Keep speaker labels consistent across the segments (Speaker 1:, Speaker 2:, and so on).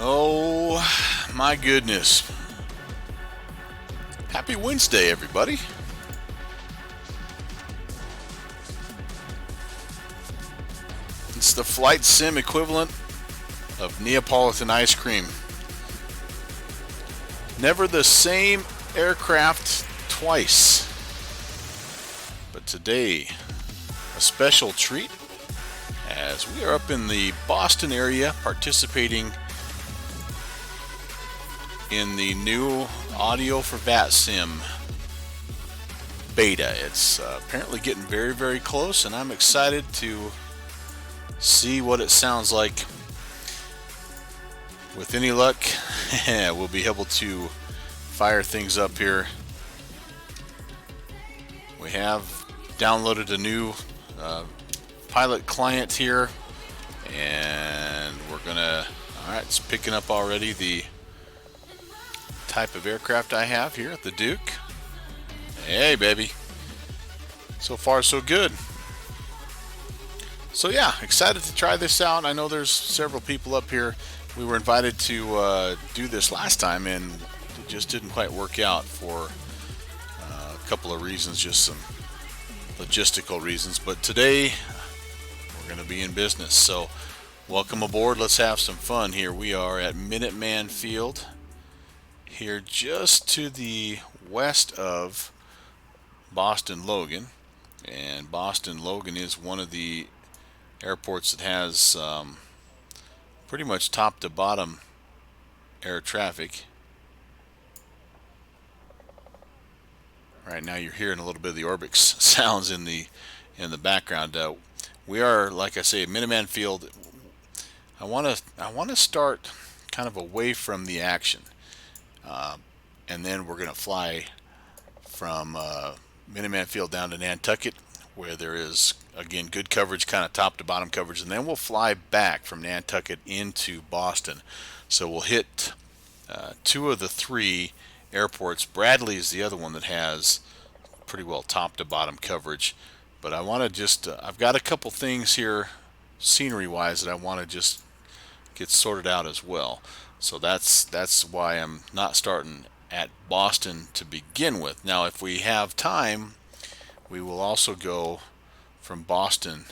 Speaker 1: Oh my goodness. Happy Wednesday, everybody. It's the flight sim equivalent of Neapolitan ice cream. Never the same aircraft twice. But today, a special treat as we are up in the Boston area participating in the new audio for VATSIM beta. It's apparently getting very, very close, and I'm excited to see what it sounds like. With any luck, we'll be able to fire things up here. We have downloaded a new pilot client here, and we're gonna, alright, it's picking up already the type of aircraft I have here, the Duke. Hey baby, so far so good. So yeah, excited to try this out. I know there's several people up here. We were invited to do this last time, and it just didn't quite work out for a couple of reasons, just some logistical reasons. But today we're going to be in business. So welcome aboard. Let's have some fun here. We are at Minuteman Field, here just to the west of Boston Logan. And Boston Logan is one of the airports that has pretty much top to bottom air traffic. Right now you're hearing a little bit of the Orbix sounds in the background. We are, like I say, at Minuteman Field. I want to start kind of away from the action, and then we're going to fly from Minuteman Field down to Nantucket, where there is, again, good coverage, kind of top to bottom coverage, and then we'll fly back from Nantucket into Boston. So we'll hit two of the three airports. Bradley is the other one that has pretty well top to bottom coverage. But I want to just, I've got a couple things here scenery wise that I want to just get sorted out as well. So that's why I'm not starting at Boston to begin with. Now if we have time, we will also go from Boston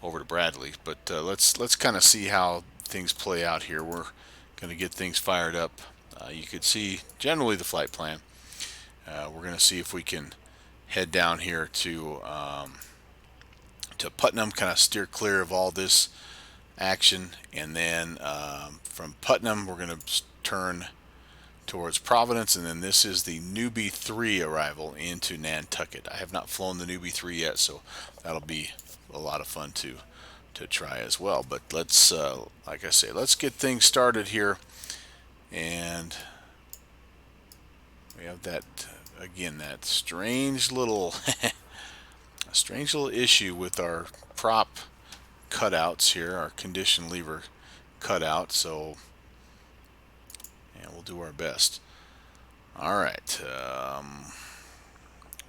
Speaker 1: over to Bradley, but let's kind of see how things play out here. We're going to get things fired up. You could see generally the flight plan. We're going to see if we can head down here to Putnam, kind of steer clear of all this action, and then from Putnam we're going to turn towards Providence, and then this is the Newbie 3 arrival into Nantucket. I have not flown the Newbie 3 yet, so that'll be a lot of fun to try as well. But let's, like I say, let's get things started here. And we have that, again, that strange little issue with our prop cutouts here, our condition lever cutout. So we'll do our best. Alright, we're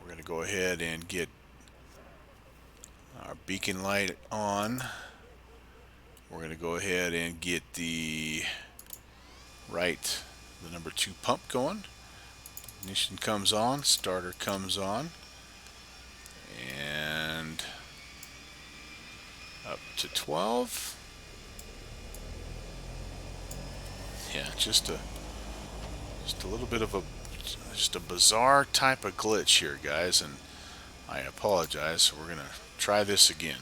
Speaker 1: going to go ahead and get our beacon light on. We're going to go ahead and get the number 2 pump going. Ignition comes on, starter comes on, and up to 12. Yeah, just a little bit of a bizarre type of glitch here, guys, and I apologize. So we're gonna try this again.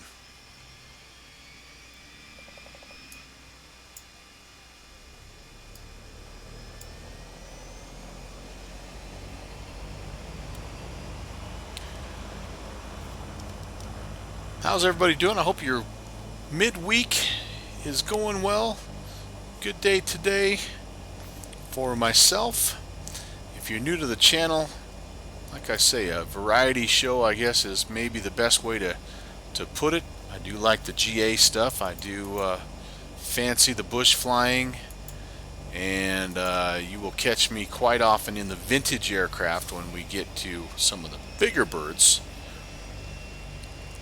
Speaker 1: How's everybody doing? I hope your midweek is going well. Good day today for myself. If you're new to the channel, like I say, a variety show, I guess, is maybe the best way to put it. I do like the GA stuff. I do fancy the bush flying, and you will catch me quite often in the vintage aircraft when we get to some of the bigger birds.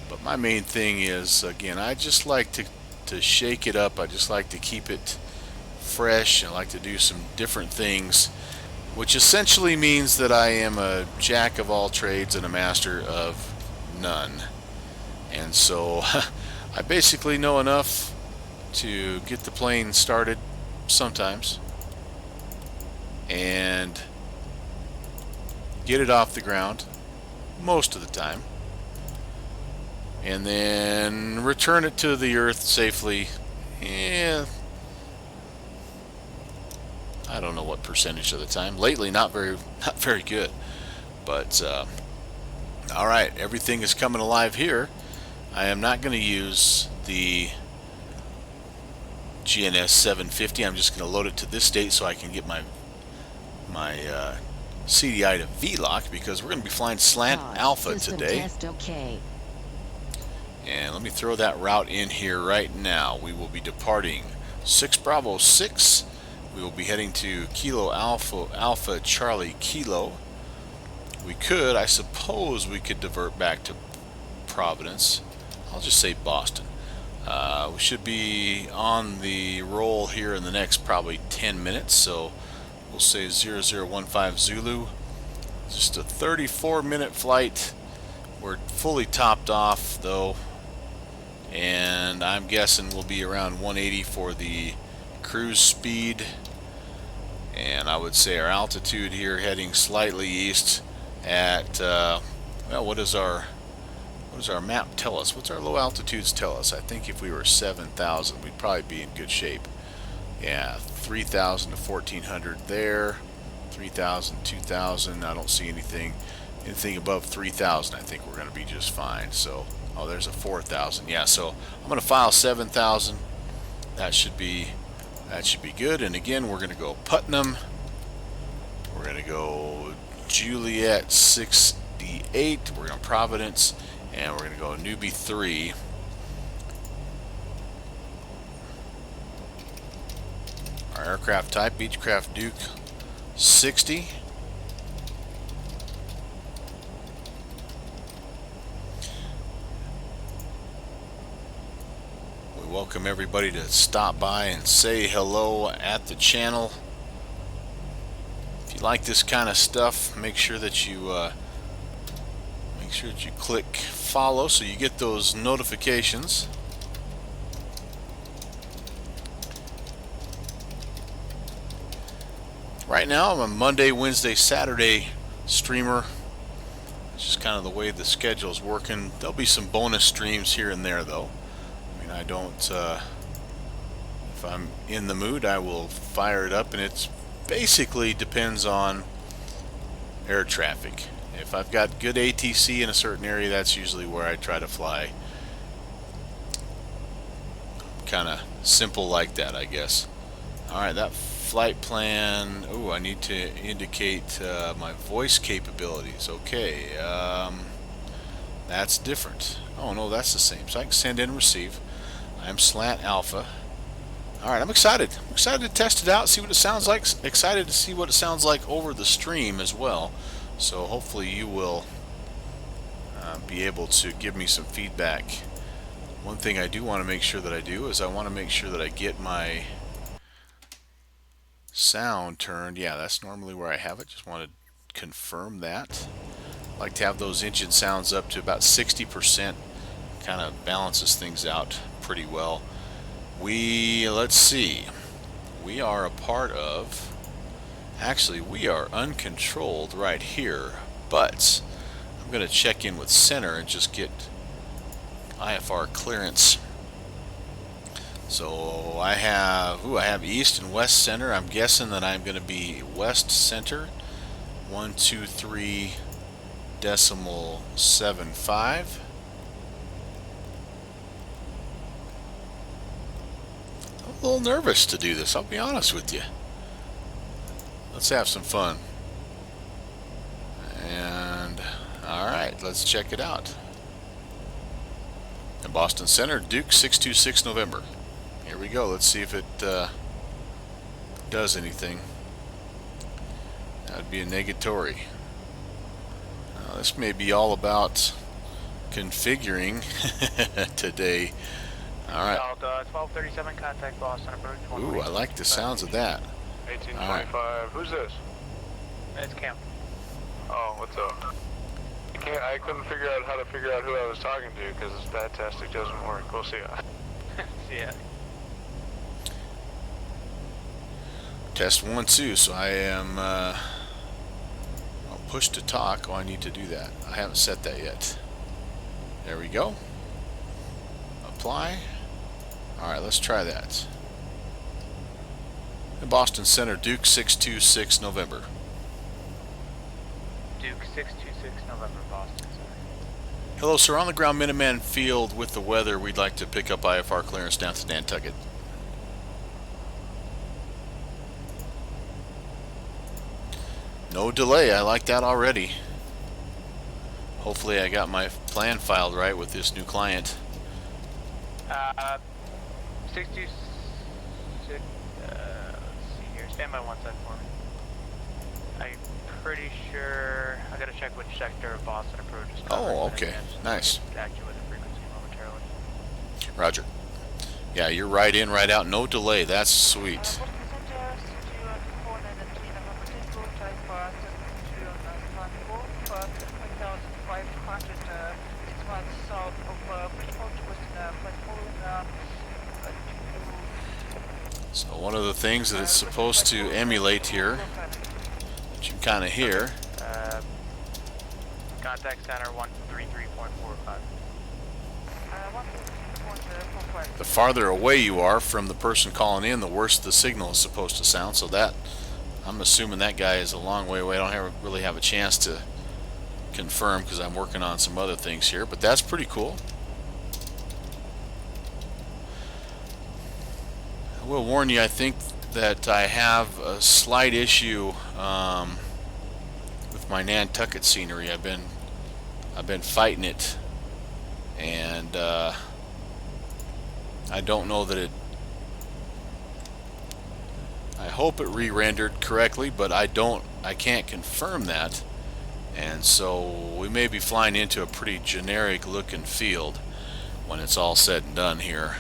Speaker 1: But my main thing is, again, I just like to shake it up. I just like to keep it fresh. I like to do some different things, which essentially means that I am a jack of all trades and a master of none. And so I basically know enough to get the plane started sometimes and get it off the ground most of the time, and then return it to the earth safely. I don't know what percentage of the time. Lately, not very good. But all right, everything is coming alive here. I am not going to use the GNS 750. I'm just going to load it to this date so I can get my CDI to VLOC, because we're going to be flying slant alpha today.
Speaker 2: Test okay.
Speaker 1: And let me throw that route in here right now. We will be departing 6 Bravo 6. We will be heading to Kilo Alpha Charlie Kilo. I suppose we could divert back to Providence. I'll just say Boston. We should be on the roll here in the next probably 10 minutes, so we'll say 0015 Zulu. Just a 34-minute flight. We're fully topped off though, and I'm guessing we'll be around 180 for the cruise speed. And I would say our altitude here heading slightly east at well, what does our map tell us? What's our low altitudes tell us? I think if we were 7,000, we'd probably be in good shape. Yeah, 3,000 to 1,400 there, 3,000, 2,000. I don't see anything above 3,000. I think we're going to be just fine. So, oh, there's a 4,000. Yeah, so I'm going to file 7,000. That should be good. And again, we're going to go Putnam. We're going to go Juliet 68. We're going to Providence, and we're going to go Newbie 3. Our aircraft type, Beechcraft Duke 60. We welcome everybody to stop by and say hello at the channel. If you like this kind of stuff, make sure that you click follow so you get those notifications. Right now I'm a Monday, Wednesday, Saturday streamer. It's just kind of the way the schedule's working. There'll be some bonus streams here and there though. I mean, I don't, if I'm in the mood, I will fire it up, and it's basically depends on air traffic. If I've got good ATC in a certain area, that's usually where I try to fly. Kind of simple like that, I guess. Alright, that flight plan. Oh, I need to indicate my voice capabilities. Okay, that's different. Oh no, that's the same. So I can send and receive. I'm Slant Alpha. Alright, I'm excited. I'm excited to test it out, see what it sounds like. Excited to see what it sounds like over the stream as well. So hopefully you will be able to give me some feedback. One thing I do want to make sure that I do is I want to make sure that I get my sound turned. Yeah, that's normally where I have it. Just want to confirm that. I like to have those engine sounds up to about 60%. Kind of balances things out pretty well. Let's see. We are a part of, actually we are uncontrolled right here, but I'm going to check in with center and just get IFR clearance. So I have east and west center. I'm guessing that I'm going to be west center. 123.75. I'm a little nervous to do this, I'll be honest with you. Let's have some fun. And alright, let's check it out. In Boston Center, Duke 626 November. Here we go. Let's see if it does anything. That would be a negatory. This may be all about configuring today. All right.
Speaker 2: 1237, contact Boston approach.
Speaker 1: Ooh, I like the sounds of that.
Speaker 3: 1825. Right. Who's this?
Speaker 2: It's Cam.
Speaker 3: Oh, what's up? I couldn't figure out how to figure out who I was talking to because this BVARTCC doesn't work. We'll see ya.
Speaker 2: See ya.
Speaker 1: Test 1, 2. So I am I'll push to talk. Oh, I need to do that. I haven't set that yet. There we go. Apply. All right, let's try that. Boston Center, Duke 626 November.
Speaker 2: Duke 626 November, Boston Center.
Speaker 1: Hello, sir. On the ground, Minuteman Field with the weather. We'd like to pick up IFR clearance down to Nantucket. No delay. I like that already. Hopefully I got my plan filed right with this new client.
Speaker 2: 626, let's see here, stand by 1 sec for me. I'm pretty sure, I gotta check which sector of Boston approach is covered.
Speaker 1: Oh, okay, nice.
Speaker 2: Actually with the frequency momentarily.
Speaker 1: Roger. Yeah, you're right in, right out, no delay, that's sweet. So one of the things that it's supposed to emulate here, that you can kind of hear.
Speaker 2: Contact center 133.45.
Speaker 1: The farther away you are from the person calling in, the worse the signal is supposed to sound. So that, I'm assuming that guy is a long way away. I don't really have a chance to confirm because I'm working on some other things here, but that's pretty cool. I will warn you, I think that I have a slight issue with my Nantucket scenery. I've been fighting it, and I don't know that it. I hope it re-rendered correctly, but I can't confirm that, and so we may be flying into a pretty generic looking field when it's all said and done here.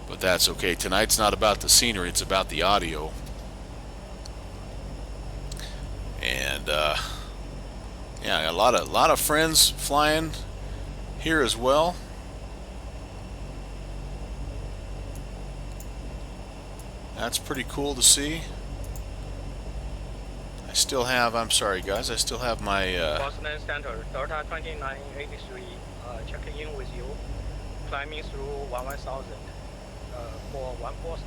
Speaker 1: But that's okay. Tonight's not about the scenery, it's about the audio. And yeah, a lot of friends flying here as well. That's pretty cool to see. I still have, I'm sorry guys, I still have my
Speaker 4: Boston Center, Delta 2983, checking in with you, climbing through 11,000 for 14,000.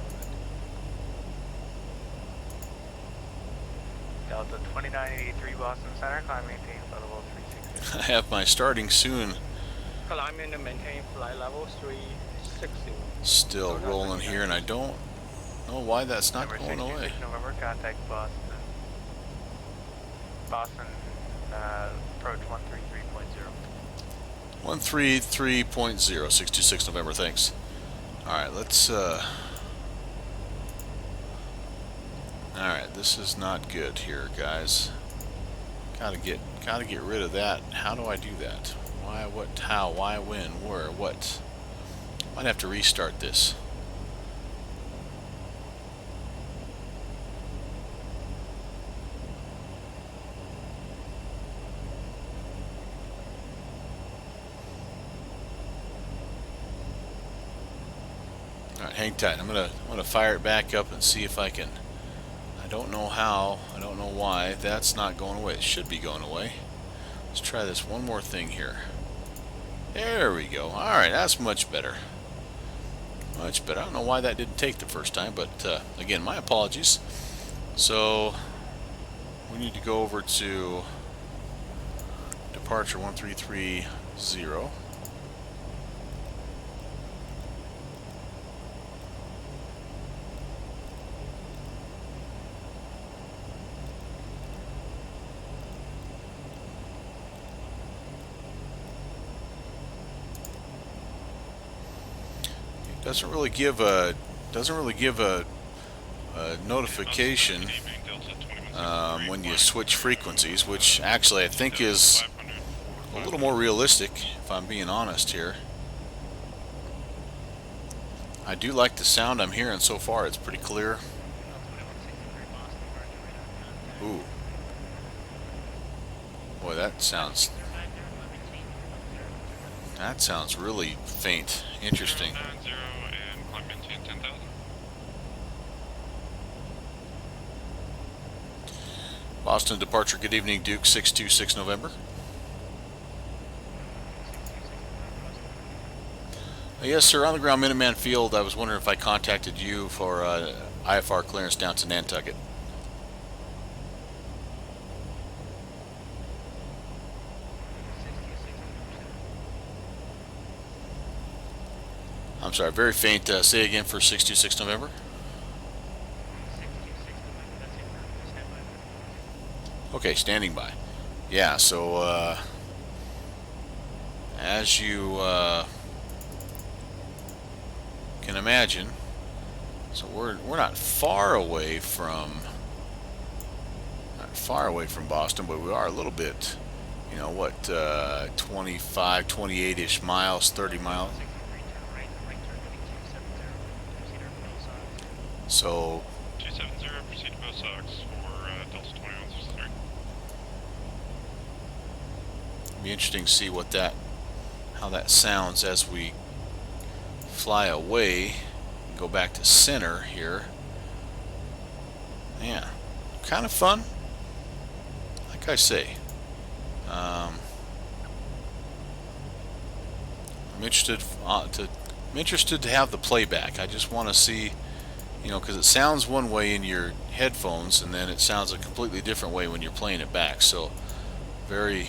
Speaker 2: Delta 2983 Boston Center, climb maintain flight level 360.
Speaker 1: I have my starting soon.
Speaker 4: Climbing and maintain flight level 360.
Speaker 1: Still rolling here, and I don't know why that's not going away.
Speaker 2: November, contact Boston. Boston, approach 133.0.
Speaker 1: 133.0, 626 November, thanks. Alright, let's alright, this is not good here, guys. Gotta get rid of that. How do I do that? Why, what, how, why, when, where, what? Might have to restart this. Alright, hang tight. I'm gonna fire it back up and see if I can. I don't know how, I don't know why. That's not going away. It should be going away. Let's try this one more thing here. There we go. Alright, that's much better. Much better. I don't know why that didn't take the first time, but again, my apologies. So we need to go over to departure 1330. Doesn't really give a notification when you switch frequencies, which actually I think is a little more realistic, if I'm being honest here. I do like the sound I'm hearing so far. It's pretty clear. Ooh. Boy, that sounds really faint. Interesting.
Speaker 5: 90 and climb maintain 10,000.
Speaker 1: Boston departure, good evening, Duke, 626 November. Yes, sir, on the ground, Minuteman Field. I was wondering if I contacted you for IFR clearance down to Nantucket. I'm sorry, very faint. Say again for 626 November. Okay, standing by. Yeah, so as you can imagine, so we're not far away from Boston, but we are a little bit, you know, what, 25, 28-ish miles, 30 miles. So
Speaker 5: 270, proceed to both socks for Delta 2163.
Speaker 1: it'll be interesting to see how that sounds as we fly away. Go back to center here. Yeah, kind of fun. Like I say, I'm interested to have the playback. I just want to see, you know, because it sounds one way in your headphones, and then it sounds a completely different way when you're playing it back. So, very,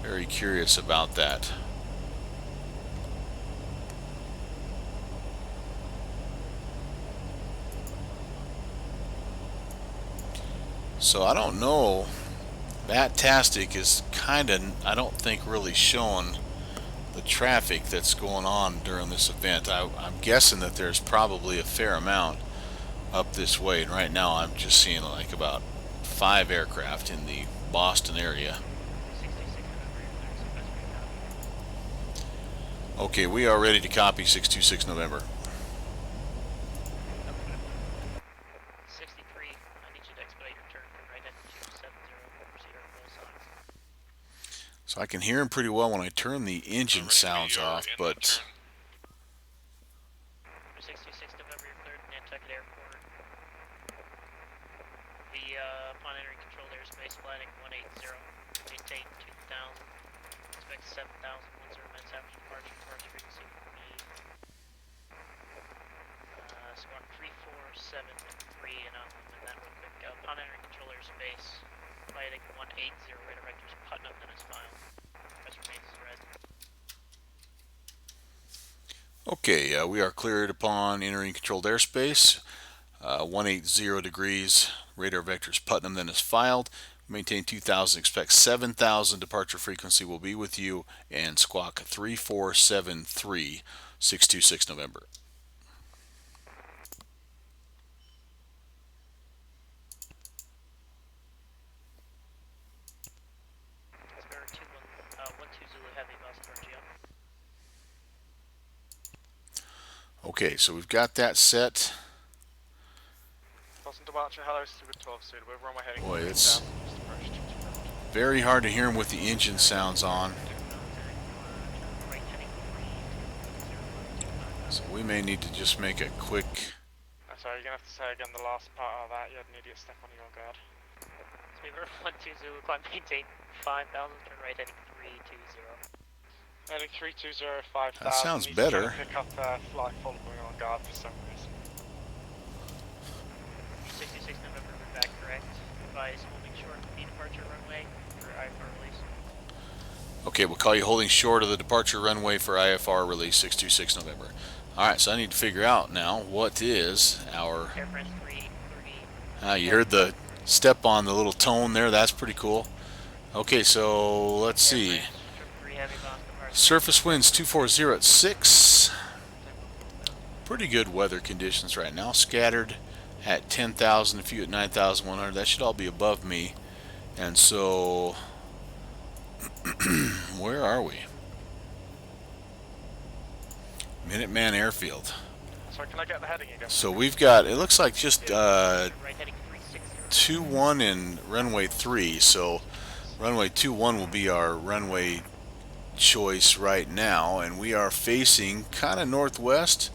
Speaker 1: very curious about that. So I don't know. VATSIM is kind of, I don't think, really showing the traffic that's going on during this event. I'm guessing that there's probably a fair amount up this way, and right now I'm just seeing like about 5 aircraft in the Boston area. Okay, we are ready to copy 626 November. So I can hear him pretty well when I turn the engine sounds off, but
Speaker 2: 626 November, you're cleared Nantucket Airport. Upon entering controlled airspace, flighting 180, maintain 2000, expect 7,000, 10 minutes after departure, departure frequency will be squawk 3473, and I'll amend that real quick. Upon entering controlled airspace, flighting 180, radar vectors Putnam, then is filed. Press remains red.
Speaker 1: okay, we are cleared upon entering controlled airspace. 180 degrees, radar vectors Putnam, then is filed. Maintain 2000, expect 7000, departure frequency will be with you, and squawk 3473, 626 November.
Speaker 2: Square 12 Zulu Heavy, Boston RGL.
Speaker 1: Okay, so we've got that set.
Speaker 3: Boston departure, hello, Stupid 12 suitable. We're on my heading.
Speaker 1: Boy, it's very hard to hear him with the engine sounds on. So we may need to just make a quick...
Speaker 3: Sorry, you're going to have to say again the last part of that. You had an idiot step on your guard.
Speaker 2: Speedbird 12 Zulu, climb maintain 5,000, turn right heading 320.
Speaker 3: Heading 320, 5,000.
Speaker 1: That sounds
Speaker 3: He's
Speaker 1: better.
Speaker 3: trying to pick up flight following on guard for some reason.
Speaker 2: 66 November, we're back correct. Advise holding short of the departure runway for IFR release.
Speaker 1: Okay, we'll call you holding short of the departure runway for IFR release 626 November. Alright, so I need to figure out now what is our...
Speaker 2: Airframe 330.
Speaker 1: you heard the step on the little tone there. That's pretty cool. Okay, so let's see. Surface winds 240 at 6. Pretty good weather conditions right now. Scattered at 10,000, a few at 9,100. That should all be above me. And so, where are we? Minuteman Airfield.
Speaker 3: So can I get the heading again?
Speaker 1: So we've got, it looks like just
Speaker 2: Right heading 360.
Speaker 1: 2-1 and runway 3. So runway 2-1 will be our runway choice right now, and we are facing kind of northwest.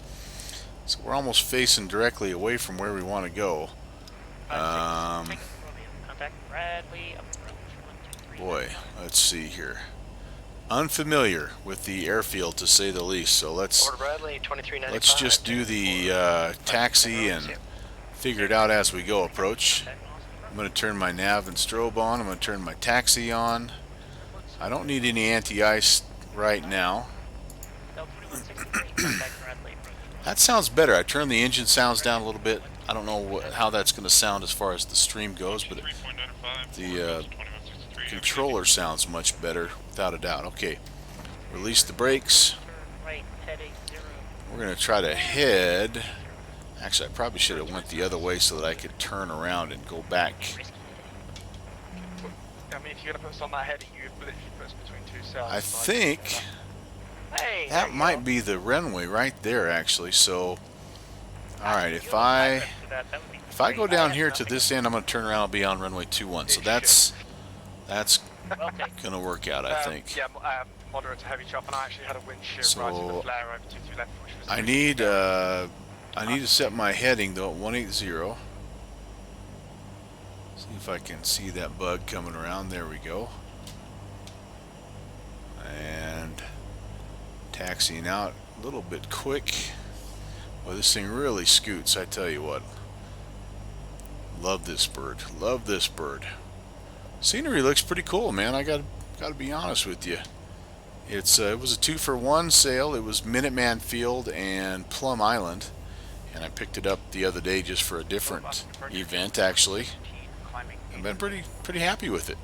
Speaker 1: So we're almost facing directly away from where we want to go.
Speaker 2: Contact Bradley.
Speaker 1: Boy, let's see here. Unfamiliar with the airfield to say the least. So let's
Speaker 4: Bradley, 2395.
Speaker 1: let's just do the taxi and figure it out as we go. Approach. I'm going to turn my nav and strobe on. I'm going to turn my taxi on. I don't need any anti-ice right now. That sounds better. I turned the engine sounds down a little bit. I don't know how that's going to sound as far as the stream goes, but the controller sounds much better without a doubt. Okay, release the brakes. We're going to try to head. Actually, I probably should have went the other way so that I could turn around and go back.
Speaker 3: I mean, if you're gonna put us on that heading, you literally put us between two cells.
Speaker 1: I think that might be the runway right there, actually. So, all right, if I go down here to this end, I'm going to turn around and be on runway 21. So that's going to work out, I think.
Speaker 3: Yeah, moderate to heavy chop, and I actually had a wind shear
Speaker 1: So,
Speaker 3: right to the flare over 22 left, which was.
Speaker 1: I need to set my heading though at 180. See if I can see that bug coming around. There we go. And taxiing out a little bit quick. Well, this thing really scoots, I tell you what. Love this bird. Love this bird. Scenery looks pretty cool, man. I got to be honest with you. It was a 2-for-1 sale. It was Minuteman Field and Plum Island, and I picked it up the other day just for a different event, actually. I've been pretty happy with it.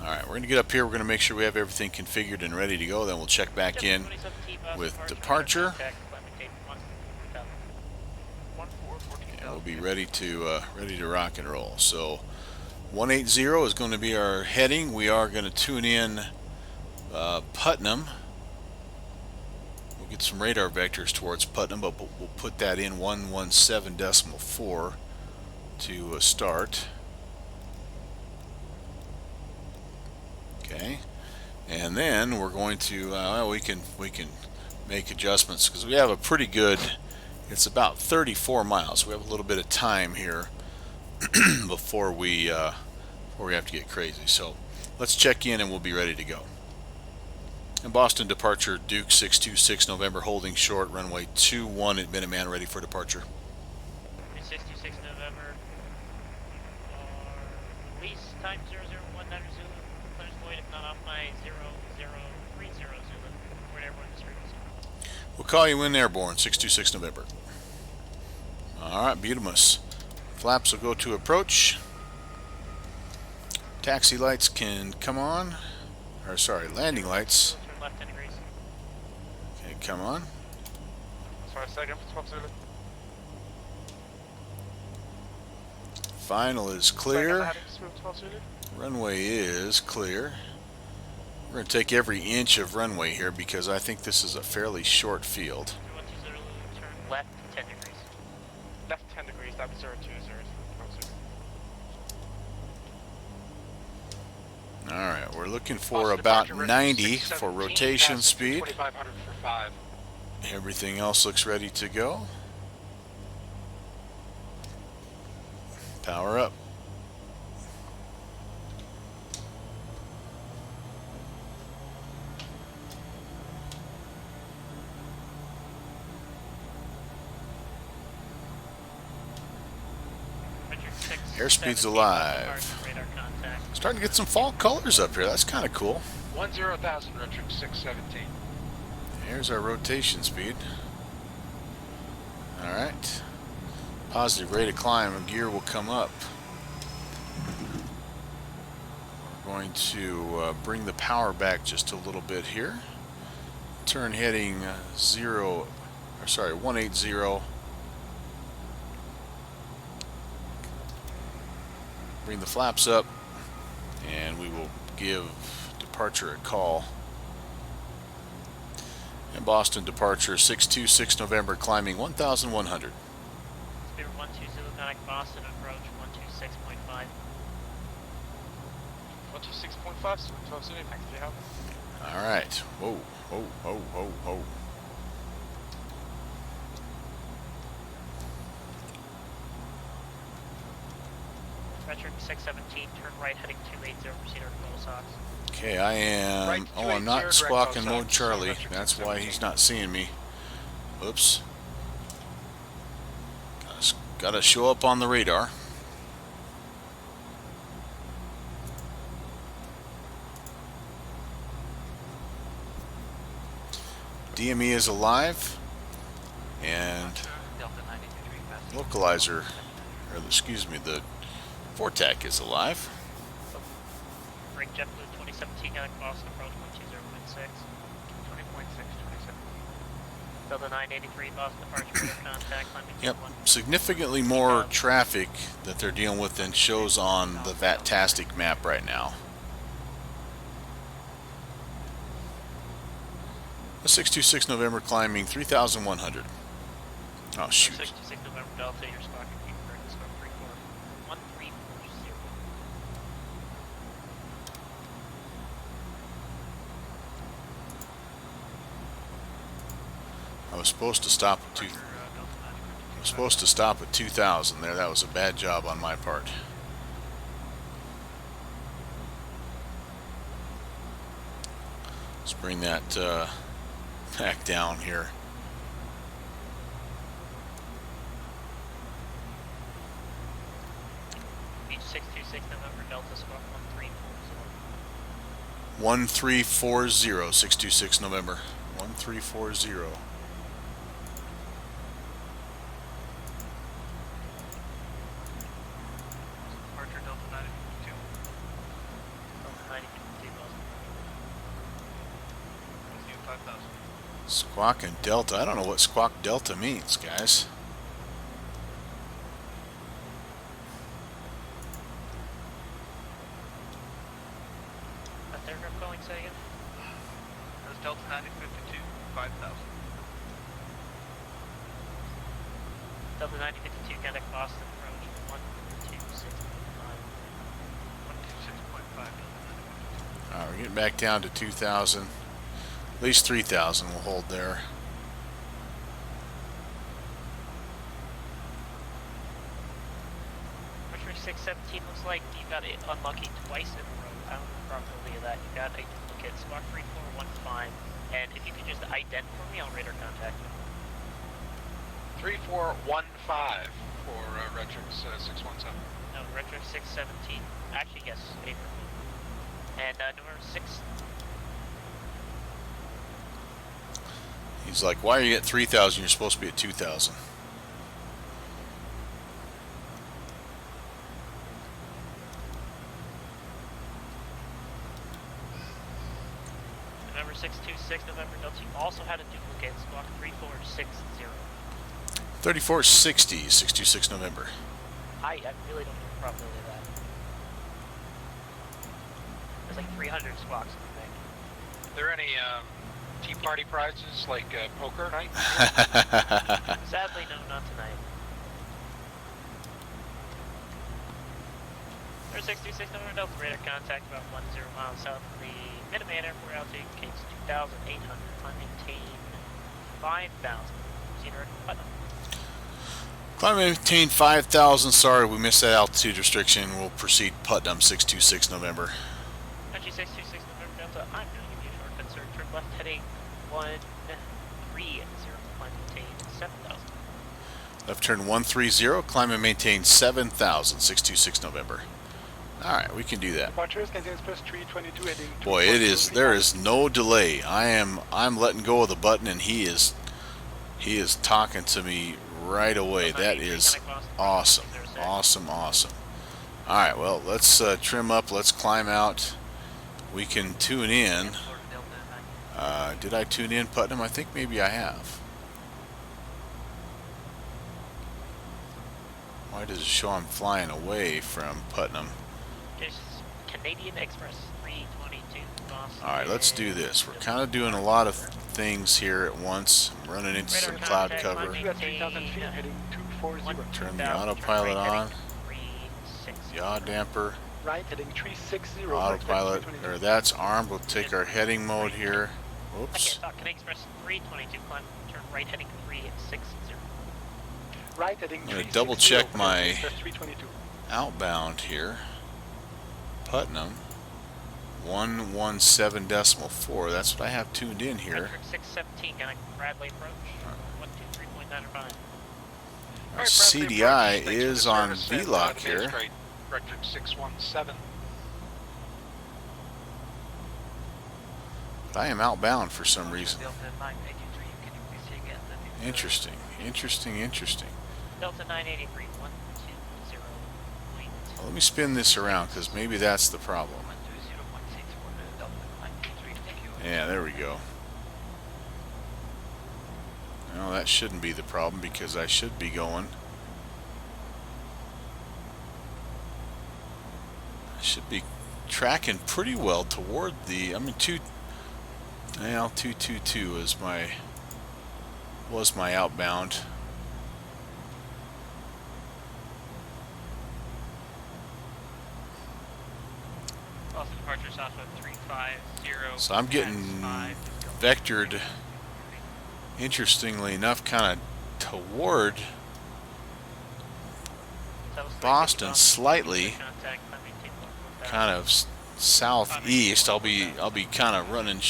Speaker 1: Alright, we're going to get up here. We're going to make sure we have everything configured and ready to go. Then we'll check back in with departure. And we'll be ready to rock and roll. So 180 is going to be our heading. We are going to tune in Putnam. We'll get some radar vectors towards Putnam, but we'll put that in 117.4 to start. Okay, and then we're going to well, we can make adjustments because we have a pretty good. It's about 34 miles. We have a little bit of time here before we have to get crazy. So let's check in and we'll be ready to go. And Boston departure Duke 626 November holding short runway 21 at Minuteman ready for departure.
Speaker 2: 626 November. Release time 00190 Zulu. Clears void if not off my 0030 Zulu. Whatever on this frequency.
Speaker 1: We'll call you in airborne 626 November. Alright, Butamus. Flaps will go to approach. Taxi lights can come on. Or sorry, landing lights.
Speaker 2: Turn left 10 degrees.
Speaker 1: Okay, come on.
Speaker 3: Sorry, second for 12 Zulu.
Speaker 1: Final is
Speaker 3: Second
Speaker 1: clear.
Speaker 3: heading, smooth 12 Zulu.
Speaker 1: Runway is clear. We're going to take every inch of runway here because I think this is a fairly short field.
Speaker 2: 120 turn left 10 degrees.
Speaker 3: Left 10 degrees, that was 020.
Speaker 1: Alright, we're looking for about 90 for rotation speed.
Speaker 3: 2500 for 5.
Speaker 1: Everything else looks ready to go. Power up. Airspeed's alive. Starting to get some fall colors up here. That's kind of cool.
Speaker 3: 10,000 retro 617.
Speaker 1: Here's our rotation speed. Alright. Positive rate of climb and gear will come up. We're going to bring the power back just a little bit here. Turn heading 180. Bring the flaps up and we will give departure a call. And Boston departure 626 November, climbing 1,100.
Speaker 2: Spirit 120 contact Boston approach 126.5.
Speaker 3: 126.5, so 12 city, thanks for your help.
Speaker 1: All right. Whoa, whoa, whoa, whoa, whoa.
Speaker 2: Metric 617, turn right heading 280, proceed over Gold Sox.
Speaker 1: Okay, I am.
Speaker 3: Right,
Speaker 1: Oh, I'm
Speaker 3: 280,
Speaker 1: not
Speaker 3: direct
Speaker 1: squawking
Speaker 3: Gold
Speaker 1: mode
Speaker 3: Sox,
Speaker 1: Charlie.
Speaker 3: metric
Speaker 1: That's why
Speaker 3: 617.
Speaker 1: he's not seeing me. Oops. Gotta show up on the radar. DME is alive, and localizer, or excuse me, the Vortac is alive.
Speaker 2: Break JetBlue 2017 contact Boston approach 120.6.
Speaker 3: 20.6, 27.
Speaker 2: Delta 983 Boston departure radar contact climbing
Speaker 1: Yep,
Speaker 2: 21.
Speaker 1: significantly more traffic that they're dealing with than shows on the VATSIM map right now. 626 November, climbing 3,100. Oh shoot.
Speaker 2: 626 November Delta, your squawk repeat correct, squawk 341340.
Speaker 1: I was supposed to stop at 2,000 there. That was a bad job on my part. Let's bring that back down here.
Speaker 2: Beach 626 November Delta, squawk 1340.
Speaker 1: 1340, 626 November. 1340.
Speaker 2: Departure Delta 952. Delta 952 Boston.
Speaker 3: 5,000.
Speaker 1: Squawk and Delta. I don't know what Squawk Delta means, guys.
Speaker 2: That third group going, say again?
Speaker 3: That was Delta 9052, 5,000.
Speaker 2: Delta 9052 contact Boston approach 126.5.
Speaker 3: 126.5.
Speaker 1: We're getting back down to 2,000. At least 3,000 we'll hold there.
Speaker 2: Metric 617 looks like you got it unlucky twice in a row. I don't know the probability of that. You got a duplicate, squawk 3415. And if you could just ident for me, I'll radar contact you.
Speaker 3: 3415 for Retrix 617.
Speaker 2: No, retro 617. Actually, yes, April. And number 6.
Speaker 1: He's like, why are you at 3,000? You're supposed to be at 2,000.
Speaker 2: November 626, November Delta. You also had a duplicate, squawk 3460.
Speaker 1: 3460, 626 November.
Speaker 2: I really don't know the probability of that. There's like 300 squawks in the thing.
Speaker 3: Are there any tea party prizes like poker night?
Speaker 2: Sadly, no, not tonight. Number 626, November Delta, radar contact about 10 miles south of the Minuteman Airport, altitude indicates 2,800, maintain 5,000. Proceed direct to Putnam.
Speaker 1: Climb maintain 5,000. Sorry, we missed that altitude restriction. We'll proceed Putnam 626 November.
Speaker 2: Country 626 November Delta, I'm going to give you a short concern. Turn left heading 130, climb maintain 7,000.
Speaker 1: Left turn 130. Climb and maintain 7,000. 626 November. All right, we can do that.
Speaker 6: Departures, Canadian Express 322 heading.
Speaker 1: Boy, it is. There is no delay. I'm letting go of the button, and he is talking to me right away. That is awesome, awesome, awesome. All right, well, let's trim up. Let's climb out. We can tune in. Did I tune in Putnam? I think maybe I have. Why does it show I'm flying away from Putnam?
Speaker 2: There's Canadian Express 322 Boston.
Speaker 1: Alright, let's do this. We're kind of doing a lot of things here at once. I'm running into some
Speaker 2: Radar
Speaker 1: cloud
Speaker 2: contact,
Speaker 1: cover.
Speaker 2: maintain,
Speaker 6: You got 3,000 feet heading 240.
Speaker 1: Turn the
Speaker 2: 2000,
Speaker 1: autopilot
Speaker 2: right, heading
Speaker 1: on.
Speaker 2: 360.
Speaker 1: Yaw damper.
Speaker 6: Right, heading 360.
Speaker 1: Autopilot, or that's armed. We'll take our heading mode here. Oops.
Speaker 2: Okay, Canadian Express 322, climb, turn right heading 360.
Speaker 6: Right, heading
Speaker 1: I'm gonna
Speaker 6: 360.
Speaker 1: double check my
Speaker 6: Express 322.
Speaker 1: outbound here. Putnam. 117.4. That's what I have tuned in here.
Speaker 2: Metric 617, connect Bradley approach. 123.95.
Speaker 1: Our CDI is on VLOC here.
Speaker 3: Record 617.
Speaker 1: But I am outbound for some reason.
Speaker 2: Delta 983, can you please say again?
Speaker 1: Interesting, interesting, interesting.
Speaker 2: Delta 983, 120.
Speaker 1: Well, let me spin this around because maybe that's the problem.
Speaker 2: 120.6 for Delta 983, thank you.
Speaker 1: Yeah, there we go. No, that shouldn't be the problem because I should be going. I should be tracking pretty well toward the. I'm in 222 was my outbound.
Speaker 2: Boston departure Southwest 350.
Speaker 1: So I'm getting vectored, interestingly enough, kind of toward Boston slightly, kind of southeast. I'll be kind of running.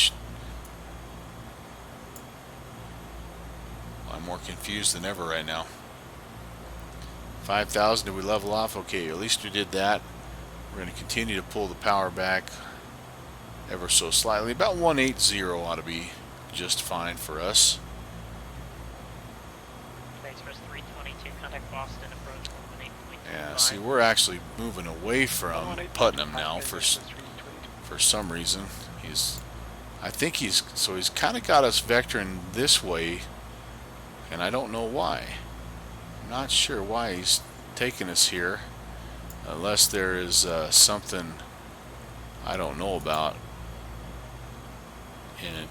Speaker 1: I'm more confused than ever right now. 5,000. Did we level off? Okay, at least we did that. We're going to continue to pull the power back ever so slightly. About 180 ought to be just fine for us.
Speaker 2: Express 322, contact Boston approach 18.25.
Speaker 1: Yeah, see, we're actually moving away from Putnam now for some reason. I think he's kind of got us vectoring this way, and I don't know why. I'm not sure why he's taking us here, unless there is something I don't know about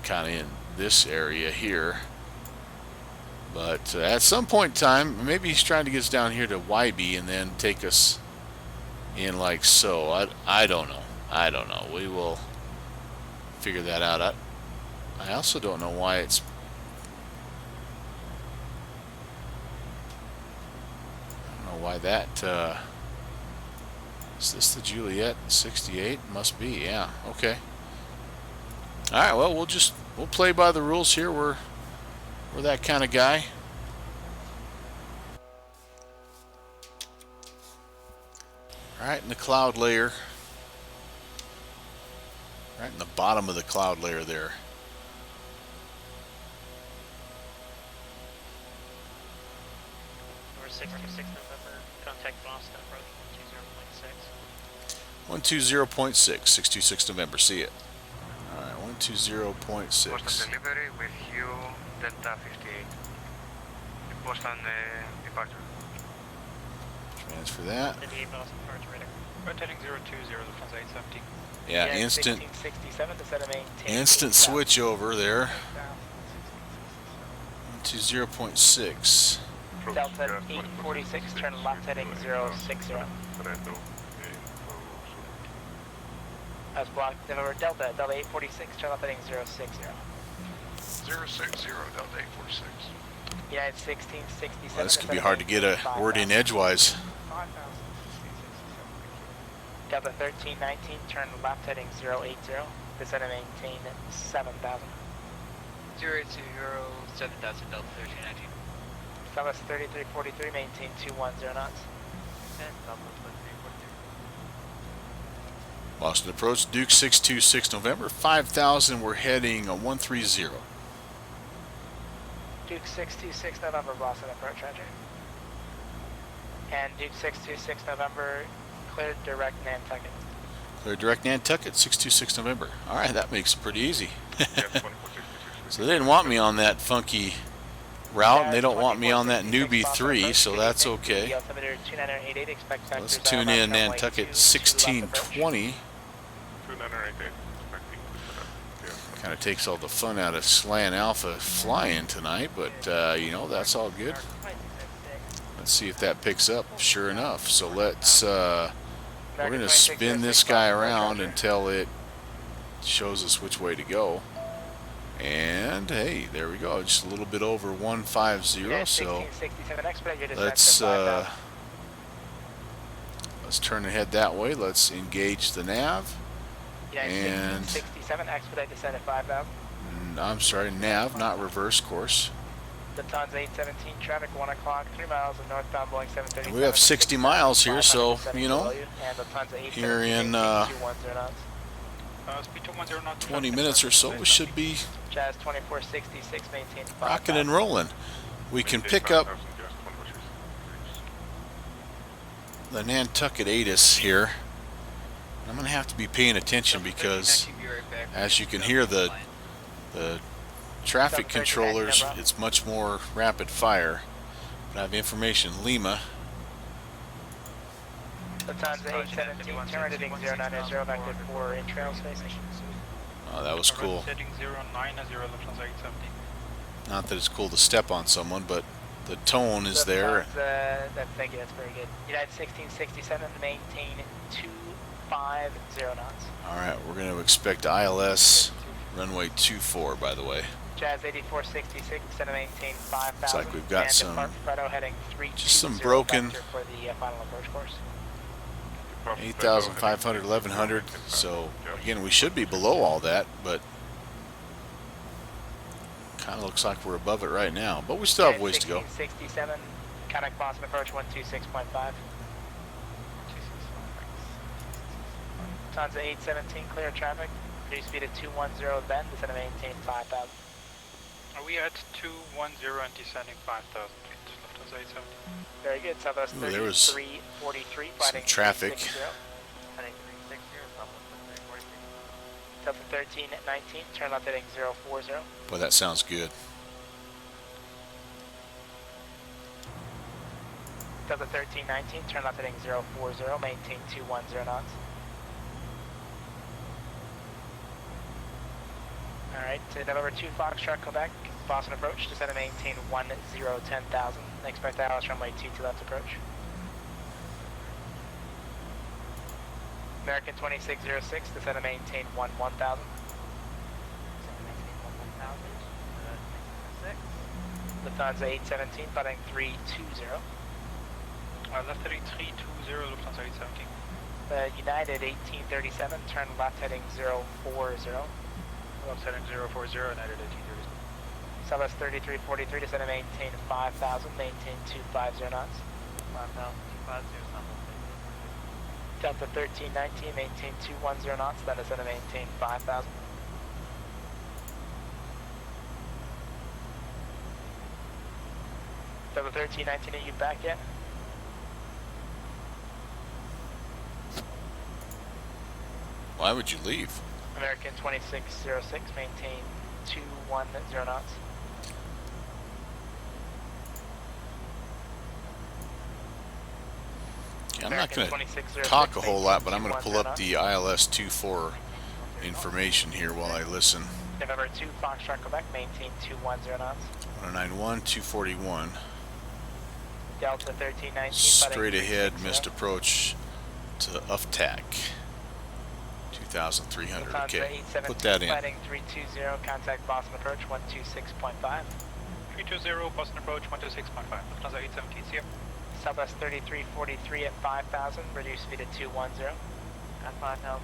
Speaker 1: kind of in this area here. But at some point in time, maybe he's trying to get us down here to YB and then take us in like so. I don't know. I don't know. We will figure that out. I also don't know why it's. I don't know why that. Is this the Juliet 68? Must be. Yeah. Okay. All right. Well, we'll play by the rules here. We're that kind of guy. Right in the cloud layer. Right in the bottom of the cloud layer there.
Speaker 2: Number 626 November, contact Boston approach 120.6.
Speaker 1: 120.6, 626 November. See it. Alright, 120.6.
Speaker 3: Boston delivery with you, Delta 58. Boston departure.
Speaker 1: Transfer that.
Speaker 2: 58 Boston departure radar.
Speaker 6: Rotating 020, Lufthansa 870.
Speaker 1: Yeah, instant
Speaker 4: 1667 to set a maintain.
Speaker 1: instant switch over there. 120.6.
Speaker 4: Delta 846, turn left heading 060. That's blocked. November Delta 846, turn left heading 060.
Speaker 3: 060, Delta 846.
Speaker 4: United 1667.
Speaker 1: Well, this could be hard to get a word in edgewise.
Speaker 4: Delta 1319, turn left heading 080. Descend and maintain 7000.
Speaker 2: 080, 7000, Delta 1319.
Speaker 4: Southwest 3343, maintain 210 knots.
Speaker 2: And Southwest 3343.
Speaker 1: Boston approach, Duke 626 November, 5,000. We're heading 130.
Speaker 4: Duke 626 November, Boston approach, roger. And Duke 626 November, cleared direct Nantucket.
Speaker 1: Clear direct Nantucket, 626 November. Alright, that makes it pretty easy. So they didn't want me on that funky route, and they don't want me on that newbie 3, so that's okay. Let's tune in Nantucket 1620. Kind of takes all the fun out of Slan Alpha flying tonight, but you know, that's all good. Let's see if that picks up. Sure enough. So let's we're going to spin this guy around until it shows us which way to go. And hey, there we go. Just a little bit over 150. So let's turn and head that way. Let's engage the nav. And
Speaker 2: 67 expedite descent at 5,000.
Speaker 1: I'm sorry, nav, not reverse course.
Speaker 2: Lufthansa 817 traffic 1 o'clock, 3 miles of northbound Boeing 737.
Speaker 1: We have 60 miles here, so you know, here in 20 minutes or so, we should be
Speaker 2: Jazz 2466 maintain 5,000.
Speaker 1: rocking and rolling. We can pick up the Nantucket ATIS here. I'm going to have to be paying attention because, as you can hear, the traffic controllers, it's much more rapid fire. But I have information. Lima.
Speaker 2: Lufthansa 817, turn right heading 090, vector for in-trail spacing.
Speaker 1: Oh, that was cool.
Speaker 6: Heading 090, Lufthansa 817.
Speaker 1: Not that it's cool to step on someone, but the tone is there.
Speaker 2: Thank you, that's very good. United 1667, maintain 250 knots.
Speaker 1: Alright, we're going to expect ILS runway 24, by the way.
Speaker 2: Jazz 8466, center maintain 5,000.
Speaker 1: Looks like we've got some,
Speaker 2: heading
Speaker 1: just some broken
Speaker 2: for the final approach course.
Speaker 1: 8,500, 1,100. So, again, we should be below all that, but kind of looks like we're above it right now. But we still have ways to go.
Speaker 2: 1667, contact Boston approach 126.5. Lufthansa 817, clear traffic. Reduce speed at 210, then descend and maintain 5,000.
Speaker 6: Are we at 210 and descending 5,000 feet? Lufthansa 817.
Speaker 2: Very good. Southwest 3343,
Speaker 1: some traffic.
Speaker 2: Delta 1319, turn left heading 040.
Speaker 1: Boy, that sounds good.
Speaker 2: Delta 1319, turn left heading 040, maintain 210 knots. Alright, to November 2 Foxtrot, Quebec, Boston approach, descend and maintain 10,000. Expect ILS runway 22 left approach. American 2606, descend and maintain 1,000. Lufthansa 817, butting 320.
Speaker 6: Left heading 320, Lufthansa 817.
Speaker 2: United 1837, turn left heading 040.
Speaker 6: Left heading 040, United 1837.
Speaker 2: Southwest 3343, descend and maintain 5,000, maintain 250 knots. 5,000, 250, Delta 1319, maintain 210 knots, then descend and maintain 5,000. Delta 1319, are you back yet?
Speaker 1: Why would you leave?
Speaker 2: American 2606, maintain 210 knots.
Speaker 1: I'm not going to talk a whole lot, but I'm going to pull up the ILS 24 information here while I listen.
Speaker 2: November 2 Foxtrot, Quebec, maintain 210 knots.
Speaker 1: 1091, 241.
Speaker 2: Delta 1319,
Speaker 1: Straight ahead, missed approach to UFTAC. 2,300, okay. Put that in.
Speaker 2: Fighting 320, contact Boston approach 126.5.
Speaker 6: 320, Boston approach 126.5. Lufthansa 817, see you.
Speaker 2: Southwest 3343 at 5,000, reduce speed at 210. At 5,000.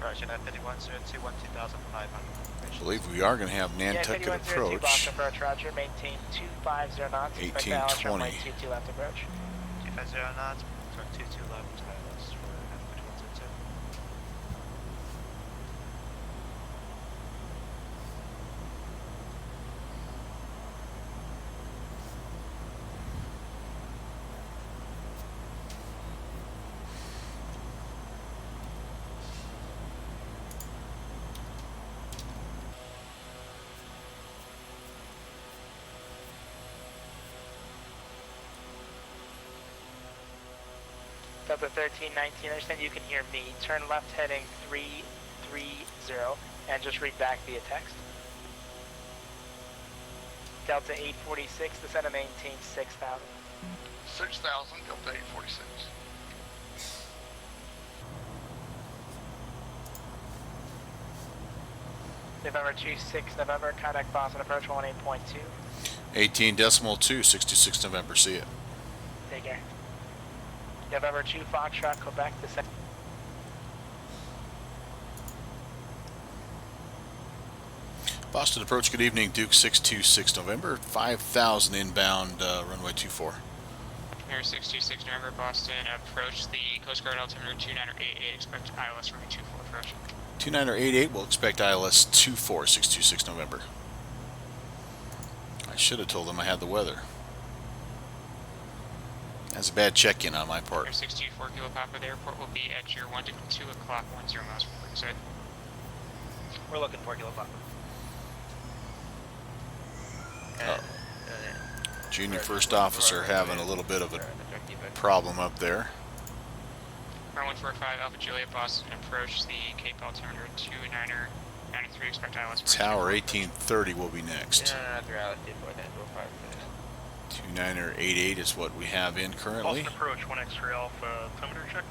Speaker 7: Correction at 3121, 2,500.
Speaker 1: I believe we are going to have Nantucket approach.
Speaker 2: Boston approach, roger, maintain 250 knots.
Speaker 1: 1820.
Speaker 2: 22 left approach.
Speaker 7: 250 knots, 22 left, ILS for F102.
Speaker 2: Delta 1319, understand you can hear me. Turn left heading 330 and just read back via text. Delta 846, descend and maintain 6,000.
Speaker 3: 6,000, Delta 846.
Speaker 2: November 26 November, contact Boston approach 18.2.
Speaker 1: 18.2, 626 November, see it.
Speaker 2: Take care. November 2 Foxtrot, Quebec, descend.
Speaker 1: Boston approach, good evening, Duke 626 November, 5,000 inbound, runway 24.
Speaker 8: Air 626 November, Boston approach, the Coast Guard altimeter 2988, expect ILS runway 24 approach.
Speaker 1: 2988 will expect ILS 24, 626 November. I should have told them I had the weather. That's a bad check-in on my part.
Speaker 8: Air 624 Kilo Papa, the airport will be at your 1 to 2 o'clock, 10 miles from Ringside.
Speaker 7: We're looking for Kilo Papa.
Speaker 1: Junior first officer having a little bit of a problem up there.
Speaker 8: Runway 145 Alpha Juliet, Boston approach, the Cape altimeter 2993, expect ILS.
Speaker 1: Tower 1830 will be next. 2988 is what we have in currently.
Speaker 9: Boston approach, 1 X-ray Alpha, altimeter check.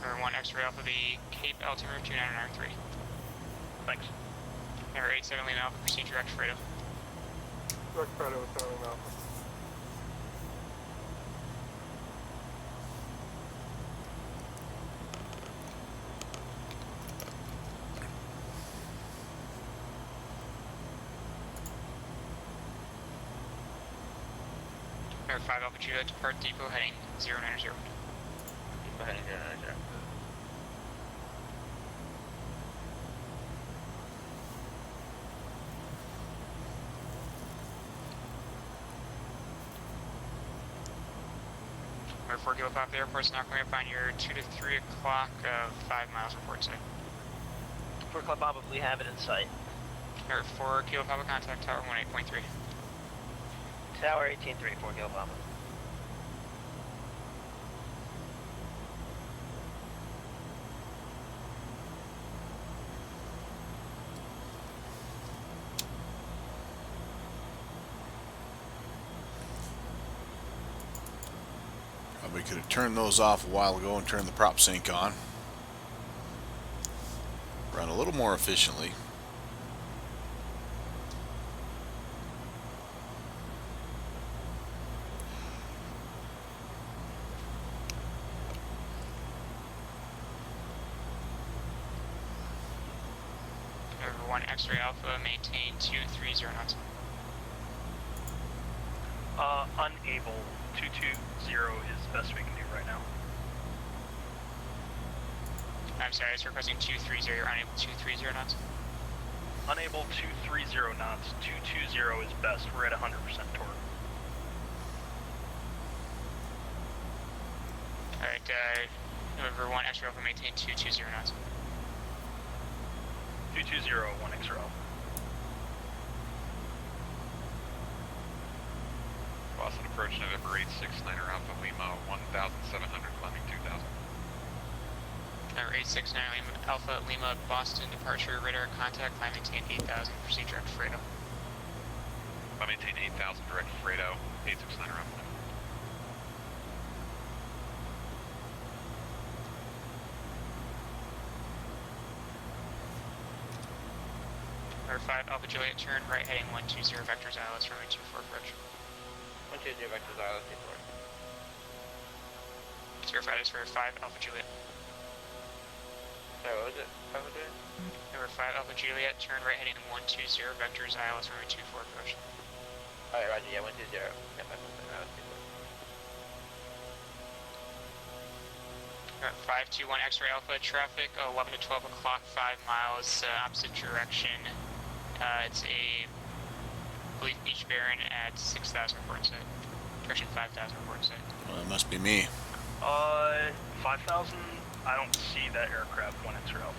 Speaker 8: Or 1 X-ray Alpha, the Cape altimeter 2993.
Speaker 9: Thanks.
Speaker 8: Air 87 Lima Alpha, proceed direct Fredo.
Speaker 3: Direct Fredo with Lima Alpha.
Speaker 8: Air 5 Alpha Juliet, depart depot heading 090.
Speaker 7: Depot heading 090.
Speaker 8: Air 4 Kilo Pop, the airport's not going up on your 2 to 3 o'clock, 5 miles report site.
Speaker 7: 4 Club Papa, we have it in sight.
Speaker 8: Air 4 Kilo Papa, contact tower 18.3.
Speaker 7: Tower 18.3, 4 Kilo Papa.
Speaker 1: We could have turned those off a while ago and turned the prop sync on. Run a little more efficiently.
Speaker 8: Number 1 X-ray Alpha, maintain 230 knots.
Speaker 9: Unable. 220 is the best we can do right now.
Speaker 8: I'm sorry, it's requesting 230, you're unable 230 knots?
Speaker 9: Unable 230 knots. 220 is best. We're at 100% torque.
Speaker 8: Alright, November 1 X-ray Alpha, maintain 220 knots.
Speaker 9: 220, 1 X-ray Alpha.
Speaker 5: Boston approach November 869 Alpha Lima 1700, climbing 2000.
Speaker 8: Number 869 Lima, Alpha Lima, Boston departure, radar contact, climb maintain 8000, proceed direct Fredo.
Speaker 5: I maintain 8000 direct Fredo, 869 Alpha.
Speaker 8: Number 5 Alpha Juliet, turn right heading 120 vectors ILS, runway 24 approach.
Speaker 7: 120 vectors ILS before.
Speaker 8: 05 is for 5 Alpha Juliet.
Speaker 7: Sorry, what was it? 500?
Speaker 8: Number 5 Alpha Juliet, turn right heading 120 vectors ILS, runway 24 approach.
Speaker 7: Alright, roger, yeah, 120. Yeah, 500 ILS before.
Speaker 8: 521 X-ray Alpha, traffic 11 to 12 o'clock, 5 miles, opposite direction. It's a believe Beach Baron at 6,000 report site. Direction 5,000 report site.
Speaker 1: Well, that must be me.
Speaker 9: 5,000, I don't see that aircraft 1 X-ray Alpha.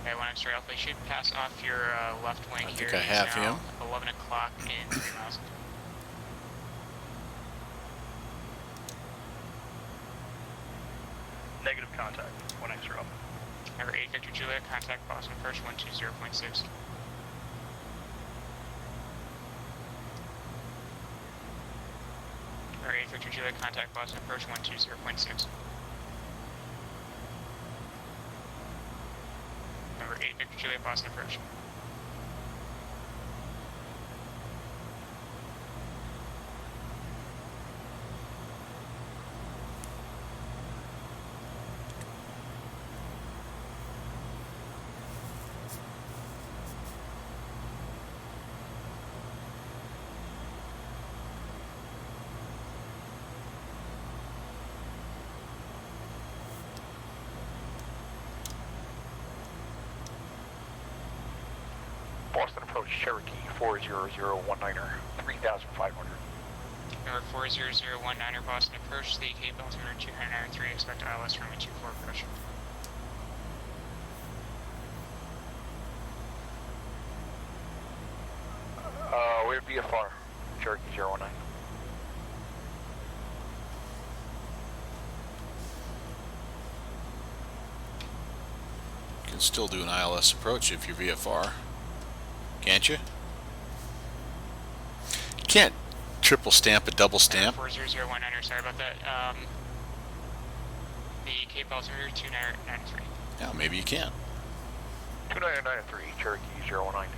Speaker 8: Okay, 1 X-ray Alpha, you should pass off your left wing here.
Speaker 1: I think I have him.
Speaker 8: 11 o'clock in 3 miles.
Speaker 9: Negative contact, 1 X-ray Alpha.
Speaker 8: Number 8 Victor Juliet, contact Boston approach 120.6. Number 8 Victor Juliet, contact Boston approach 120.6. Number 8 Victor Juliet, Boston approach.
Speaker 10: Boston approach Cherokee 40019er, 3,500.
Speaker 8: Number 40019er, Boston approach, the Cape altimeter 2993, expect ILS runway 24 approach.
Speaker 10: We're VFR, Cherokee 019.
Speaker 1: You can still do an ILS approach if you're VFR. Can't you? You can't triple stamp a double stamp.
Speaker 8: 40019er, sorry about that. The Cape altimeter 2993.
Speaker 1: Yeah, maybe you can.
Speaker 10: 2993, Cherokee 019.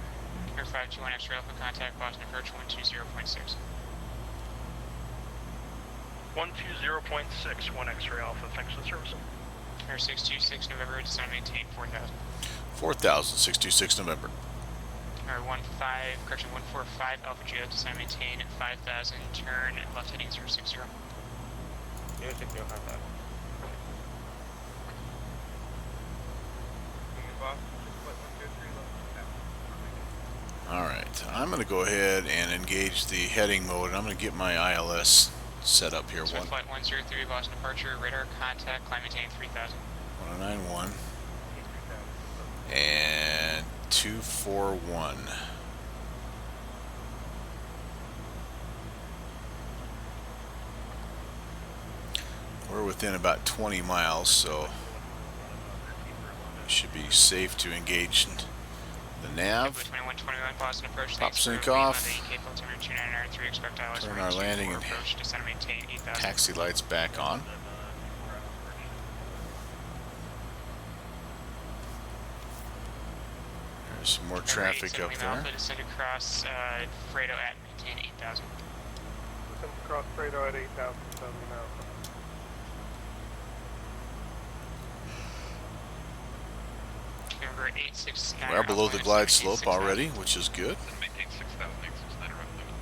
Speaker 8: Number 521 X-ray Alpha, contact Boston approach 120.6.
Speaker 9: 120.6, 1 X-ray Alpha, thanks for the service.
Speaker 8: Number 626 November, descend maintain 4,000.
Speaker 1: 4,000, 626 November.
Speaker 8: Number 145 Alpha Juliet, descend maintain 5,000, turn left heading 060.
Speaker 2: 060, contact.
Speaker 1: Alright, I'm going to go ahead and engage the heading mode. I'm going to get my ILS set up here.
Speaker 8: Flight 103, Boston departure, radar contact, climb maintain 3,000.
Speaker 1: 1091 and 241. We're within about 20 miles, so it should be safe to engage the nav.
Speaker 8: 2121 Boston approach,
Speaker 1: Pop sync off.
Speaker 8: Turn
Speaker 1: our landing and
Speaker 8: approach, descend maintain 8,000.
Speaker 1: taxi lights back on. There's some more traffic up there.
Speaker 8: Alpha, descend across Fredo at maintain 8,000.
Speaker 3: Descend across Fredo at 8,000, southern Alpha.
Speaker 8: Number 869.
Speaker 1: We're below the glide slope already, which is good.
Speaker 5: Maintain 6,869 around limit.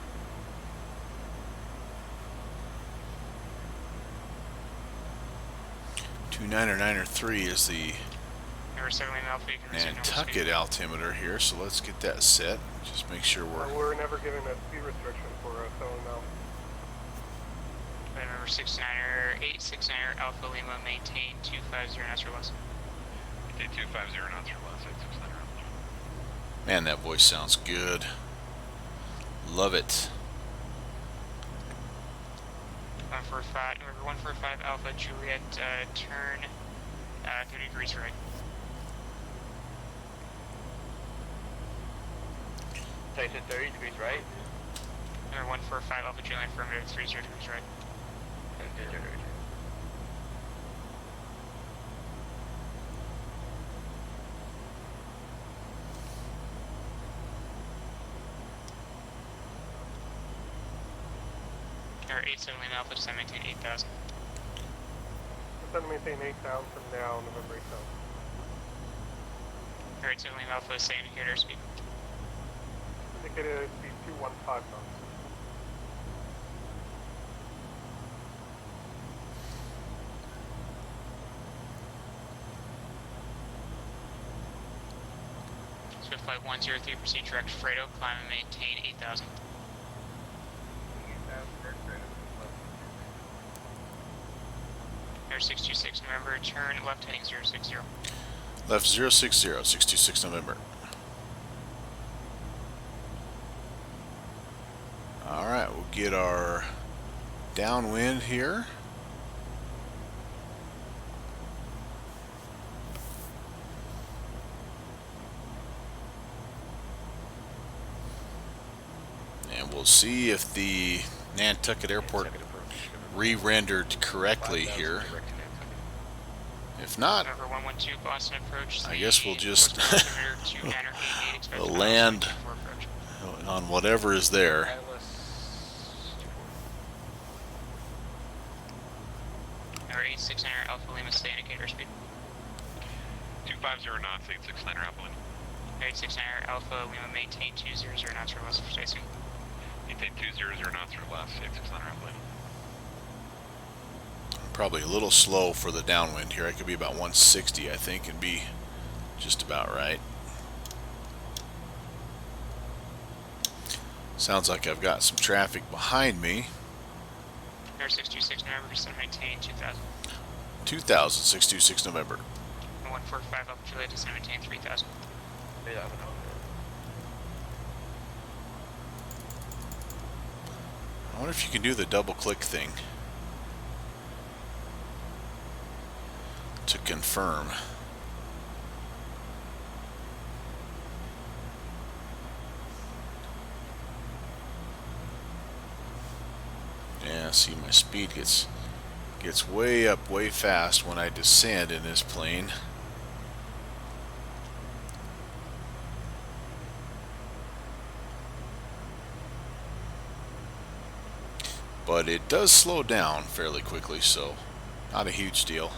Speaker 1: 2993 is the
Speaker 8: Number 7 Alpha, you can resume normal
Speaker 1: Nantucket
Speaker 8: speed.
Speaker 1: altimeter here, so let's get that set. Just make sure
Speaker 3: We're never giving a speed restriction for southern Alpha.
Speaker 8: Number 869er Alpha Lima, maintain 250 knots or less.
Speaker 5: Maintain 250 knots or less, 869 around limit.
Speaker 1: Man, that voice sounds good. Love it.
Speaker 8: 145, number 145 Alpha Juliet, turn 30 degrees right.
Speaker 2: So you said 30 degrees right?
Speaker 8: Number 145 Alpha Juliet, affirmative, 30 degrees right.
Speaker 2: 30 degrees.
Speaker 8: Number 87 Lima Alpha, descend maintain 8,000.
Speaker 3: Descend maintain 8,000 from now, November 8,000.
Speaker 8: Number 87 Lima Alpha, say indicator speed.
Speaker 3: Indicated speed 215 knots.
Speaker 8: Swift flight 103, proceed direct Fredo, climb and maintain 8,000. Number 626 November, turn left heading 060.
Speaker 1: Left 060, 626 November. Alright, we'll get our downwind here. We'll see if the Nantucket Airport re-rendered correctly here. If not,
Speaker 8: November 112 Boston approach.
Speaker 1: I guess we'll just we'll
Speaker 8: we'll
Speaker 1: land on whatever is there.
Speaker 8: Number 8600 Alpha Lima, stay indicator speed.
Speaker 5: 250 knots, 869er Alpha Lima.
Speaker 8: 8600 Alpha Lima, maintain 200 knots or less for spacing.
Speaker 5: Maintain 200 knots or less, 869er Alpha Lima.
Speaker 1: Probably a little slow for the downwind here. I could be about 160, I think, and be just about right. Sounds like I've got some traffic behind me.
Speaker 8: Air 626 November, just maintain 2000.
Speaker 1: 2000, 626 November.
Speaker 8: 145 Alpha Juliet, just maintain 3000.
Speaker 1: I wonder if you can do the double click thing to confirm. Yeah, see, my speed gets way up, way fast when I descend in this plane. But it does slow down fairly quickly, so not a huge deal.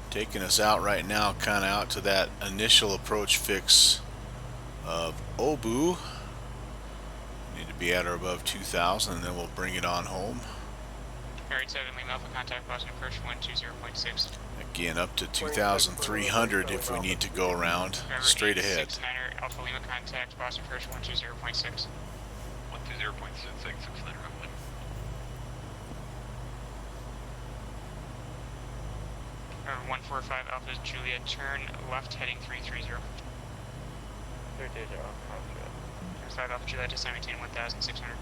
Speaker 1: Taking us out right now, kind of out to that initial approach fix of Obu. Need to be at or above 2,000, and then we'll bring it on home.
Speaker 8: Air 87 Lima Alpha, contact Boston approach 120.6.
Speaker 1: Again, up to 2,300 if we need to go around straight ahead.
Speaker 8: 69er Alpha Lima, contact Boston approach 120.6.
Speaker 5: 120.6, 869er Alpha Lima.
Speaker 8: 145 Alpha Juliet, turn left heading 330.
Speaker 2: 330,
Speaker 8: 5 Alpha Juliet, just maintain 1,600.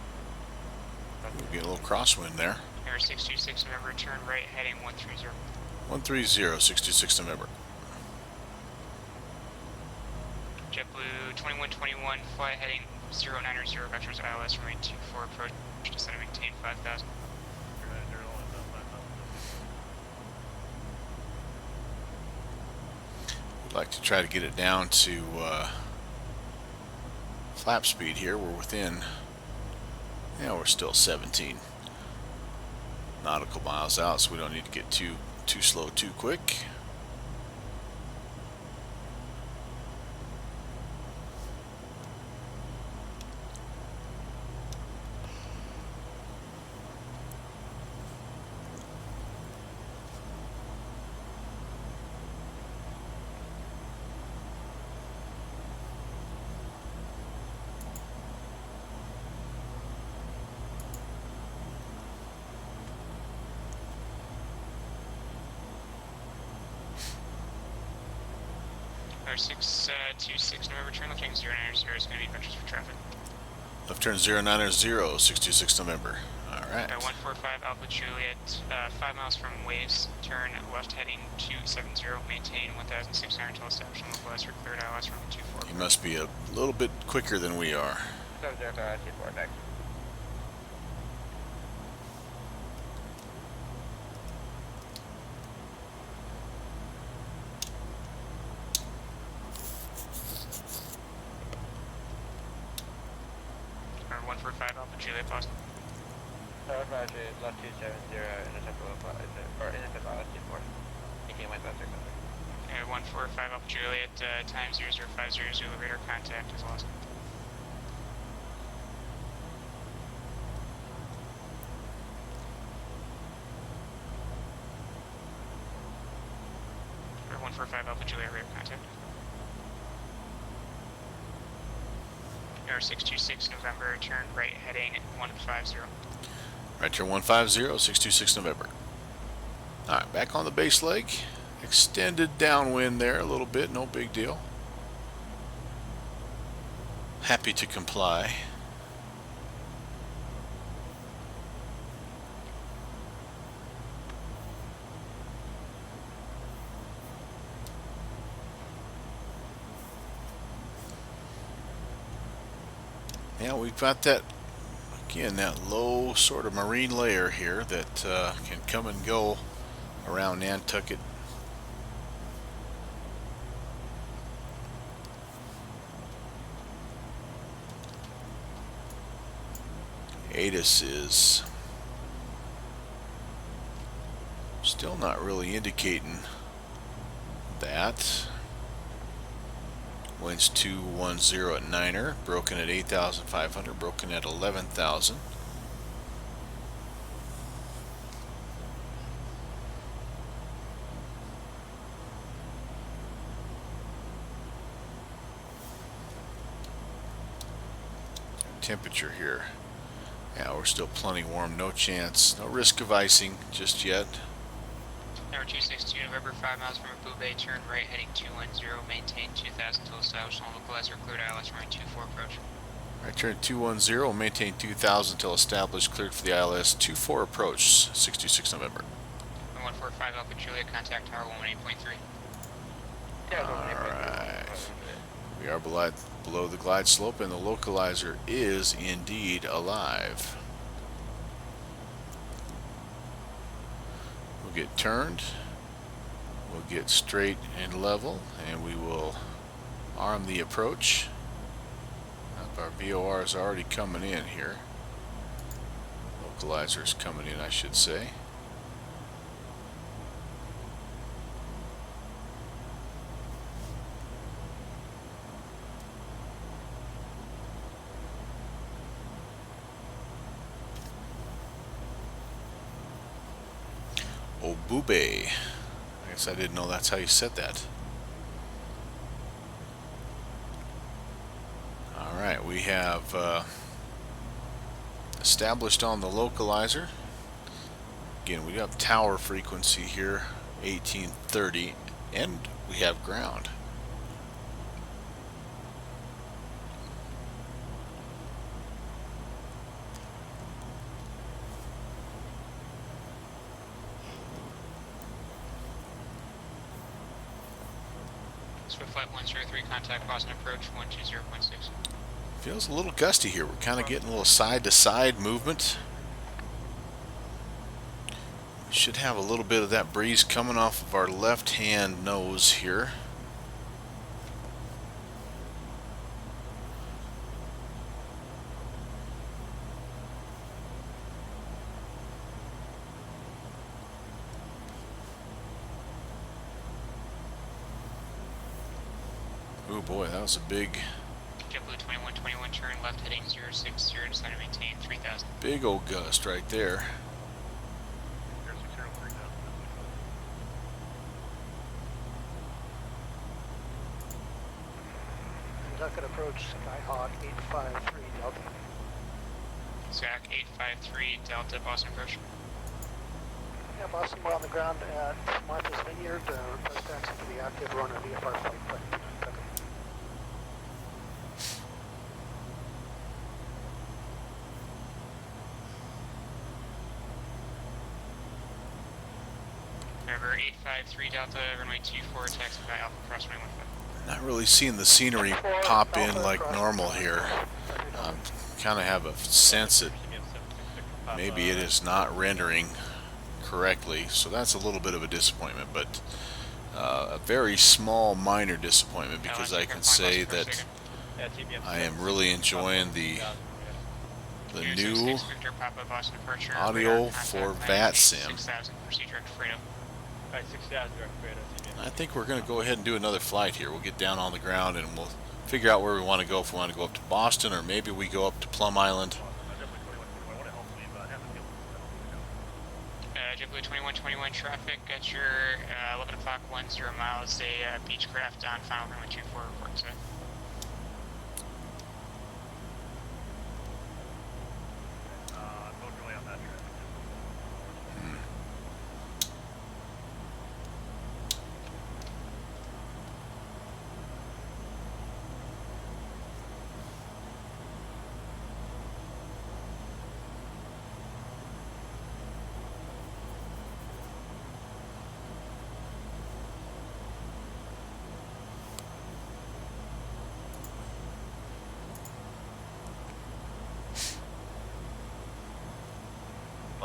Speaker 1: We'll get a little crosswind there.
Speaker 8: Air 626 November, turn right heading 130.
Speaker 1: 130, 626 November.
Speaker 8: JetBlue 2121, fly heading 090 vectors ILS, remain 24 approach, descend and maintain 5,000.
Speaker 1: Like to try to get it down to flap speed here. We're within, yeah, we're still 17 nautical miles out, so we don't need to get too slow too quick.
Speaker 8: Air 626 November, turn left heading 090 is going to be vectors for traffic.
Speaker 1: Left turn 090, 626 November. Alright.
Speaker 8: 145 Alpha Juliet, 5 miles from waves, turn left heading 270, maintain 1,600 until established on localized for cleared ILS runway 24.
Speaker 1: You must be a little bit quicker than we are.
Speaker 2: 70, T4 next.
Speaker 8: Or 145 Alpha Juliet, Boston.
Speaker 2: Left 270, intercept ILS T4. Making 1,600.
Speaker 8: 145 Alpha Juliet, time 0050, Zulu radar contact is lost. Or 145 Alpha Juliet radar contact. Niner 626 November, turn right heading 150.
Speaker 1: Right turn 150, 626 November. Alright, back on the base leg. Extended downwind there a little bit, no big deal. Happy to comply. Yeah, we've got that, again, that low sort of marine layer here that can come and go around Nantucket. ATIS is still not really indicating that. Winds 210 at Niner, broken at 8,500, broken at 11,000. Temperature here. Yeah, we're still plenty warm, no chance, no risk of icing just yet.
Speaker 8: Number 262, November, 5 miles from Abu Bay, turn right heading 210, maintain 2000 until established on localizer, cleared ILS, runway 24 approach.
Speaker 1: Right turn 210, maintain 2000 until established, cleared for the ILS, 24 approach, 626 November.
Speaker 8: 145 Alpha Juliet, contact tower 118.3.
Speaker 1: Alright. We are below the glide slope and the localizer is indeed alive. We'll get turned, we'll get straight and level, and we will arm the approach. Our VOR is already coming in here. Localizer is coming in, I should say. Obube. I guess I didn't know that's how you said that. Alright, we have established on the localizer. Again, we have tower frequency here, 1830, and we have ground.
Speaker 8: Swift flight 103, contact Boston approach 120.6.
Speaker 1: Feels a little gusty here. We're kind of getting a little side-to-side movement. We should have a little bit of that breeze coming off of our left-hand nose here. Oh boy, that was a big...
Speaker 8: JetBlue 2121, turn left heading 060, decide to maintain 3000.
Speaker 1: Big old gust right there.
Speaker 2: Nantucket approach, Skyhawk 853 Delta.
Speaker 8: Zach 853 Delta, Boston approach.
Speaker 2: Yeah, Boston, we're on the ground at Martha's Vineyard, press taxi to the active runner VFR flight plan.
Speaker 8: November 853 Delta, runway 24, taxi by Alpha Cross runway 15.
Speaker 1: Not really seeing the scenery pop in like normal here. Kind of have a sense that maybe it is not rendering correctly, so that's a little bit of a disappointment, but a very small minor disappointment, because I can say that I am really enjoying the new audio for VATSIM. I think we're going to go ahead and do another flight here. We'll get down on the ground and we'll figure out where we want to go, if we want to go up to Boston or maybe we go up to Plum Island.
Speaker 8: JetBlue 2121 traffic at your 11 o'clock 10 miles, a Beechcraft on final runway 24 report, sir.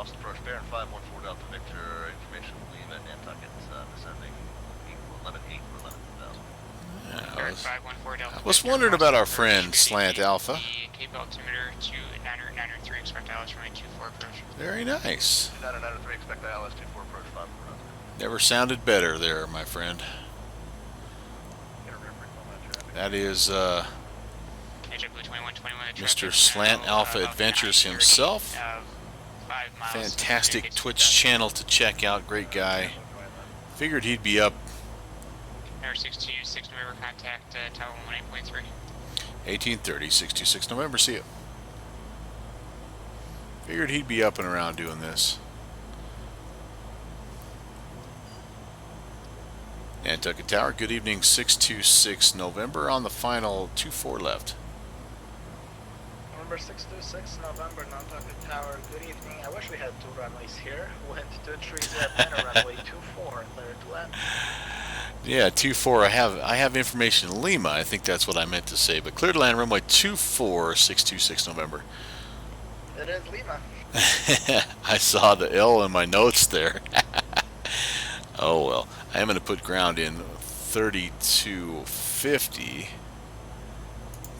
Speaker 11: Boston approach, Baron 514 Delta Victor, information leave at Nantucket, descending 11.8 for 11,000.
Speaker 8: Baron 514 Delta
Speaker 1: I was
Speaker 8: Victor,
Speaker 1: wondering
Speaker 8: Boston
Speaker 1: about our
Speaker 8: approach,
Speaker 1: friend
Speaker 8: good
Speaker 1: Slant
Speaker 8: evening.
Speaker 1: Alpha.
Speaker 8: The Cape altimeter 2993, expect ILS runway 24 approach.
Speaker 1: Very nice.
Speaker 11: 2993, expect ILS 24 approach 5 for
Speaker 1: Never sounded better there, my friend. That is Mr. Slant Alpha Adventures himself. Fantastic Twitch channel to check out. Great guy. Figured he'd be up.
Speaker 8: Number 626 November, contact Tower 18.3.
Speaker 1: 1830, 626 November. See you. Figured he'd be up and around doing this. Nantucket Tower, good evening, 626 November on the final 24 left.
Speaker 2: November 626 November, Nantucket Tower, good evening. I wish we had 2 runways here. Wind 230 runway 24, clear to land.
Speaker 1: Yeah, 24. I have information in Lima. I think that's what I meant to say. But clear to land runway 24, 626 November.
Speaker 2: It is Lima.
Speaker 1: I saw the L in my notes there. Oh well. I am going to put ground in 3250.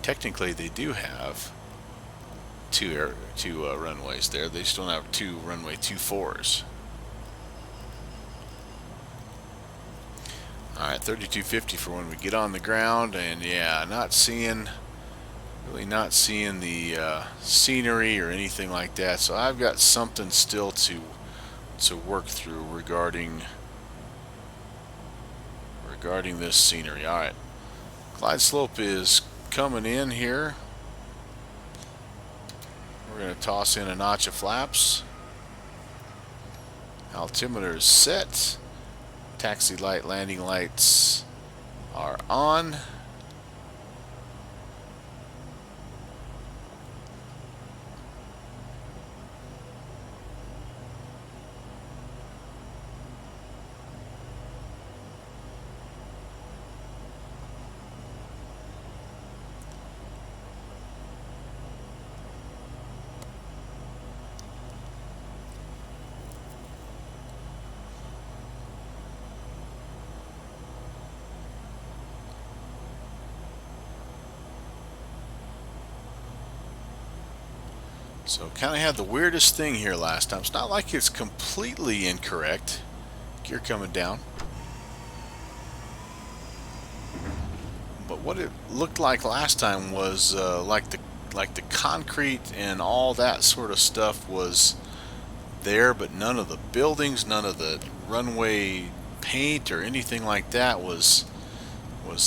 Speaker 1: Technically, they do have two runways there. They just don't have 2 runway 24s. Alright, 3250 for when we get on the ground, and yeah, really not seeing the scenery or anything like that. So I've got something still to work through regarding this scenery. Alright, glide slope is coming in here. We're going to toss in a notch of flaps. Altimeter is set. Taxi light, landing lights are on. So kind of had the weirdest thing here last time. It's not like it's completely incorrect. Gear coming down. But what it looked like last time was like the concrete and all that sort of stuff was there, but none of the buildings, none of the runway paint or anything like that was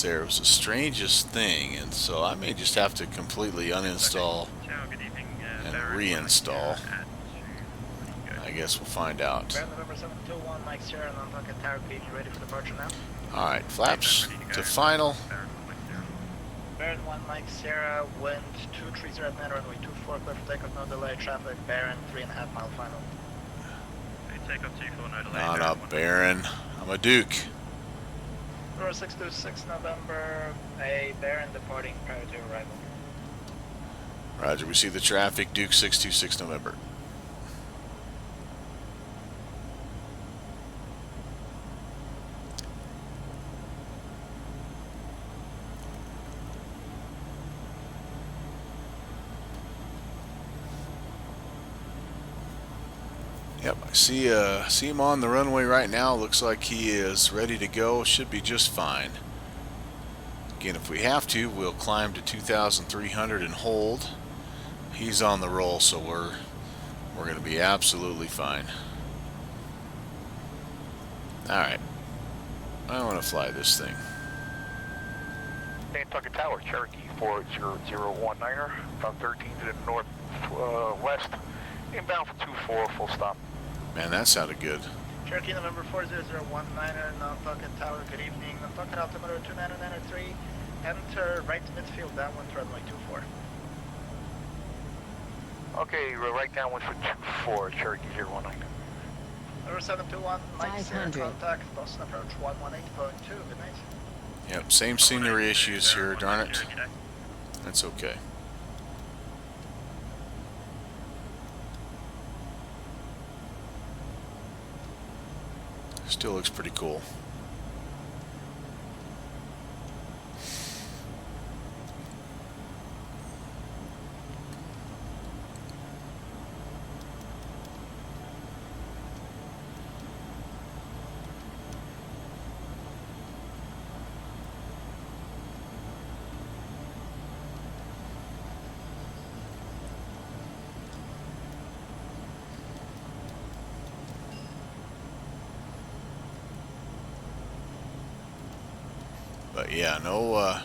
Speaker 1: there. It was the strangest thing, and so I may just have to completely uninstall and reinstall. I guess we'll find out.
Speaker 2: November 721, Mike Sierra, Nantucket Tower, be ready for departure now.
Speaker 1: Alright, flaps to final.
Speaker 2: Baron 1, Mike Sierra, wind 230 at net, runway 24, clear for takeoff, no delay, traffic, Baron 3.5 mile final.
Speaker 9: Takeoff 24, no delay.
Speaker 1: Not a Baron. I'm a Duke.
Speaker 2: November 626 November, a Baron departing prior to arrival.
Speaker 1: Roger, we see the traffic, Duke 626 November. Yep, I see him on the runway right now. Looks like he is ready to go. Should be just fine. Again, if we have to, we'll climb to 2,300 and hold. He's on the roll, so we're going to be absolutely fine. Alright. I want to fly this thing.
Speaker 10: Nantucket Tower, Cherokee 40019er, from 13 to the northwest, inbound for 24, full stop.
Speaker 1: Man, that sounded good.
Speaker 2: Cherokee November 40019er, Nantucket Tower, good evening. Nantucket altimeter 2993, enter right midfield, downwind runway 24.
Speaker 10: Okay, right downwind for 24, Cherokee 019.
Speaker 2: Number 721, Mike Sierra, contact Boston approach 118.2, good night.
Speaker 1: Yep, same scenery issues here, darn it. That's okay. Still looks pretty cool. But yeah, no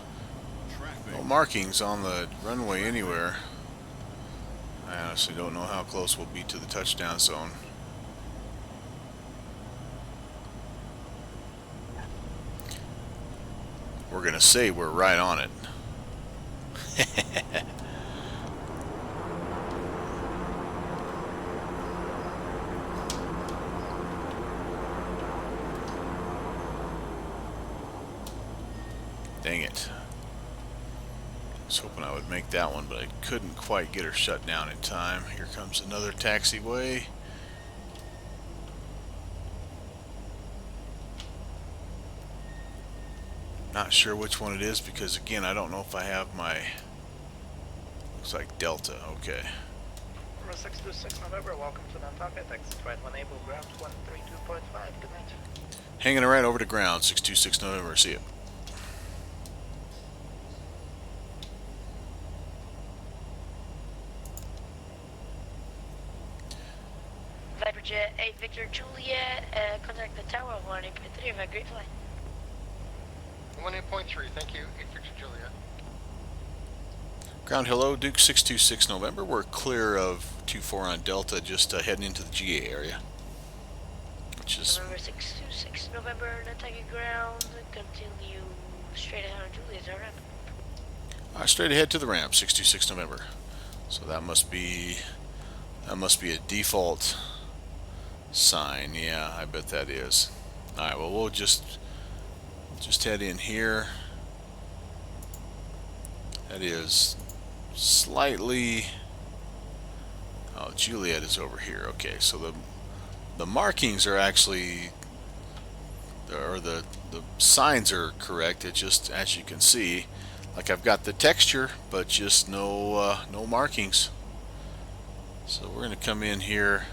Speaker 1: markings on the runway anywhere. I honestly don't know how close we'll be to the touchdown zone. We're gonna say we're right on it. Dang it. I was hoping I would make that one, but I couldn't quite get her shut down in time. Here comes another taxiway. Not sure which one it is because, again, I don't know if I have my... Looks like Delta. Okay.
Speaker 2: 626 November, welcome to Nantucket. Thanks. Flight enable ground 132.5. Good night.
Speaker 1: Hanging right over to ground, 626 November. See you.
Speaker 12: Viperjet 8 Victor Juliet, contact the tower of 18.3. Have a great flight.
Speaker 13: 18.3, thank you. 8 Victor Juliet.
Speaker 1: Ground hello, Duke 626 November. We're clear of 24 on Delta, just heading into the GA area. Which is...
Speaker 12: November 626 November, Nantucket ground. Continue straight ahead on Juliet, is that right?
Speaker 1: Straight ahead to the ramp, 626 November. So that must be a default sign. Yeah, I bet that is. Alright, well, we'll just head in here. That is slightly... Oh, Juliet is over here. Okay, so the markings are actually... or the signs are correct. It just, as you can see, like I've got the texture, but just no markings. So we're going to come in here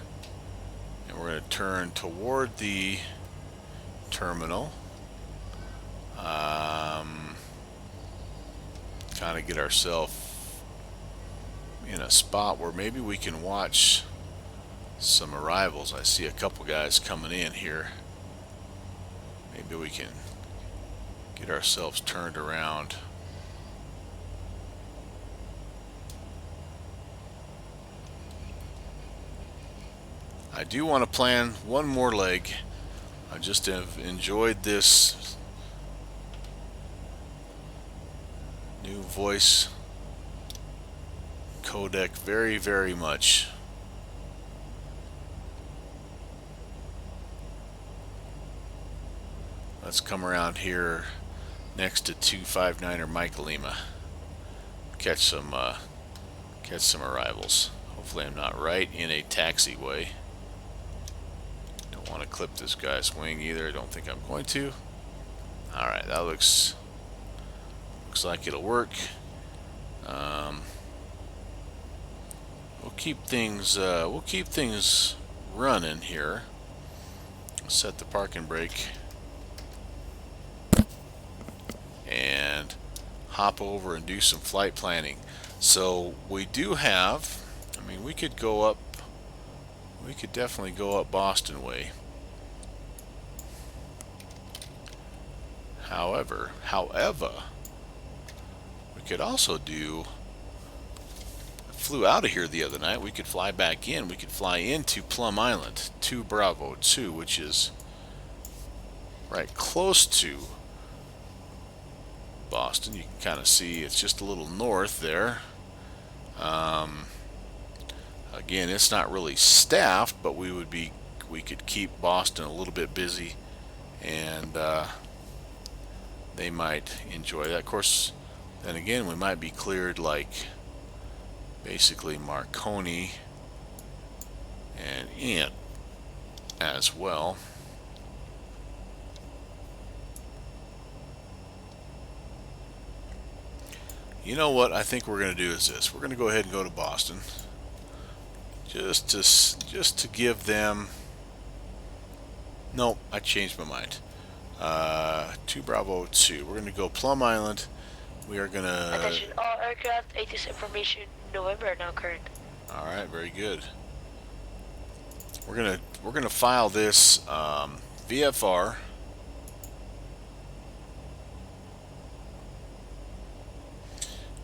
Speaker 1: and we're going to turn toward the terminal. Kind of get ourselves in a spot where maybe we can watch some arrivals. I see a couple guys coming in here. Maybe we can get ourselves turned around. I do want to plan one more leg. I just have enjoyed this new voice codec very, very much. Let's come around here next to 259er Mike Lima. Catch some arrivals. Hopefully I'm not right in a taxiway. Don't want to clip this guy's wing either. I don't think I'm going to. Alright, that looks like it'll work. We'll keep things running here. Set the parking brake and hop over and do some flight planning. So we do have, I mean, we could definitely go up Boston way. However, we could also do, I flew out of here the other night, we could fly back in, we could fly into Plum Island, 2 Bravo 2, which is right close to Boston. You can kind of see it's just a little north there. Again, it's not really staffed, but we could keep Boston a little bit busy, and they might enjoy that. Of course, then again, we might be cleared like basically Marconi and Ant as well. You know what I think we're going to do is this. We're going to go ahead and go to Boston. Just to give them... Nope, I changed my mind. 2 Bravo 2. We're going to go Plum Island. We are going to...
Speaker 12: Attention, all aircraft, ATIS information, November, now current.
Speaker 1: Alright, very good. We're gonna file this VFR.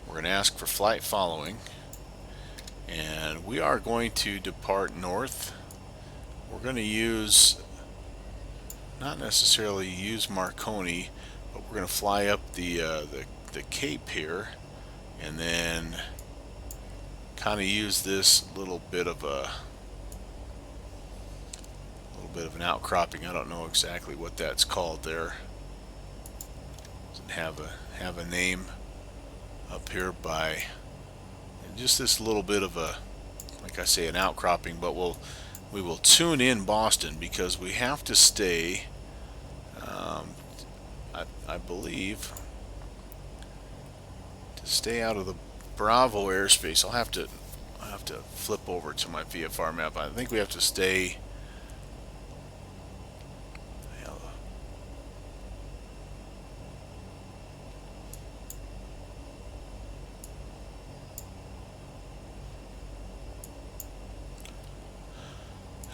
Speaker 1: We're going to ask for flight following, and we are going to depart north. We're going to use, not necessarily use Marconi, but we're going to fly up the Cape here, and then kind of use this little bit of an outcropping. I don't know exactly what that's called there. Doesn't have a name up here by just this little bit of a, like I say, an outcropping. But we will tune in Boston because we have to stay. I believe to stay out of the Bravo airspace. I'll have to flip over to my VFR map. I think we have to stay.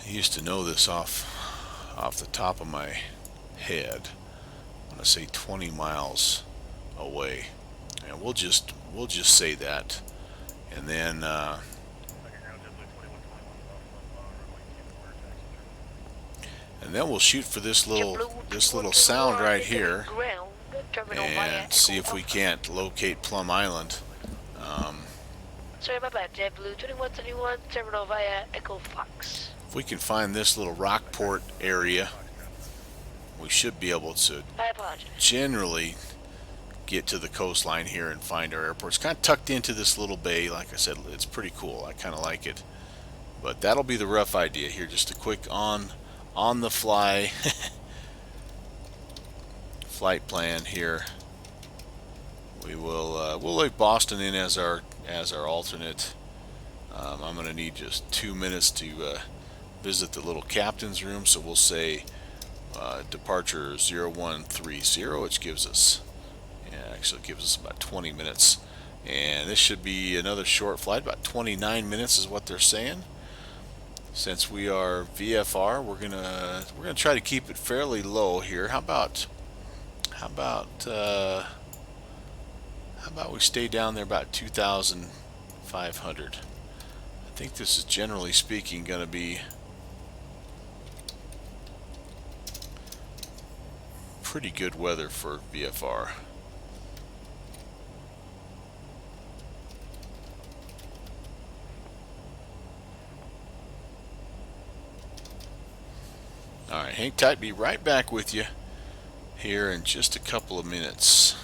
Speaker 1: I used to know this off the top of my head. I'm gonna say 20 miles away, and we'll just say that, and then we'll shoot for this little sound right here and see if we can't locate Plum Island.
Speaker 12: Sorry, my bad. JetBlue 2121, terminal via Echo Fox.
Speaker 1: If we can find this little Rockport area, we should be able to generally get to the coastline here and find our airport. It's kind of tucked into this little bay. Like I said, it's pretty cool. I kind of like it. But that'll be the rough idea here. Just a quick on the fly flight plan here. We'll leave Boston in as our alternate. I'm going to need just 2 minutes to visit the little captain's room, so we'll say departure 0130, which gives us about 20 minutes, and this should be another short flight. About 29 minutes is what they're saying. Since we are VFR, we're gonna try to keep it fairly low here. How about we stay down there about 2,500? I think this is, generally speaking, going to be pretty good weather for VFR. Alright, hang tight, be right back with you here in just a couple of minutes.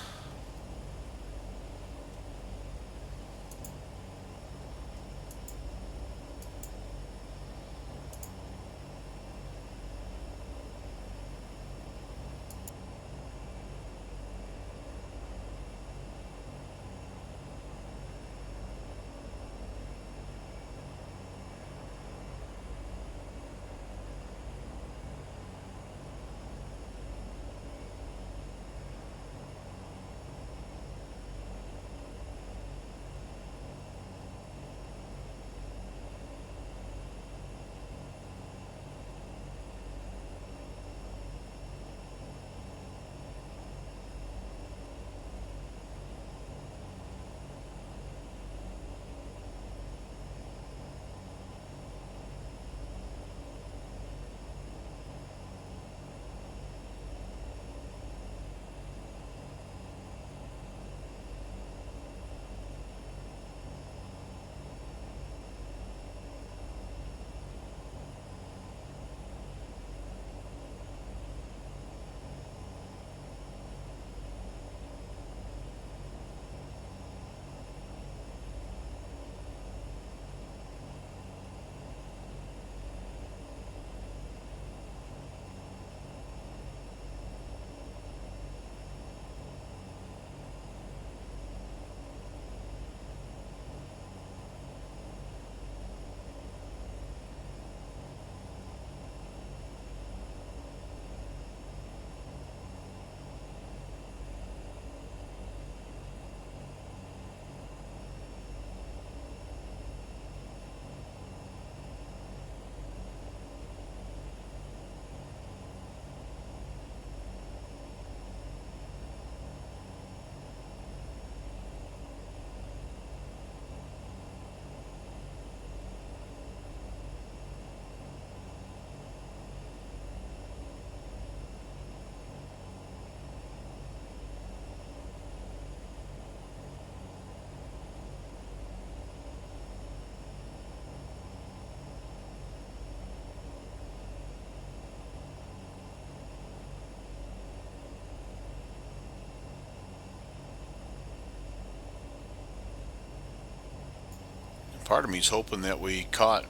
Speaker 1: Part of me's hoping that we caught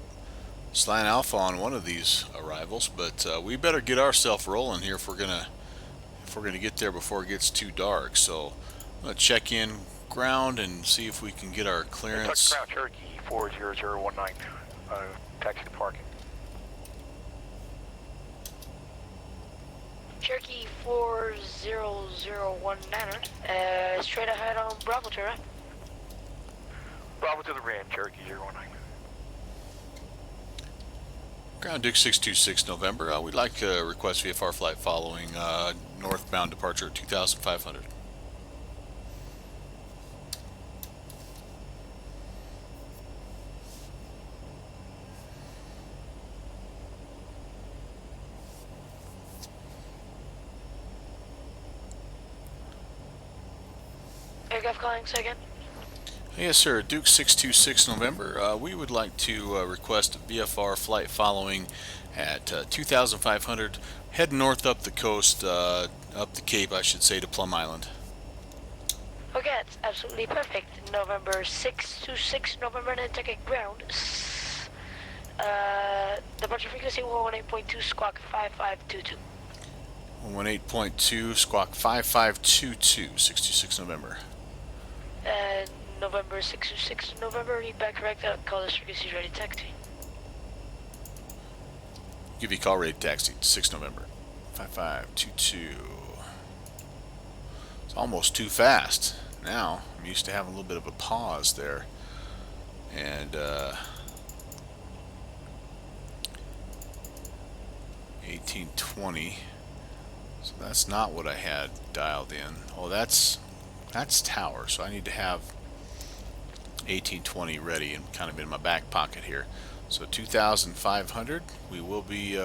Speaker 1: Slant Alpha on one of these arrivals, but we better get ourselves rolling here if we're gonna get there before it gets too dark. So I'm gonna check in ground and see if we can get our clearance.
Speaker 10: Ground Cherokee 40019, taxi to parking.
Speaker 12: Cherokee 40019, straight ahead on Bravo to right.
Speaker 10: Bravo to the Rand, Cherokee 019.
Speaker 1: Ground Duke 626 November. We'd like to request VFR flight following northbound departure at 2500.
Speaker 12: Aircraft calling second.
Speaker 1: Yes, sir. Duke 626 November. We would like to request VFR flight following at 2500. Head north up the coast, up the Cape, I should say, to Plum Island.
Speaker 12: Okay, that's absolutely perfect. November 626, November, Nantucket ground. Departure frequency 118.2, squawk 5522.
Speaker 1: 118.2, squawk 5522, 626 November.
Speaker 12: And November 626, November, read back correct, call this frequency ready taxi.
Speaker 1: Give you call ready taxi, 6 November, 5522. It's almost too fast. Now, I'm used to having a little bit of a pause there. And, 1820. So that's not what I had dialed in. Oh, that's tower, so I need to have 1820 ready and kind of in my back pocket here. So 2500, we will be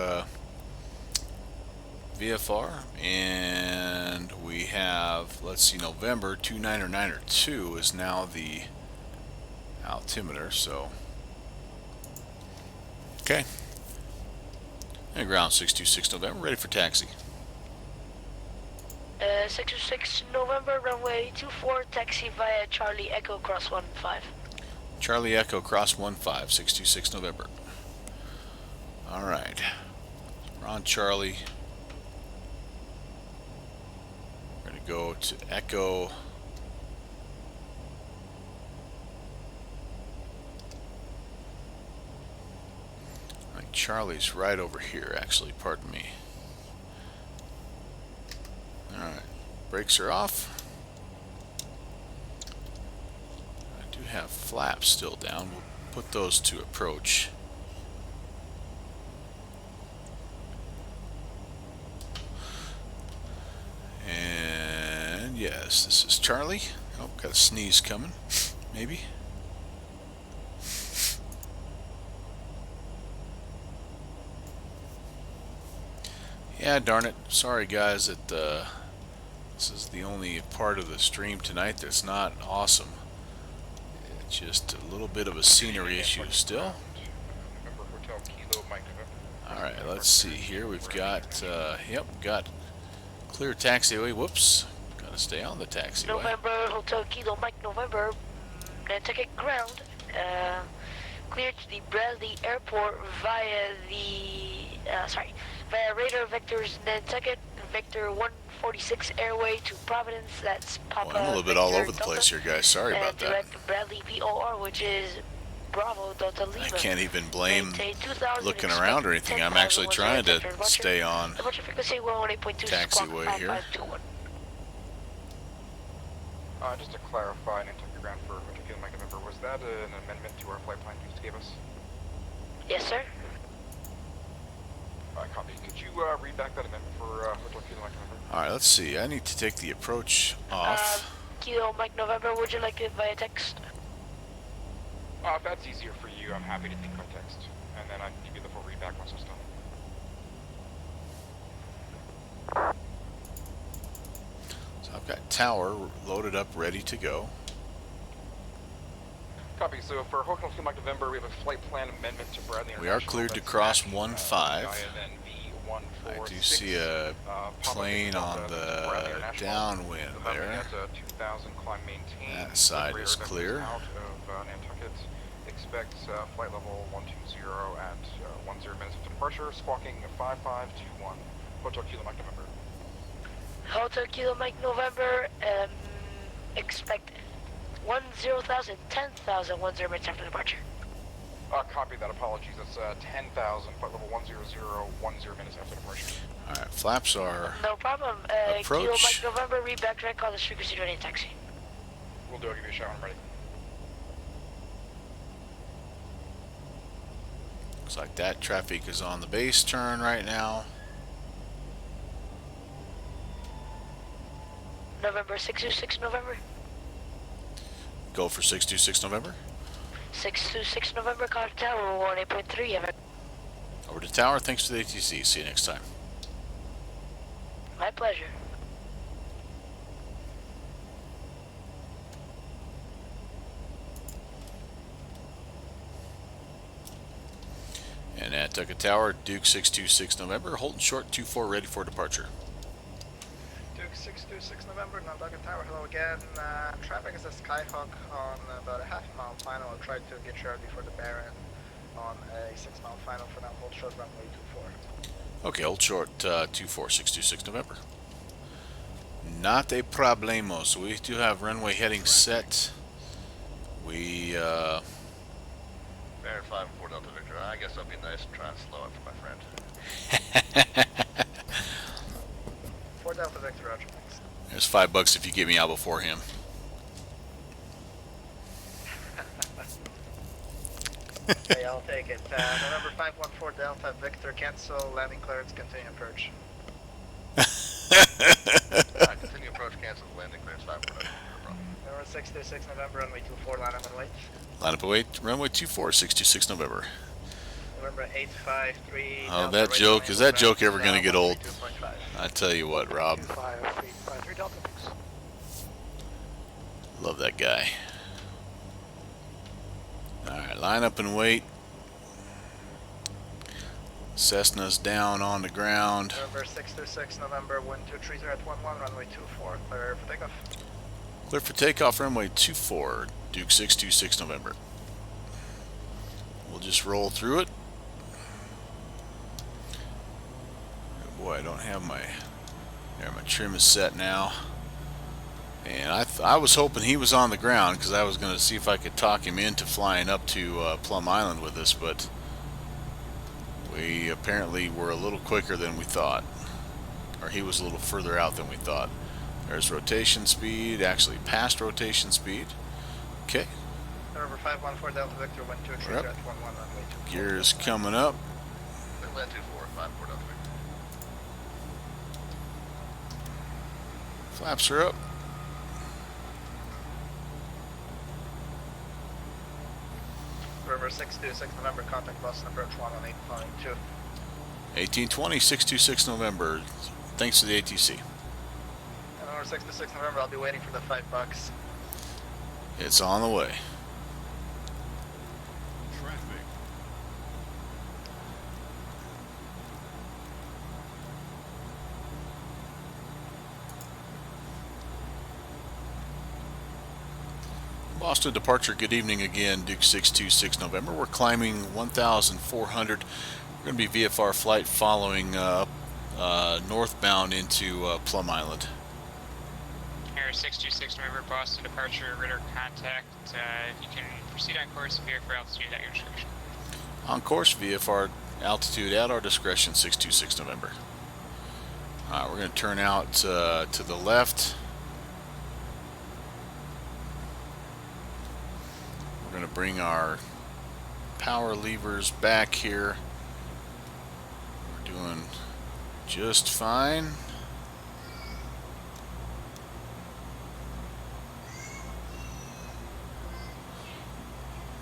Speaker 1: VFR, and we have, let's see, November 2992 is now the altimeter. So okay, and ground 626 November, ready for taxi.
Speaker 12: 626 November, runway 24, taxi via Charlie Echo cross 15.
Speaker 1: Charlie Echo cross 15, 626 November. Alright, we're on Charlie. We're going to go to Echo. I think Charlie's right over here, actually, pardon me. Alright, brakes are off. I do have flaps still down. We'll put those to approach. And yes, this is Charlie. Oh, got a sneeze coming. Maybe. Yeah, darn it. Sorry guys that this is the only part of the stream tonight that's not awesome. It's just a little bit of a scenery issue still. Alright, let's see here. We've got, yep, got clear taxiway. Whoops. Gotta stay on the taxiway.
Speaker 12: November, Hotel Kilo Mike November, Nantucket ground. Cleared to the Bradley Airport via via Radar Vectors Nantucket, Vector 146 Airway to Providence. That's Papa.
Speaker 1: Well, I'm a little bit all over the place here, guys. Sorry about that.
Speaker 12: Direct to Bradley VOR, which is Bravo Delta Lima.
Speaker 1: I can't even blame looking around or anything. I'm actually trying to stay on taxiway here.
Speaker 14: Just to clarify, Nantucket ground for Hotel Kilo Mike November, was that an amendment to our flight plan you just gave us?
Speaker 12: Yes, sir.
Speaker 14: Copy. Could you read back that amendment for Hotel Kilo Mike November?
Speaker 1: Alright, let's see. I need to take the approach off.
Speaker 12: Kilo Mike November, would you like it via text?
Speaker 14: If that's easier for you, I'm happy to think by text. And then I can give you the full readback once it's done.
Speaker 1: So I've got tower loaded up, ready to go.
Speaker 14: Copy. So for Hotel Kilo Mike November, we have a flight plan amendment to Bradley.
Speaker 1: We are cleared to cross 15. I do see a plane on the downwind there. That side is clear.
Speaker 14: expect flight level 120 at 10 minutes of departure, squawking 5521, Hotel Kilo Mike November.
Speaker 12: Hotel Kilo Mike November, expect 10,000, 10,000, 10 minutes after departure.
Speaker 14: Copy that, apologies, that's 10,000, flight level 100, 10 minutes after departure.
Speaker 1: Alright, flaps are
Speaker 12: No problem.
Speaker 1: approach.
Speaker 12: Kilo Mike November, read backtrack on the frequency to any taxi.
Speaker 14: We'll do, I'll give you a shout when I'm ready.
Speaker 1: Looks like that traffic is on the base turn right now.
Speaker 12: November 626 November.
Speaker 1: Go for 626 November.
Speaker 12: 626 November, contact tower 18.3. Have a
Speaker 1: Over to tower. Thanks for the ATC. See you next time.
Speaker 12: my pleasure.
Speaker 1: And at Tucket Tower, Duke 626 November, holding short 24, ready for departure.
Speaker 2: Duke 626 November, Nantucket Tower, hello again. Traffic is a Skyhawk on about a half-mile final. I'll try to get you before the Baron on a 6-mile final. For now, hold short runway 24.
Speaker 1: Okay, hold short 24, 626 November. Not a problemo. So we do have runway heading set. We,
Speaker 11: Baron 5 and 4 Delta Victor. I guess I'll be nice and try and slow it for my friend.
Speaker 2: 4 Delta Victor, Roger, thanks.
Speaker 1: There's $5 if you get me out before him.
Speaker 2: Hey, I'll take it. November 514 Delta Victor, cancel, landing clearance, continue approach.
Speaker 11: Continue approach, cancel, landing clearance 5 4 Delta.
Speaker 2: November 626 November, runway 24, line up and wait.
Speaker 1: Line up and wait. Runway 24, 626 November.
Speaker 2: November 853.
Speaker 1: Oh, that joke. Is that joke ever going to get old? I tell you what, Rob.
Speaker 2: 553 Delta, thanks.
Speaker 1: Love that guy. Alright, line up and wait. Cessna's down on the ground.
Speaker 2: November 626 November, wind 230 at 11, runway 24, clear for takeoff.
Speaker 1: Clear for takeoff, runway 24, Duke 626 November. We'll just roll through it. Oh boy, I don't have my... There, my trim is set now. And I was hoping he was on the ground because I was going to see if I could talk him into flying up to Plum Island with us, but we apparently were a little quicker than we thought. Or he was a little further out than we thought. There's rotation speed, actually past rotation speed. Okay.
Speaker 2: November 514 Delta Victor, wind 230 at 11, runway 24.
Speaker 1: Gears coming up.
Speaker 11: Land 24, 5 4 Delta Victor.
Speaker 1: Flaps are up.
Speaker 2: November 626 November, contact Boston approach 118.2.
Speaker 1: 1820, 626 November. Thanks to the ATC.
Speaker 2: November 626 November, I'll be waiting for the $5.
Speaker 1: It's on the way.
Speaker 15: Traffic.
Speaker 1: Boston departure, good evening again, Duke 626 November. We're climbing 1,400. We're going to be VFR flight following northbound into Plum Island.
Speaker 8: Air 626 November, Boston departure, radar contact. You can proceed on course, VFR altitude at your discretion.
Speaker 1: On course, VFR altitude at our discretion, 626 November. We're going to turn out to the left. We're going to bring our power levers back here. We're doing just fine.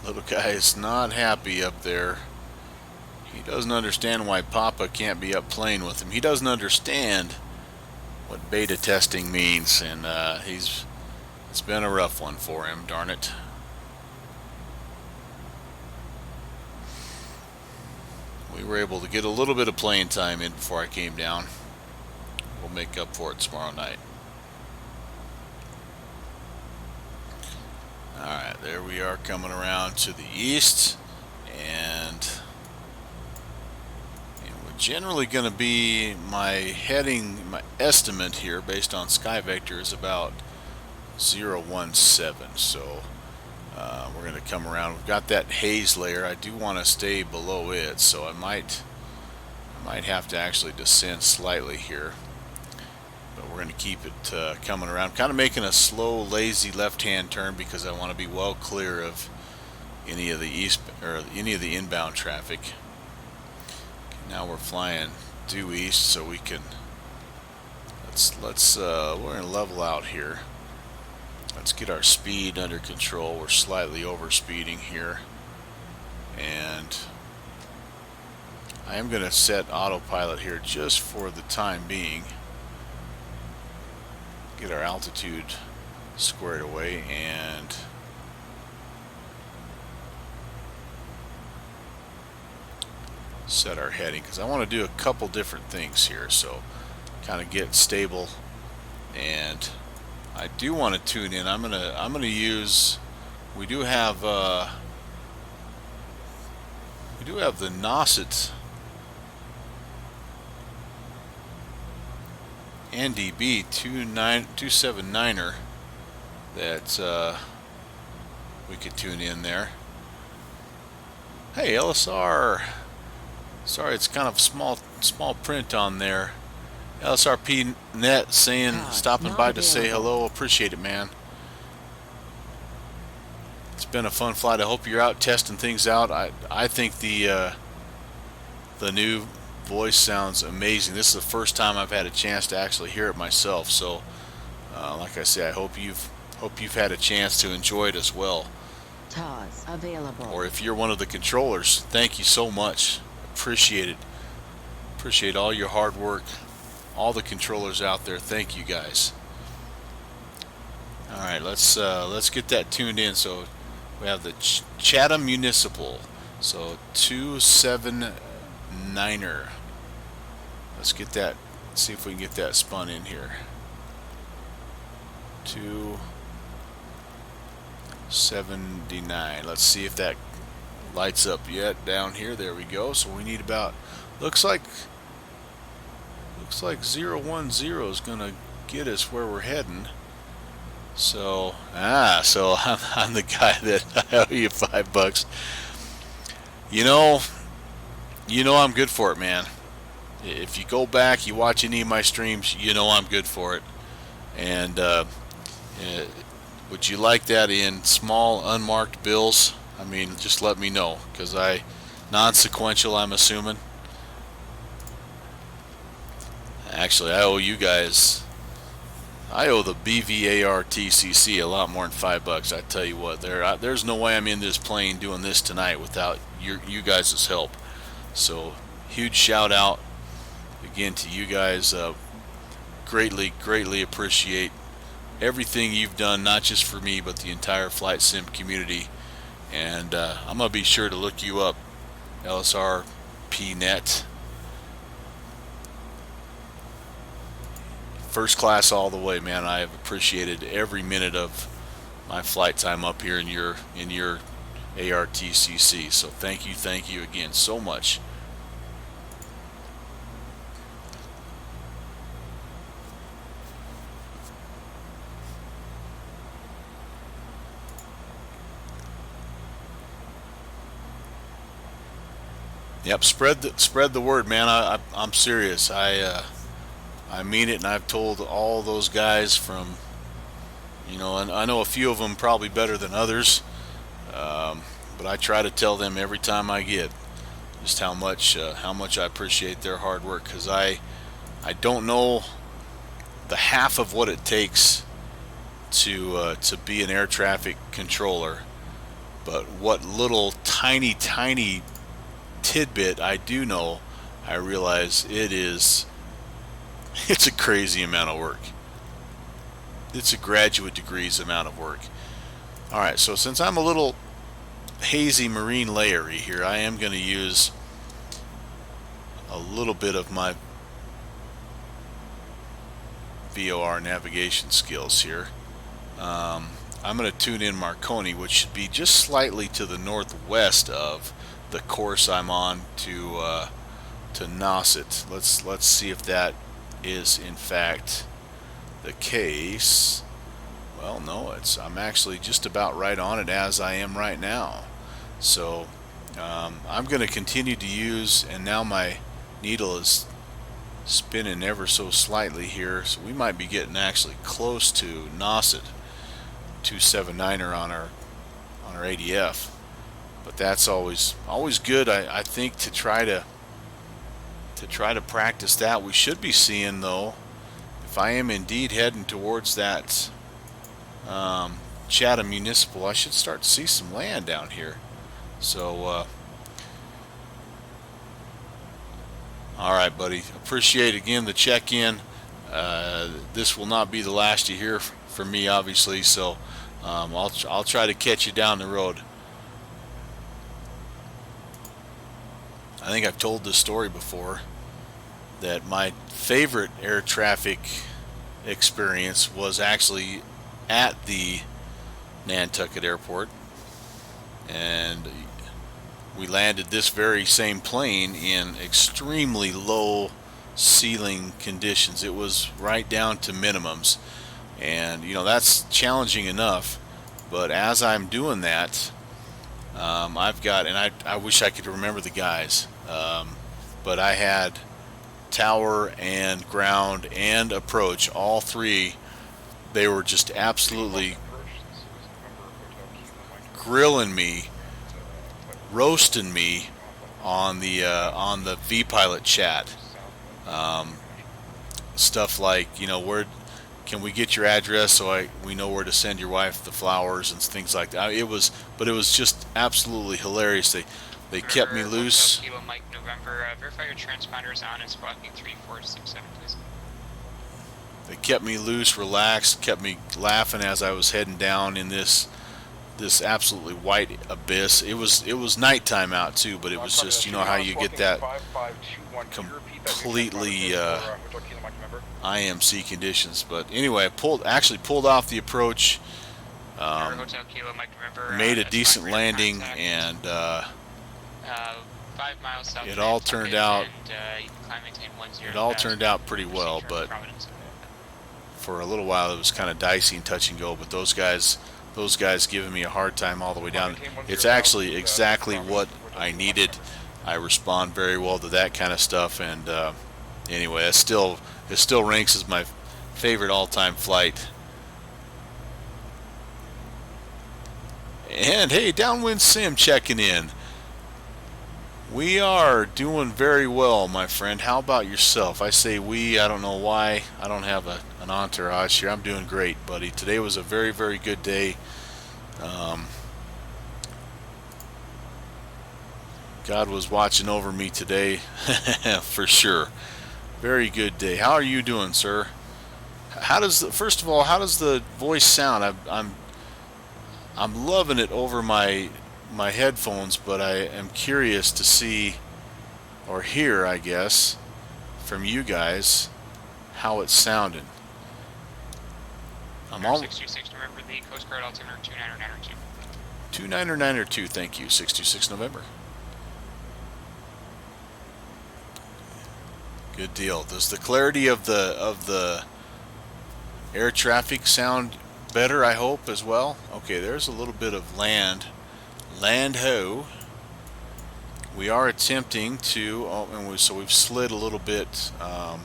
Speaker 1: Little guy is not happy up there. He doesn't understand why Papa can't be up playing with him. He doesn't understand what beta testing means, and it's been a rough one for him, darn it. We were able to get a little bit of playing time in before I came down. We'll make up for it tomorrow night. Alright, there we are coming around to the east, and we're generally going to be, my heading, my estimate here based on Sky Vector is about 017, so we're going to come around. We've got that haze layer. I do want to stay below it, so I might have to actually descend slightly here, but we're going to keep it coming around. I'm kind of making a slow, lazy left-hand turn because I want to be well clear of any of the east or any of the inbound traffic. Okay, now we're flying due east, so we can we're going to level out here. Let's get our speed under control. We're slightly over speeding here, and I am going to set autopilot here just for the time being. Get our altitude squared away and set our heading, because I want to do a couple different things here. So kind of get stable, and I do want to tune in. I'm gonna use. We do have the Nauset NDB 279er that we could tune in there. Hey LSR, sorry it's kind of small print on there. LSRP net saying stopping by to say hello. Appreciate it, man. It's been a fun flight. I hope you're out testing things out. I think the new voice sounds amazing. This is the first time I've had a chance to actually hear it myself. So, like I say, I hope you've had a chance to enjoy it as well.
Speaker 15: TAWS available.
Speaker 1: Or if you're one of the controllers, thank you so much. Appreciate it. Appreciate all your hard work. All the controllers out there, thank you guys. All right, let's get that tuned in. So we have the Chatham Municipal, so 279er. Let's get that. See if we can get that spun in here. 279. Let's see if that lights up yet down here. There we go. So we need about. Looks like 010 is gonna get us where we're heading. So so I'm the guy that I owe you $5. You know I'm good for it, man. If you go back, you watch any of my streams, you know I'm good for it. And would you like that in small unmarked bills? I mean, just let me know, because non-sequential, I'm assuming. Actually, I owe you guys. I owe the BVARTCC a lot more than $5. I tell you what, there's no way I'm in this plane doing this tonight without you guys' help. So, huge shout out again to you guys. Greatly appreciate everything you've done, not just for me, but the entire flight sim community. And I'm gonna be sure to look you up, LSRPnet. First class all the way, man. I have appreciated every minute of my flight time up here in your ARTCC. So thank you again so much. Yep, spread the word, man. I'm serious. I mean it, and I've told all those guys from, and I know a few of them probably better than others, but I try to tell them every time I get just how much I appreciate their hard work, because I don't know the half of what it takes to be an air traffic controller, but what little tiny tidbit I do know, I realize it's a crazy amount of work. It's a graduate degrees amount of work. Alright, so since I'm a little hazy marine layery here, I am going to use a little bit of my VOR navigation skills here. I'm going to tune in Marconi, which should be just slightly to the northwest of the course I'm on to Nauset. Let's see if that is in fact the case. Well, no, I'm actually just about right on it as I am right now. So I'm going to continue to use, and now my needle is spinning ever so slightly here, so we might be getting actually close to Nauset 279er on our ADF. But that's always good, I think, to try to practice that. We should be seeing, though, if I am indeed heading towards that Chatham Municipal, I should start to see some land down here. So alright, buddy, appreciate again the check-in. This will not be the last you hear from me, obviously, so I'll try to catch you down the road. I think I've told this story before, that my favorite air traffic experience was actually at the Nantucket Airport, and we landed this very same plane in extremely low ceiling conditions. It was right down to minimums, and you know, that's challenging enough, but as I'm doing that, I've got, and I wish I could remember the guys, but I had tower and ground and approach, all three. They were just absolutely grilling me, roasting me on the V-Pilot chat. Stuff like, you know, where can we get your address so we know where to send your wife the flowers and things like that. It was just absolutely hilarious. They kept me loose.
Speaker 8: Kilo Mike November, verify your transponders on and squawking 3467, please.
Speaker 1: They kept me loose, relaxed, kept me laughing as I was heading down in this absolutely white abyss. It was nighttime out too, but it was just, you know how you get that completely IMC conditions. But anyway, I actually pulled off the approach, made a decent landing, and
Speaker 8: 5 miles south
Speaker 1: it all turned out pretty well. But for a little while it was kind of dicey and touch and go. But those guys giving me a hard time all the way down. It's actually exactly what I needed. I respond very well to that kind of stuff, and anyway, it still ranks as my favorite all-time flight. And hey, Downwind Sim checking in. We are doing very well, my friend. How about yourself? I say we, I don't know why. I don't have an entourage here. I'm doing great, buddy. Today was a very, very good day. God was watching over me today, for sure. Very good day. How are you doing, sir? First of all, how does the voice sound? I'm loving it over my headphones, but I am curious to see or hear, I guess, from you guys how it's sounding. I'm all
Speaker 8: 626 November, the Coast Guard altimeter 29902.
Speaker 1: 29902, thank you. 626 November. Good deal. Does the clarity of the air traffic sound better, I hope, as well? Okay, there's a little bit of land ho. We are attempting to, so we've slid a little bit, I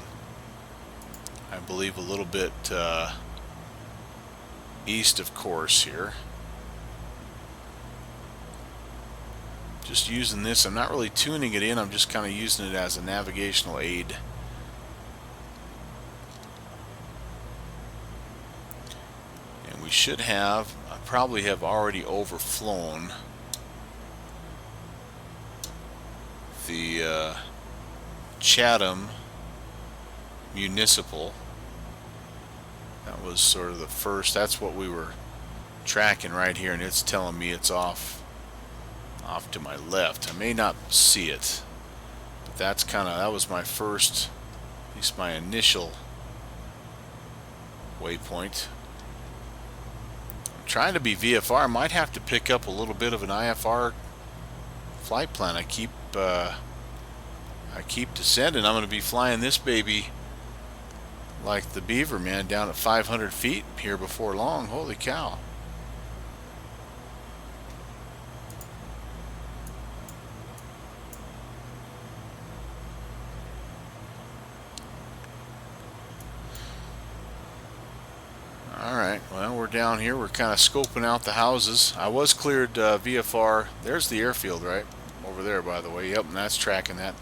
Speaker 1: believe a little bit east of course here. Just using this, I'm not really tuning it in, I'm just kind of using it as a navigational aid. And we should have, I probably have already overflown the Chatham Municipal. That was sort of the first, that's what we were tracking right here, and it's telling me it's off to my left. I may not see it, but that was my first, at least my initial waypoint. I'm trying to be VFR. I might have to pick up a little bit of an IFR flight plan. I keep descending. I'm going to be flying this baby like the Beaver, man, down at 500 feet here before long. Holy cow. Alright, well, we're down here. We're kind of scoping out the houses. I was cleared VFR. There's the airfield, right? Over there, by the way. Yep, and that's tracking that.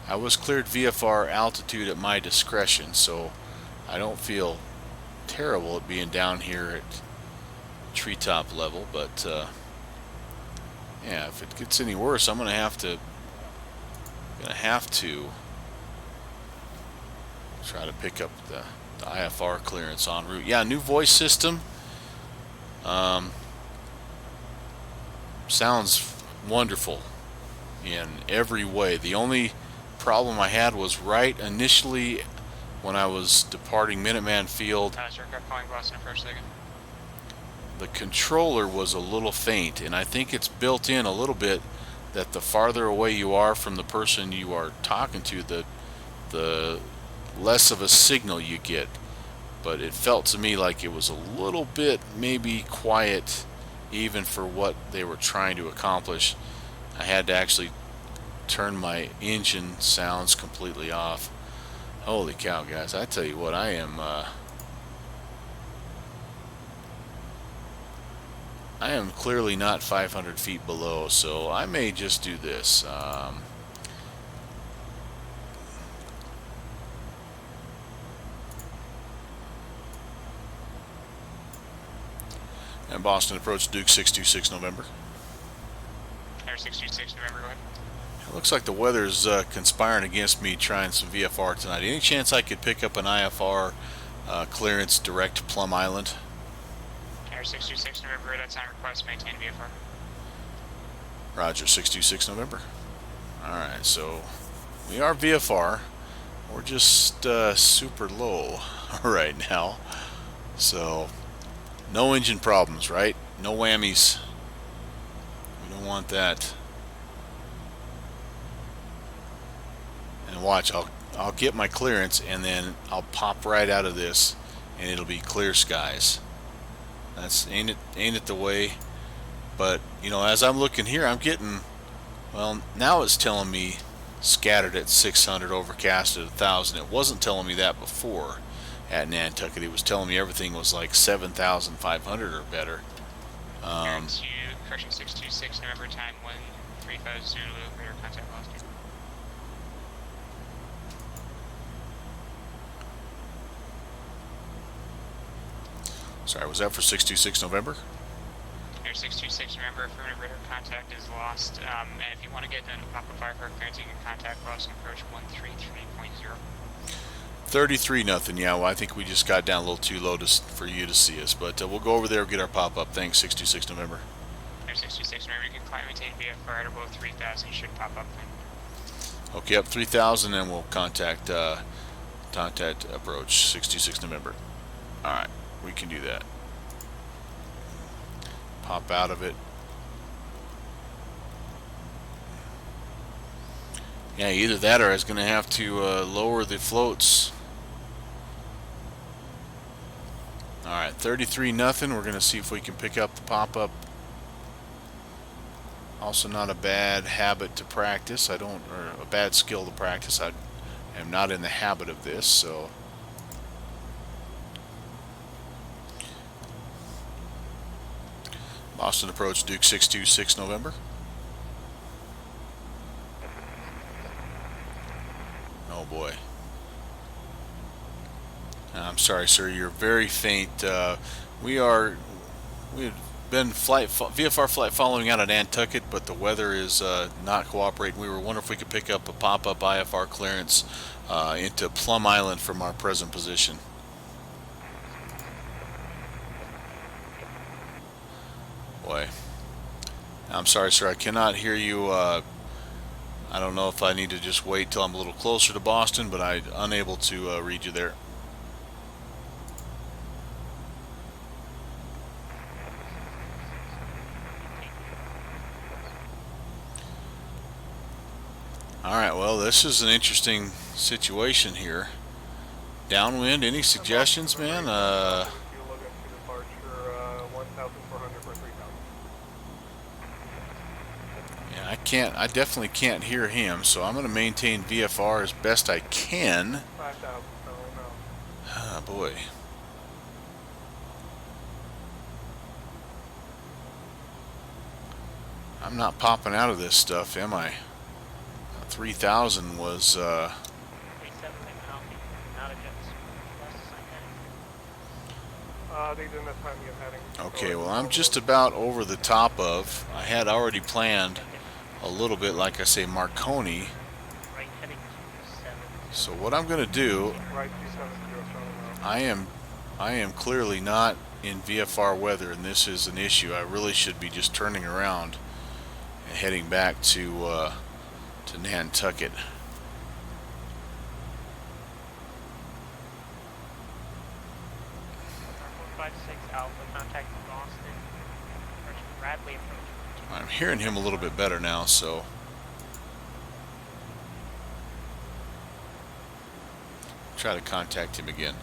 Speaker 1: I was cleared VFR altitude at my discretion, so I don't feel terrible at being down here at treetop level, but yeah, if it gets any worse, I'm gonna have to try to pick up the IFR clearance en route. Yeah, new voice system. Sounds wonderful in every way. The only problem I had was right initially when I was departing Minuteman Field. The controller was a little faint, and I think it's built in a little bit that the farther away you are from the person you are talking to, the less of a signal you get. But it felt to me like it was a little bit maybe quiet even for what they were trying to accomplish. I had to actually turn my engine sounds completely off. Holy cow, guys, I tell you what, I am clearly not 500 feet below, so I may just do this. And Boston approach Duke 626 November.
Speaker 8: Air 626 November, go ahead.
Speaker 1: It looks like the weather's conspiring against me trying some VFR tonight. Any chance I could pick up an IFR clearance direct to Plum Island?
Speaker 8: Air 626 November, that's on request, maintain VFR.
Speaker 1: Roger, 626 November. Alright, so we are VFR. We're just super low right now. So, no engine problems, right? No whammies. We don't want that. And watch, I'll get my clearance and then I'll pop right out of this and it'll be clear skies. That's ain't it the way. But you know, as I'm looking here, I'm getting, well, now it's telling me scattered at 600, overcast at 1,000. It wasn't telling me that before at Nantucket. It was telling me everything was like 7,500 or better.
Speaker 8: Air 2, correction 626 November, time 135 Zulu, radar contact lost.
Speaker 1: Sorry, was that for 626 November?
Speaker 8: Air 626 November, affirmative radar contact is lost. And if you want to get a pop-up fire for clearance, you can contact Boston approach 133.0.
Speaker 1: 33 nothing. Yeah, well, I think we just got down a little too low for you to see us, but we'll go over there and get our pop-up. Thanks, 626 November.
Speaker 8: Air 626 November, you can climb maintain VFR at above 3,000. You should pop up then.
Speaker 1: Okay, up 3,000, and we'll contact approach 626 November. All right, we can do that. Pop out of it. Yeah, either that or I was going to have to lower the floats. Alright, 33 nothing. We're going to see if we can pick up the pop-up. Also not a bad habit to practice. Or a bad skill to practice. I am not in the habit of this, so... Boston approach Duke 626 November. Oh boy. I'm sorry, sir. You're very faint. We've been VFR flight following out of Nantucket, but the weather is not cooperating. We were wondering if we could pick up a pop-up IFR clearance into Plum Island from our present position. Boy. I'm sorry, sir. I cannot hear you. I don't know if I need to just wait till I'm a little closer to Boston, but I'm unable to read you there. Alright, well, this is an interesting situation here. Downwind, any suggestions, man?
Speaker 14: Fuel look into departure 1,400 for 3,000.
Speaker 1: Yeah, I definitely can't hear him, so I'm going to maintain VFR as best I can.
Speaker 14: 5,000, so no.
Speaker 1: Ah, boy. I'm not popping out of this stuff, am I? 3,000 was, okay, well, I'm just about over the top of, I had already planned a little bit, like I say, Marconi. So what I'm going to do, I am clearly not in VFR weather, and this is an issue. I really should be just turning around and heading back to Nantucket. I'm hearing him a little bit better now, so try to contact him again.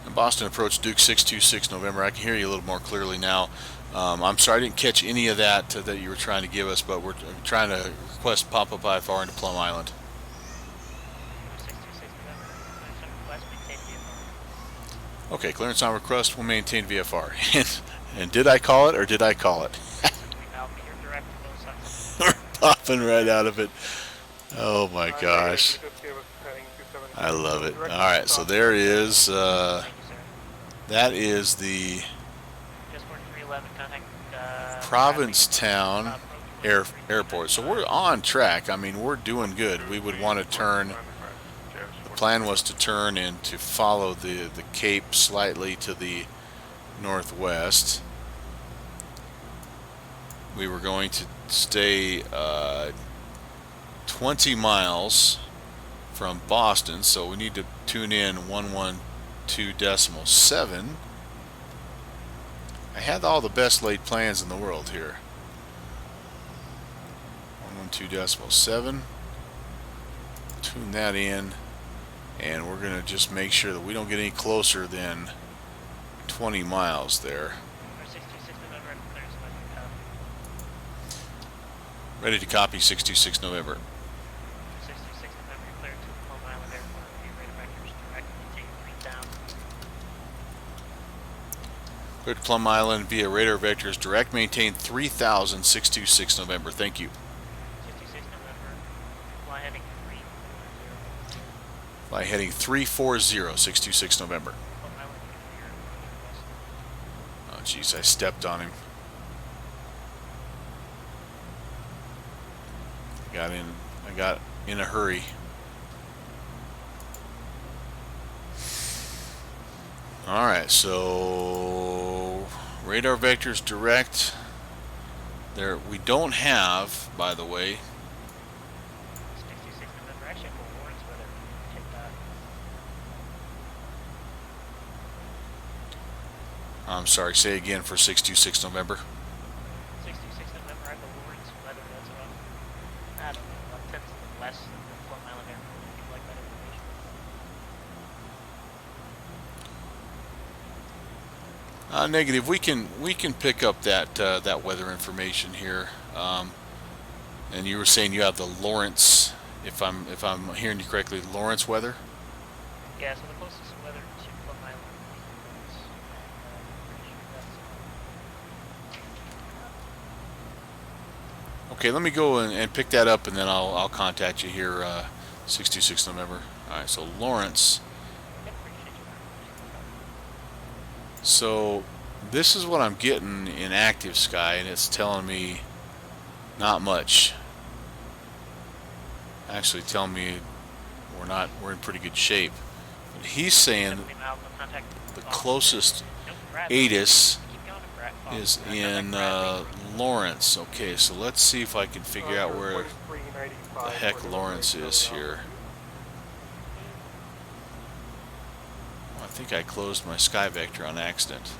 Speaker 1: And Boston approach Duke 626 November. I can hear you a little more clearly now. I'm sorry I didn't catch any of that that you were trying to give us, but we're trying to request pop-up IFR into Plum Island. Okay, clearance on request, we'll maintain VFR. And did I call it, or did I call it? We're popping right out of it. Oh my gosh. I love it. Alright, so there is, that is the Provincetown Airport. So we're on track. I mean, we're doing good. We would want to turn, the plan was to turn and to follow the Cape slightly to the northwest. We were going to stay 20 miles from Boston, so we need to tune in 112.7. I had all the best laid plans in the world here. 112.7. Tune that in, and we're going to just make sure that we don't get any closer than 20 miles there. Ready to copy 626 November.
Speaker 2: 626 November, clear to Plum Island Airport. Radar vectors direct, maintain 3,000.
Speaker 1: Clear to Plum Island via radar vectors direct, maintain 3,000, 626 November. Thank you.
Speaker 2: 626 November, fly heading 340.
Speaker 1: Fly heading 340, 626 November.
Speaker 2: Plum Island,
Speaker 1: Oh, jeez, I stepped on him. I got in a hurry. Alright, so radar vectors direct. There we don't have, by the way.
Speaker 2: 626 November, actually for Lawrence weather, hit that.
Speaker 1: I'm sorry, say again for 626 November.
Speaker 2: 626 November, I have the Lawrence weather, that's about, I don't know, about 10 less than the Plum Island Airport. Would you like that information?
Speaker 1: Negative. We can pick up that that weather information here. And you were saying you have the Lawrence, if I'm hearing you correctly, Lawrence weather.
Speaker 2: Yeah, so the closest weather to Plum Island is
Speaker 1: Okay, let me go and pick that up, and then I'll contact you here. 626 November. All right, so Lawrence. So this is what I'm getting in Active Sky, and it's telling me not much. Actually telling me we're in pretty good shape. But he's saying the closest ATIS is in Lawrence. Okay, so let's see if I can figure out where the heck Lawrence is here. I think I closed my sky vector on accident.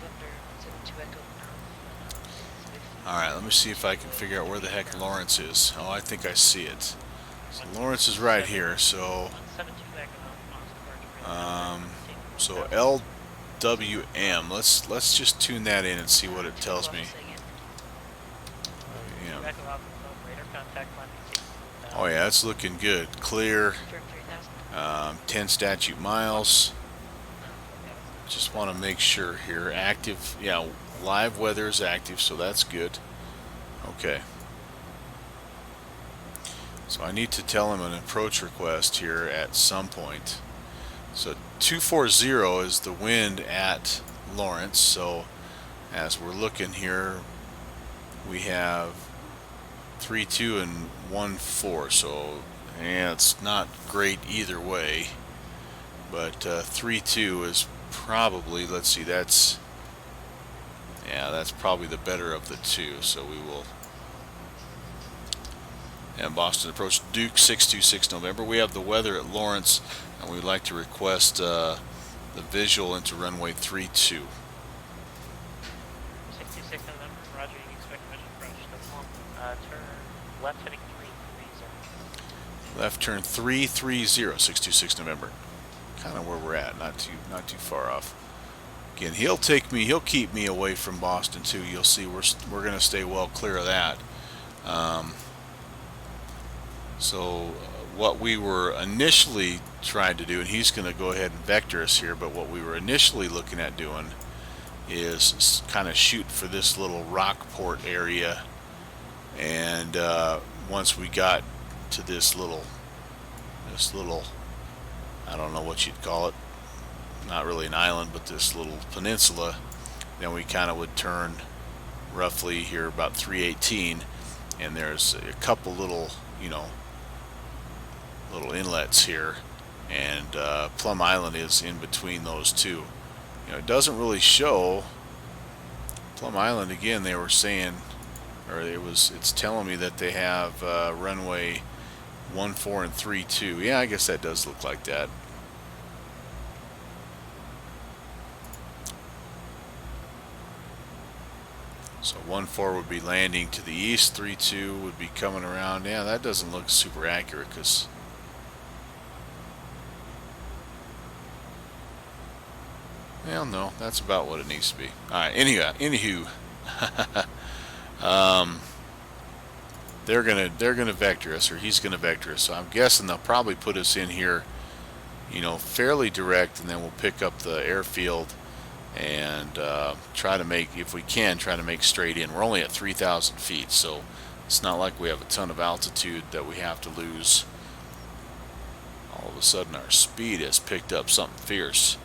Speaker 1: Alright, let me see if I can figure out where the heck Lawrence is. Oh, I think I see it. So Lawrence is right here, so so LWM. Let's just tune that in and see what it tells me. Oh yeah, it's looking good. Clear. 10 statute miles. Just want to make sure here. Active. Yeah, live weather is active, so that's good. Okay. So I need to tell him an approach request here at some point. So 240 is the wind at Lawrence. So as we're looking here, we have 3-2 and 1-4. So yeah, it's not great either way. But 3-2 is probably, let's see, that's probably the better of the two. So we will. And Boston approach Duke 626 November. We have the weather at Lawrence, and we'd like to request the visual into runway 32.
Speaker 2: 626 November, roger, you can expect visual approach to turn left heading 330.
Speaker 1: Left turn 330, 626 November. Kind of where we're at, not too far off. Again, he'll keep me away from Boston too. You'll see we're going to stay well clear of that. So what we were initially trying to do, and he's going to go ahead and vector us here, but what we were initially looking at doing is kind of shoot for this little Rockport area, and once we got to this little I don't know what you'd call it, not really an island, but this little peninsula, then we kind of would turn roughly here about 318, and there's a couple little little inlets here, and Plum Island is in between those two. It doesn't really show Plum Island. Again, they were saying, or it's telling me that they have runway 14 and 32. Yeah, I guess that does look like that. So 14 would be landing to the east, 32 would be coming around. Yeah, that doesn't look super accurate, because well, no, that's about what it needs to be. Alright, anywho, they're gonna vector us, or he's gonna vector us. So I'm guessing they'll probably put us in here, fairly direct, and then we'll pick up the airfield and try to make, if we can, try to make straight in. We're only at 3,000 feet, so it's not like we have a ton of altitude that we have to lose. All of a sudden our speed has picked up something fierce.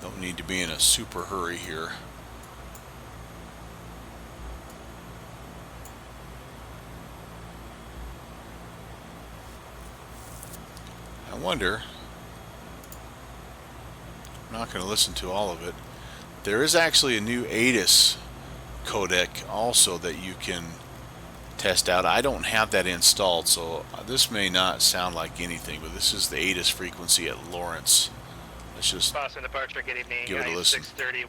Speaker 1: Don't need to be in a super hurry here. I wonder, I'm not going to listen to all of it. There is actually a new ATIS codec also that you can test out. I don't have that installed, so this may not sound like anything, but this is the ATIS frequency at Lawrence. Let's just
Speaker 9: Boston departure, good evening.
Speaker 1: give it a listen.
Speaker 9: 630.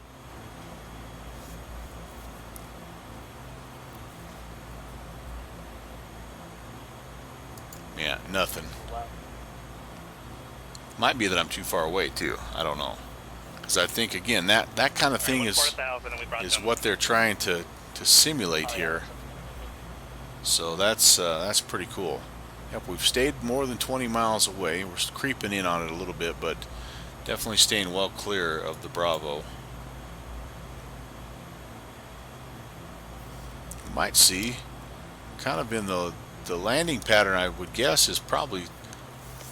Speaker 1: Yeah, nothing. Might be that I'm too far away too. I don't know, because I think again that kind of thing is what they're trying to simulate here. So that's pretty cool. Yep, we've stayed more than 20 miles away. We're creeping in on it a little bit, but definitely staying well clear of the Bravo. You might see kind of in the landing pattern, I would guess, is probably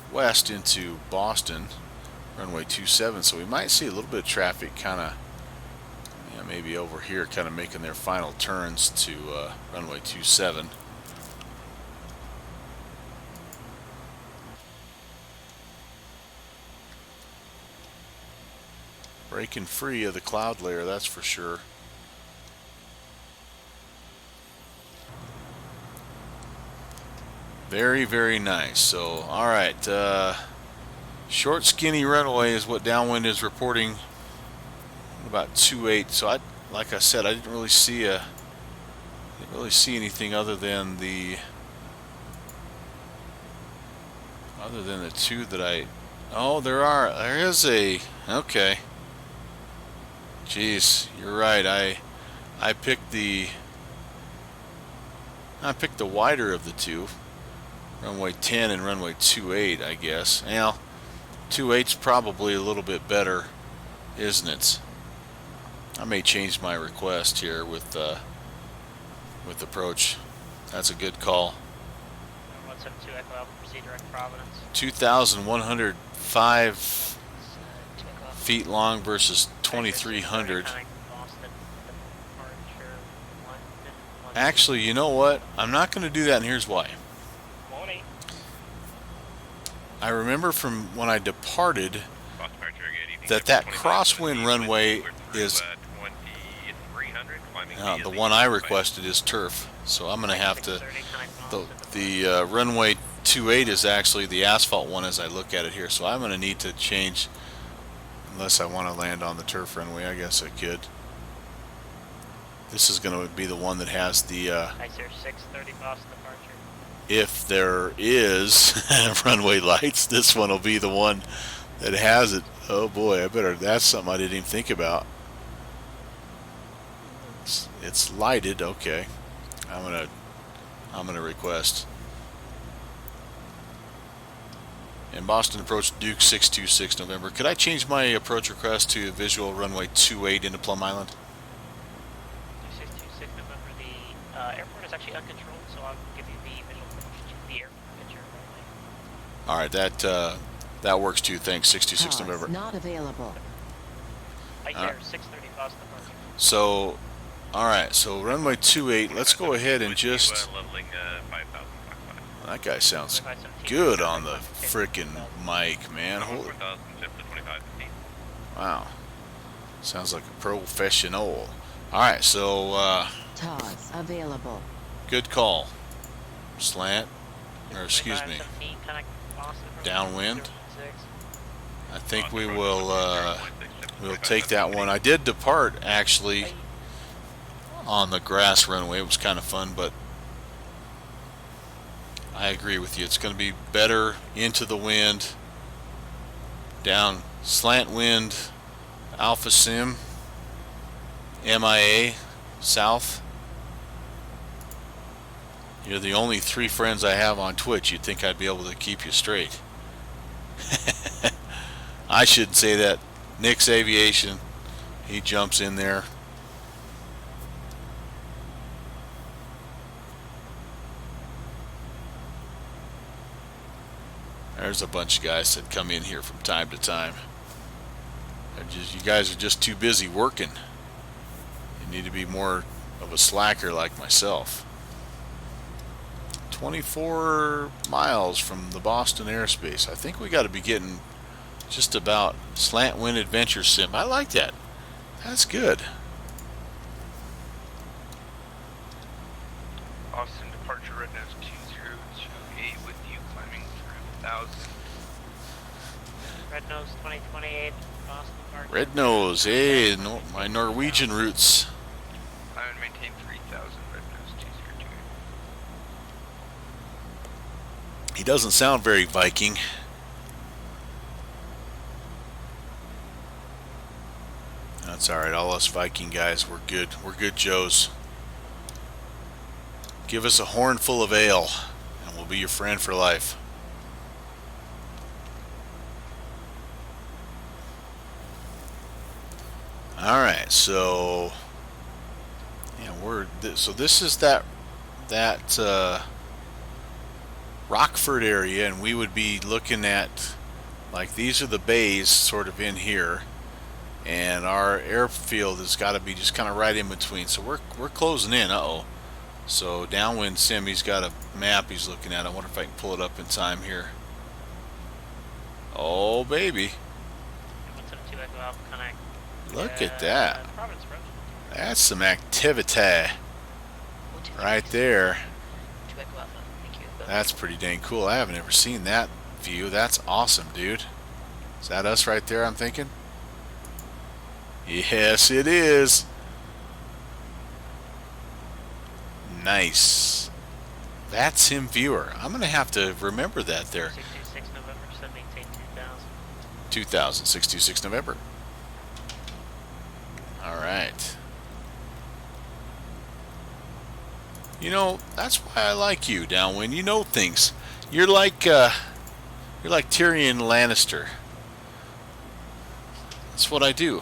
Speaker 1: west into Boston, runway 27. So we might see a little bit of traffic kind of, maybe over here, kind of making their final turns to runway 27. Breaking free of the cloud layer, that's for sure. Very, very nice. So, all right, Short, skinny runway is what downwind is reporting. About 2.8. So like I said, I didn't really see anything other than the two that I. Oh, there is a. Okay. Jeez, you're right. I picked the wider of the two, runway 10 and runway 28, I guess. Now, 28's probably a little bit better, isn't it? I may change my request here with approach. That's a good call.
Speaker 2: 172 Echo Alpha, proceed direct Providence.
Speaker 1: 2,105 feet long versus 2,300. Actually, you know what? I'm not going to do that, and here's why. I remember from when I departed that crosswind runway is the one I requested is turf, so I'm going to have to. The runway 28 is actually the asphalt one as I look at it here, so I'm going to need to change. Unless I want to land on the turf runway, I guess I could. This is going to be the one that has the.
Speaker 2: 630 Boston departure.
Speaker 1: If there is runway lights, this one will be the one that has it. Oh boy, I better. That's something I didn't even think about. It's lighted. Okay, I'm gonna request. And Boston approach Duke 626 November. Could I change my approach request to visual runway 28 into Plum Island?
Speaker 2: 626 November. The airport is actually uncontrolled, so I'll give you the visual approach to the airport at your runway.
Speaker 1: All right, that works too. Thanks. 626 November.
Speaker 15: Not available.
Speaker 2: Right there, 630 Boston departure.
Speaker 1: So, all right. So runway 28. Let's go ahead and just. That guy sounds good on the frickin' mic, man. Holy. Wow. Sounds like a professional. Alright, so,
Speaker 15: TOS available.
Speaker 1: good call. Slant. Or, excuse me. Downwind. I think we will, we'll take that one. I did depart, actually, on the grass runway. It was kind of fun, but I agree with you. It's going to be better into the wind, down slant wind, Alpha Sim, MIA, south. You're the only 3 friends I have on Twitch. You'd think I'd be able to keep you straight. I shouldn't say that. Nick's Aviation, he jumps in there. There's a bunch of guys that come in here from time to time. You guys are just too busy working. You need to be more of a slacker like myself. 24 miles from the Boston airspace. I think we got to be getting just about slant wind adventure sim. I like that. That's good.
Speaker 3: Austin departure right now is 2028 with you climbing through 1,000.
Speaker 2: Red Nose 2028, Boston departure.
Speaker 1: Red Nose, hey, no, my Norwegian roots.
Speaker 3: I would maintain 3,000, Red Nose 2028.
Speaker 1: He doesn't sound very Viking. That's alright, all us Viking guys, we're good. We're good Joes. Give us a horn full of ale, and we'll be your friend for life. Alright, so yeah, so this is that Rockford area, and we would be looking at, like, these are the bays sort of in here, and our airfield has got to be just kind of right in between. So we're closing in. So downwind sim, he's got a map he's looking at. I wonder if I can pull it up in time here. Oh baby, look at that. That's some activity right there. That's pretty dang cool. I haven't ever seen that view. That's awesome, dude. Is that us right there, I'm thinking? Yes, it is. Nice. VATSIM viewer. I'm going to have to remember that there.
Speaker 2: 626 November, so maintain 2000.
Speaker 1: 2000, 626 November. All right. You know, that's why I like you, Downwind. You know things. You're like Tyrion Lannister. That's what I do.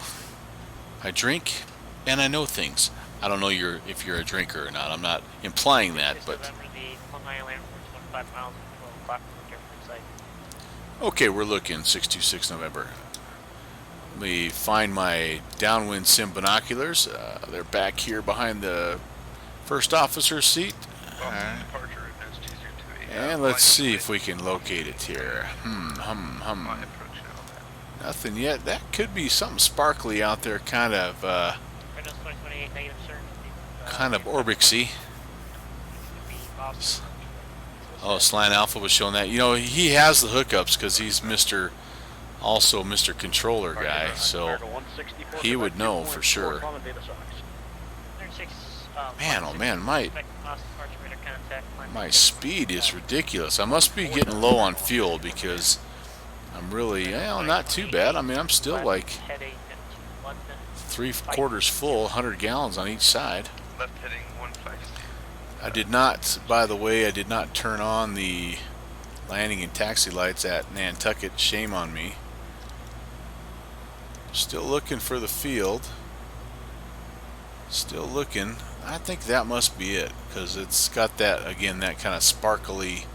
Speaker 1: I drink and I know things. I don't know if you're a drinker or not. I'm not implying that, but okay, we're looking 626 November. Let me find my Downwind Sim binoculars. They're back here behind the first officer's seat. And let's see if we can locate it here. Nothing yet. That could be something sparkly out there, kind of Orbixy. Oh, Slant Alpha was showing that. You know, he has the hookups because he's also Mr. Controller guy, so he would know for sure. Man, oh man, my speed is ridiculous. I must be getting low on fuel because I'm really, not too bad. I mean, I'm still like 3/4 full, 100 gallons on each side. I did not, by the way, I did not turn on the landing and taxi lights at Nantucket. Shame on me. Still looking for the field. Still looking. I think that must be it because it's got that, again, that kind of sparkly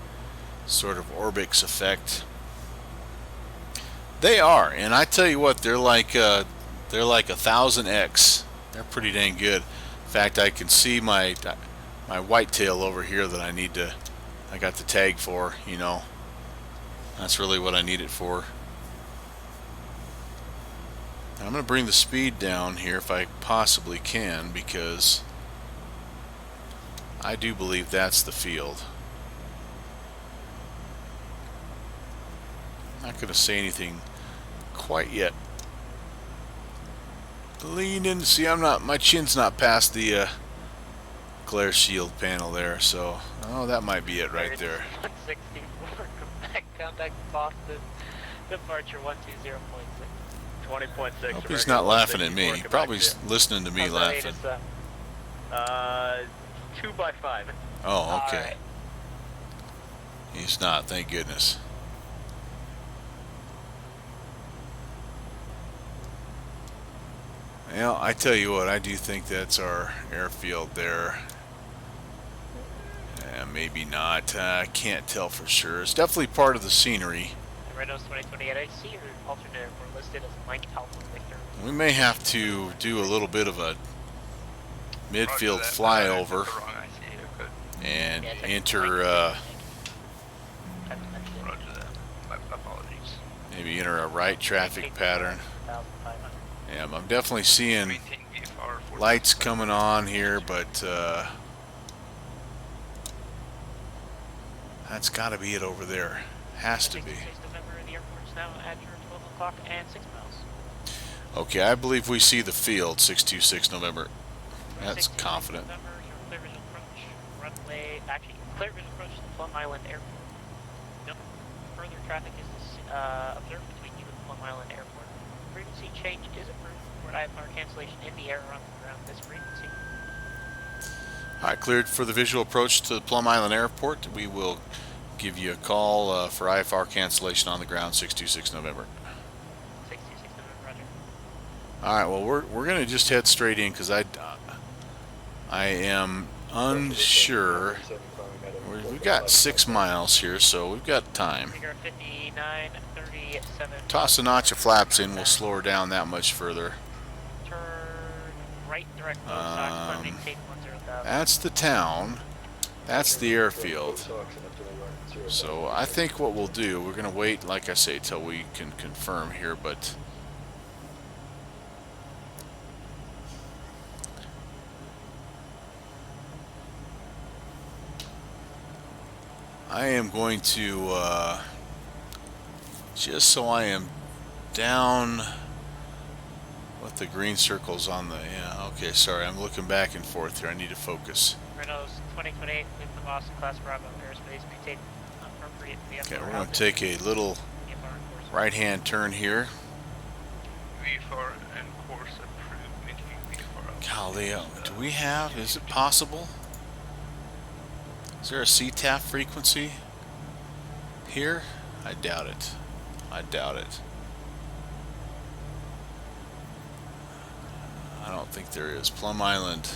Speaker 1: sort of Orbix effect. They are, and I tell you what, they're like 1000x. They're pretty dang good. In fact, I can see my whitetail over here that I got the tag for, you know. That's really what I need it for. I'm going to bring the speed down here if I possibly can, because I do believe that's the field. I'm not going to say anything quite yet. Lean in. See, my chin's not past the glare shield panel there, so that might be it right there.
Speaker 2: 164, Quebec, contact Boston, departure 120.6.
Speaker 14: 20.6.
Speaker 1: Hope he's not laughing at me. He probably listening to me laughing.
Speaker 14: 2x5.
Speaker 1: Oh, okay. He's not, thank goodness. Well, I tell you what, I do think that's our airfield there. Maybe not. I can't tell for sure. It's definitely part of the scenery.
Speaker 2: Reynolds 2028, I see your alternate airport listed as Mike Alpha Victor.
Speaker 1: We may have to do a little bit of a midfield flyover and enter maybe enter a right traffic pattern. Yeah, I'm definitely seeing lights coming on here, but that's got to be it over there. Has to be. Okay, I believe we see the field, 626 November. That's confident.
Speaker 2: Clear visual approach, runway, actually, clear visual approach to Plum Island Airport. No further traffic is observed between you and Plum Island Airport. Frequency change is approved for IFR cancellation in the air or on the ground. This frequency.
Speaker 1: Alright, cleared for the visual approach to Plum Island Airport. We will give you a call for IFR cancellation on the ground, 626 November.
Speaker 2: 626 November, roger.
Speaker 1: Alright, well, we're going to just head straight in because I am unsure. We've got 6 miles here, so we've got time. Toss a notch of flaps in, we'll slow her down that much further.
Speaker 2: Turn right direct
Speaker 1: that's the town. That's the airfield. So I think what we'll do, we're going to wait, like I say, till we can confirm here, but I am going to just so I am down with the green circles on the, yeah, okay, sorry, I'm looking back and forth here. I need to focus.
Speaker 2: Reynolds 2028, leave the Boston class Bravo airspace, maintain appropriate VFR.
Speaker 1: Okay, we're going to take a little right-hand turn here.
Speaker 3: V4 and course approved, maintaining V4.
Speaker 1: Golly, do we have, is it possible? Is there a CTAF frequency here? I doubt it. I doubt it. I don't think there is. Plum Island.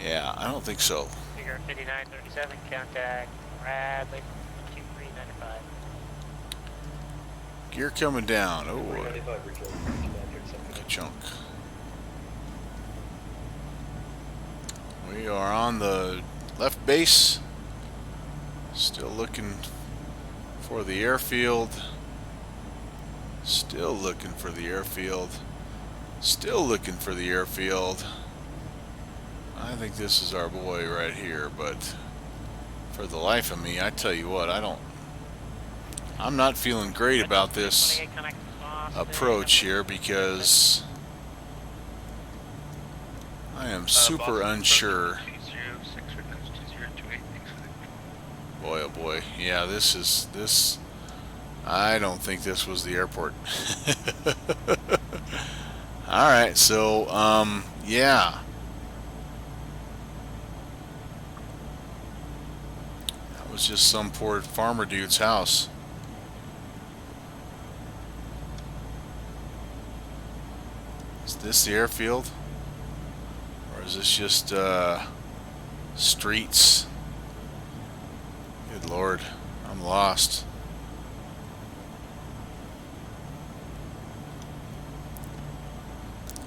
Speaker 1: Yeah, I don't think so.
Speaker 2: Figure 5937, contact Bradley 2395.
Speaker 1: Gear coming down. Oh, ka-chunk. We are on the left base. Still looking for the airfield. Still looking for the airfield. Still looking for the airfield. I think this is our boy right here, but for the life of me, I tell you what, I'm not feeling great about this approach here because I am super unsure. Boy, oh boy. Yeah, this, I don't think this was the airport. Alright, so, yeah. That was just some poor farmer dude's house. Is this the airfield? Or is this just, streets? Good Lord, I'm lost.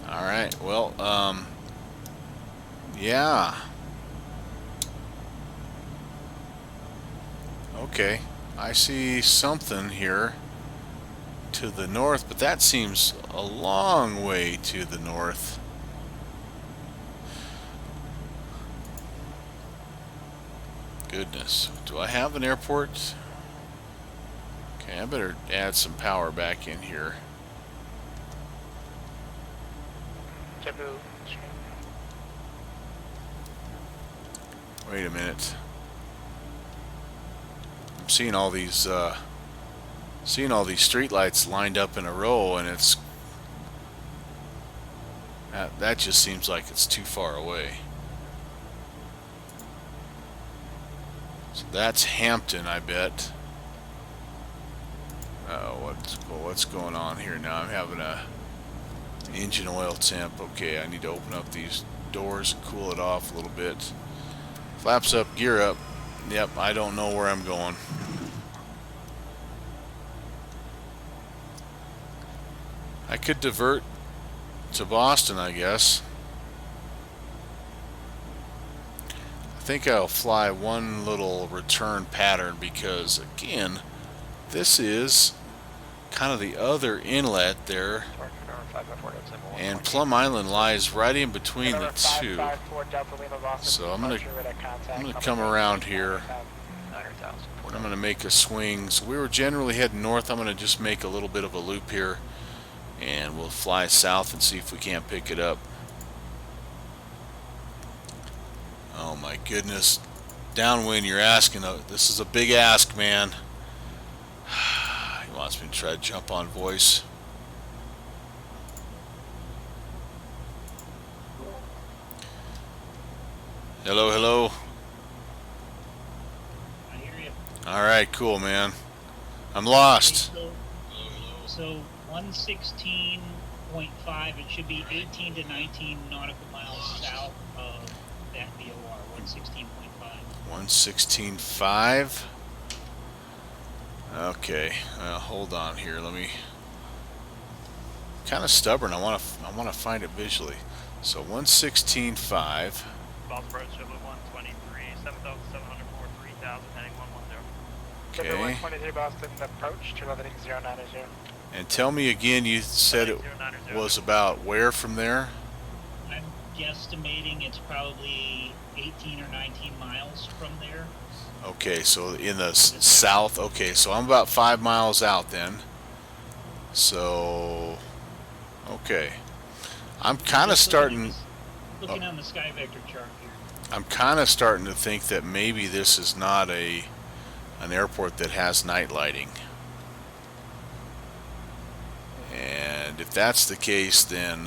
Speaker 1: Alright, well, yeah. Okay, I see something here to the north, but that seems a long way to the north. Goodness, do I have an airport? Okay, I better add some power back in here. Wait a minute. I'm seeing all these streetlights lined up in a row, and it's that just seems like it's too far away. So that's Hampton, I bet. What's going on here now? I'm having a engine oil temp. Okay, I need to open up these doors and cool it off a little bit. Flaps up, gear up. Yep, I don't know where I'm going. I could divert to Boston, I guess. I think I'll fly one little return pattern because, again, this is kind of the other inlet there. And Plum Island lies right in between the two. So I'm gonna come around here. I'm gonna make a swing. So we were generally heading north. I'm gonna just make a little bit of a loop here, and we'll fly south and see if we can't pick it up. Oh my goodness, downwind! You're asking. This is a big ask, man. He wants me to try to jump on voice. Hello, hello.
Speaker 16: I hear you.
Speaker 1: Alright, cool, man. I'm lost.
Speaker 16: Okay, so 116.5, it should be 18 to 19 nautical miles south of that VOR, 116.5.
Speaker 1: 116.5? Okay, hold on here. Let me... Kind of stubborn. I want to find it visually. So 116.5.
Speaker 9: Approach Chevrolet 123, 7,704, 3,000, heading 110.
Speaker 1: Okay.
Speaker 2: Chevrolet 123 Boston, approach, 211 090.
Speaker 1: And tell me again, you said it was about where from there?
Speaker 16: I'm guesstimating it's probably 18 or 19 miles from there.
Speaker 1: Okay, so in the south. Okay, so I'm about 5 miles out then. So, okay. I'm kind of starting...
Speaker 16: Looking on the sky vector chart here.
Speaker 1: I'm kind of starting to think that maybe this is not an airport that has night lighting. And if that's the case, then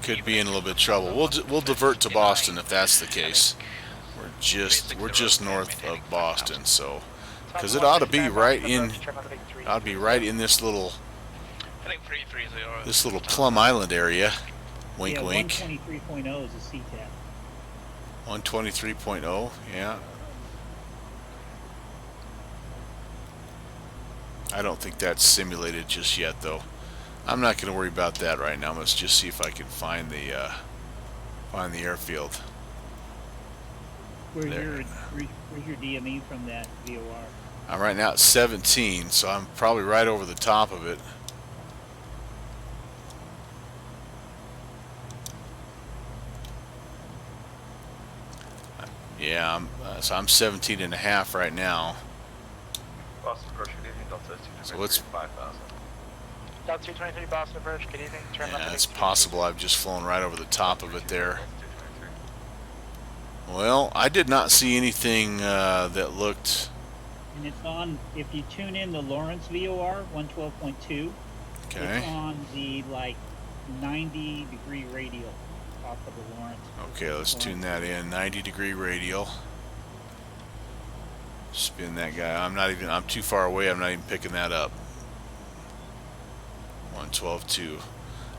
Speaker 1: could be in a little bit of trouble. We'll divert to Boston if that's the case. We're just north of Boston, so because it ought to be right in this little Plum Island area. Wink,
Speaker 16: yeah,
Speaker 1: wink.
Speaker 16: 123.0 is a CTAP.
Speaker 1: 123.0, yeah. I don't think that's simulated just yet, though. I'm not going to worry about that right now. Let's just see if I can find the airfield.
Speaker 16: Where's your DME from that VOR?
Speaker 1: I'm right now at 17, so I'm probably right over the top of it. Yeah, so I'm 17 and a half right now.
Speaker 11: Boston approach, good evening, Delta
Speaker 1: So it's
Speaker 11: 5,000.
Speaker 2: Delta 223 Boston approach, good evening. Turn left.
Speaker 1: Yeah, it's possible I've just flown right over the top of it there. Well, I did not see anything that looked...
Speaker 16: And it's on, if you tune in the Lawrence VOR, 112.2,
Speaker 1: okay.
Speaker 16: It's on the, like, 90-degree radial off of the Lawrence.
Speaker 1: Okay, let's tune that in. 90-degree radial. Spin that guy. I'm too far away. I'm not even picking that up. 112.2.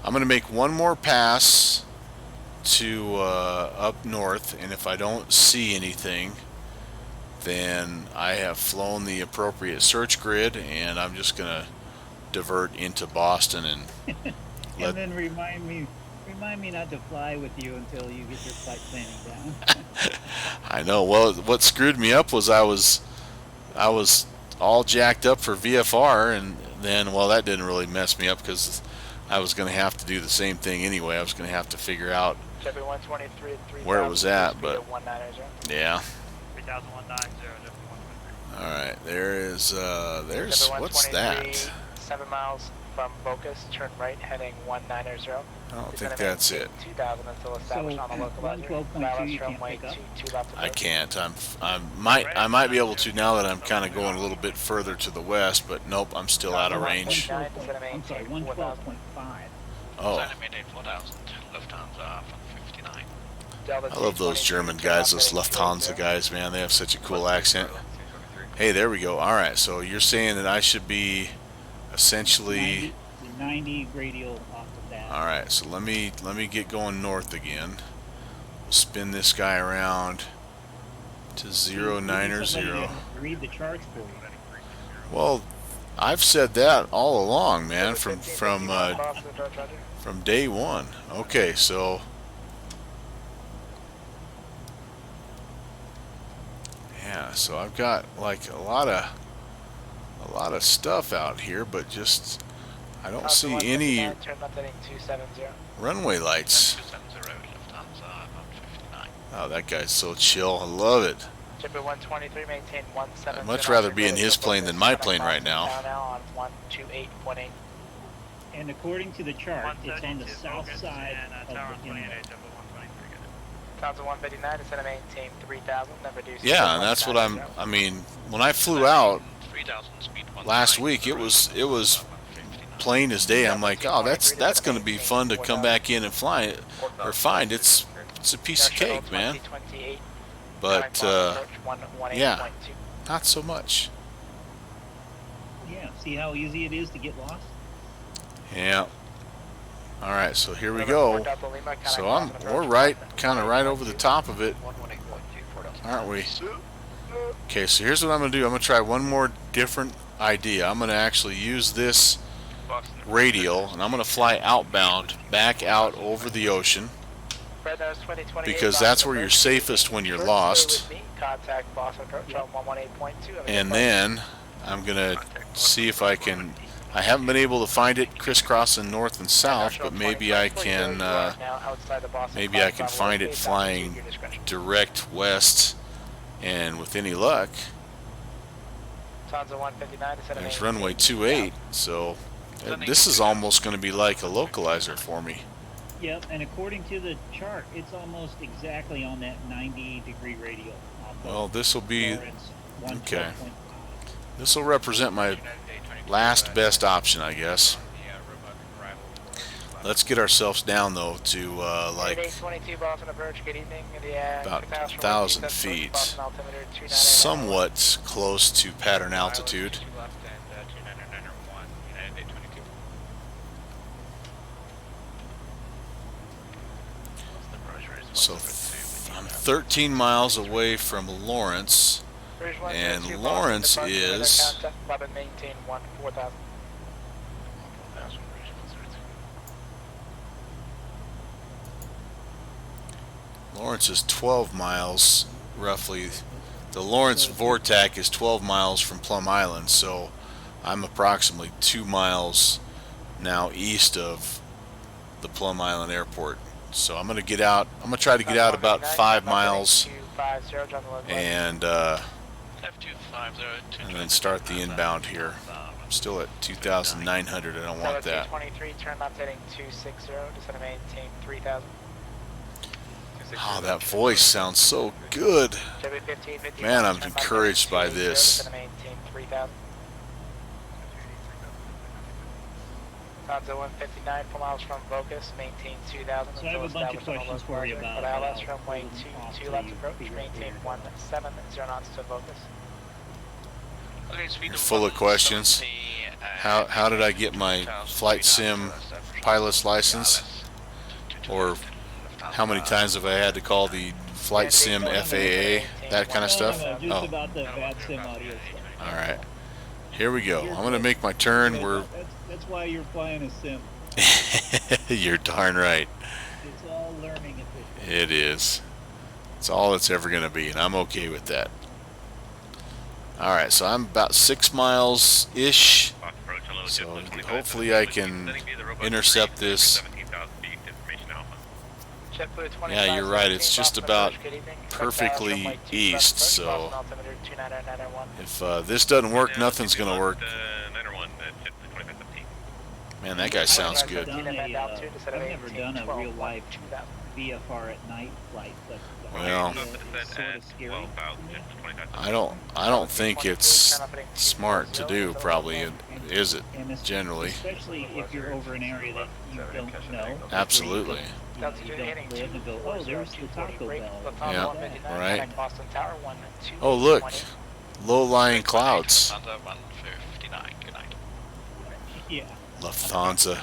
Speaker 1: I'm going to make one more pass to up north, and if I don't see anything, then I have flown the appropriate search grid, and I'm just going to divert into Boston and
Speaker 16: and then remind me not to fly with you until you get your flight planning down.
Speaker 1: I know. Well, what screwed me up was I was all jacked up for VFR, and then, well, that didn't really mess me up because I was going to have to do the same thing anyway. I was going to have to figure out where it was at, but yeah.
Speaker 6: 3190,
Speaker 1: All right, there's what's that?
Speaker 2: 7 miles from Bocas, turn right, heading 190.
Speaker 1: I don't think that's it.
Speaker 2: 2000 until established on the localizer.
Speaker 16: 112.2 you can't pick up?
Speaker 1: I can't. I might be able to now that I'm kind of going a little bit further to the west, but nope, I'm still out of range.
Speaker 16: I'm sorry, 112.5.
Speaker 1: Oh. I love those German guys, those Lufthansa guys, man. They have such a cool accent. Hey, there we go. All right, so you're saying that I should be essentially
Speaker 16: 90 radial off of that.
Speaker 1: All right, so let me get going north again. Spin this guy around to 090.
Speaker 16: Read the charts for you.
Speaker 1: Well, I've said that all along, man, from day one. Okay, so yeah, so I've got like a lot of stuff out here, but just I don't see any runway lights. Oh, that guy's so chill. I love it. I'd much rather be in his plane than my plane right now.
Speaker 16: And according to the chart, it's on the south side of the inlet.
Speaker 1: Yeah, and that's what I mean, when I flew out last week, it was plain as day. I'm like, oh, that's going to be fun to come back in and fly it or find. It's a piece of cake, man. But yeah, not so much.
Speaker 16: Yeah, see how easy it is to get lost?
Speaker 1: Yeah. All right, so here we go. So we're kind of right over the top of it, aren't we? Okay, so here's what I'm going to do. I'm going to try one more different idea. I'm going to actually use this radial, and I'm going to fly outbound, back out over the ocean, because that's where you're safest when you're lost. And then I'm going to see if I can... I haven't been able to find it crisscrossing north and south, but maybe I can find it flying direct west, and with any luck,
Speaker 2: Lufthansa 159 to set
Speaker 1: There's runway 28, so this is almost going to be like a localizer for me.
Speaker 16: Yep, and according to the chart, it's almost exactly on that 90-degree radial.
Speaker 1: Well, this will be
Speaker 16: Lawrence,
Speaker 1: okay. This will represent my last best option, I guess. Let's get ourselves down though to like
Speaker 2: 22 Boston approach. Good evening.
Speaker 1: about 1,000 feet, somewhat close to pattern altitude. So I'm 13 miles away from Lawrence, and Lawrence is Lawrence is 12 miles roughly. The Lawrence VATSIM is 12 miles from Plum Island, so I'm approximately 2 miles now east of the Plum Island airport. So I'm gonna get out. I'm gonna try to get out about 5 miles and then start the inbound here. I'm still at 2,900. I don't want that.
Speaker 2: 23, turn left heading 260 to maintain 3,000.
Speaker 1: Oh, that voice sounds so good. Man, I'm encouraged by this.
Speaker 2: Lufthansa 159, 4 miles from Vocus, maintain 2,000
Speaker 16: So I have a bunch of questions for you about
Speaker 2: LS runway 22 left approach, maintain 170 knots to Vocus.
Speaker 1: You're full of questions. How did I get my flight sim pilot's license? Or how many times have I had to call the flight sim FAA? That kind of stuff?
Speaker 16: Just about the VATSIM audio stuff.
Speaker 1: Alright. Here we go. I'm going to make my turn.
Speaker 16: That's why you're flying a sim.
Speaker 1: You're darn right.
Speaker 16: It's all learning at this point.
Speaker 1: It is. It's all it's ever going to be, and I'm okay with that. Alright, so I'm about 6 miles-ish. So hopefully I can intercept this. Yeah, you're right. It's just about perfectly east, so if this doesn't work, nothing's going to work. Man, that guy sounds good.
Speaker 16: I've never done a real life VFR at night flight, but
Speaker 1: well,
Speaker 16: it's sort of scary.
Speaker 1: I don't think it's smart to do. Probably, is it? Generally.
Speaker 16: Especially if you're over an area that you don't know.
Speaker 1: Absolutely.
Speaker 16: You don't live and go, oh, there's the Taco Bell.
Speaker 1: Yeah, right. Oh, look. Low-lying clouds.
Speaker 16: Yeah.
Speaker 1: Lufthansa.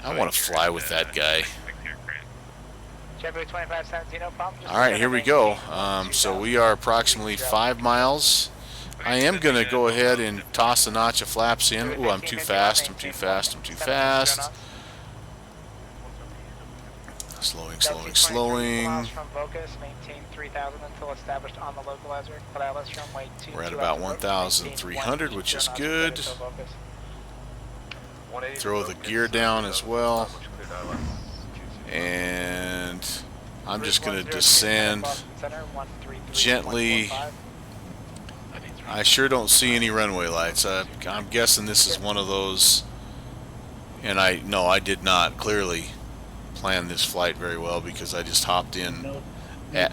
Speaker 1: I want to fly with that guy. Alright, here we go. So we are approximately 5 miles. I am going to go ahead and toss a notch of flaps in. Ooh, I'm too fast. I'm too fast. I'm too fast. Slowing, slowing, slowing. We're at about 1,300, which is good. Throw the gear down as well. And I'm just going to descend gently. I sure don't see any runway lights. I'm guessing this is one of those. And I did not clearly plan this flight very well because I just hopped in.
Speaker 16: No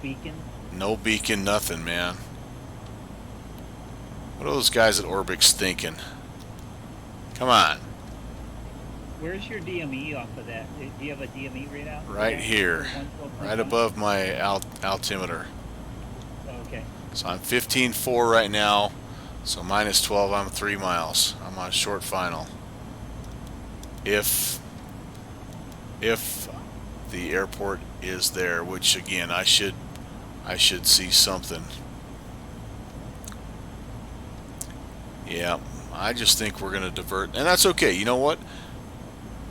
Speaker 16: beacon?
Speaker 1: No beacon, nothing, man. What are those guys at Orbix thinking? Come on.
Speaker 16: Where's your DME off of that? Do you have a DME readout?
Speaker 1: Right here. Right above my altimeter.
Speaker 16: Okay.
Speaker 1: So I'm 15.4 right now. So minus 12, I'm 3 miles. I'm on short final. If the airport is there, which again I should see something. Yeah, I just think we're gonna divert, and that's okay. You know what?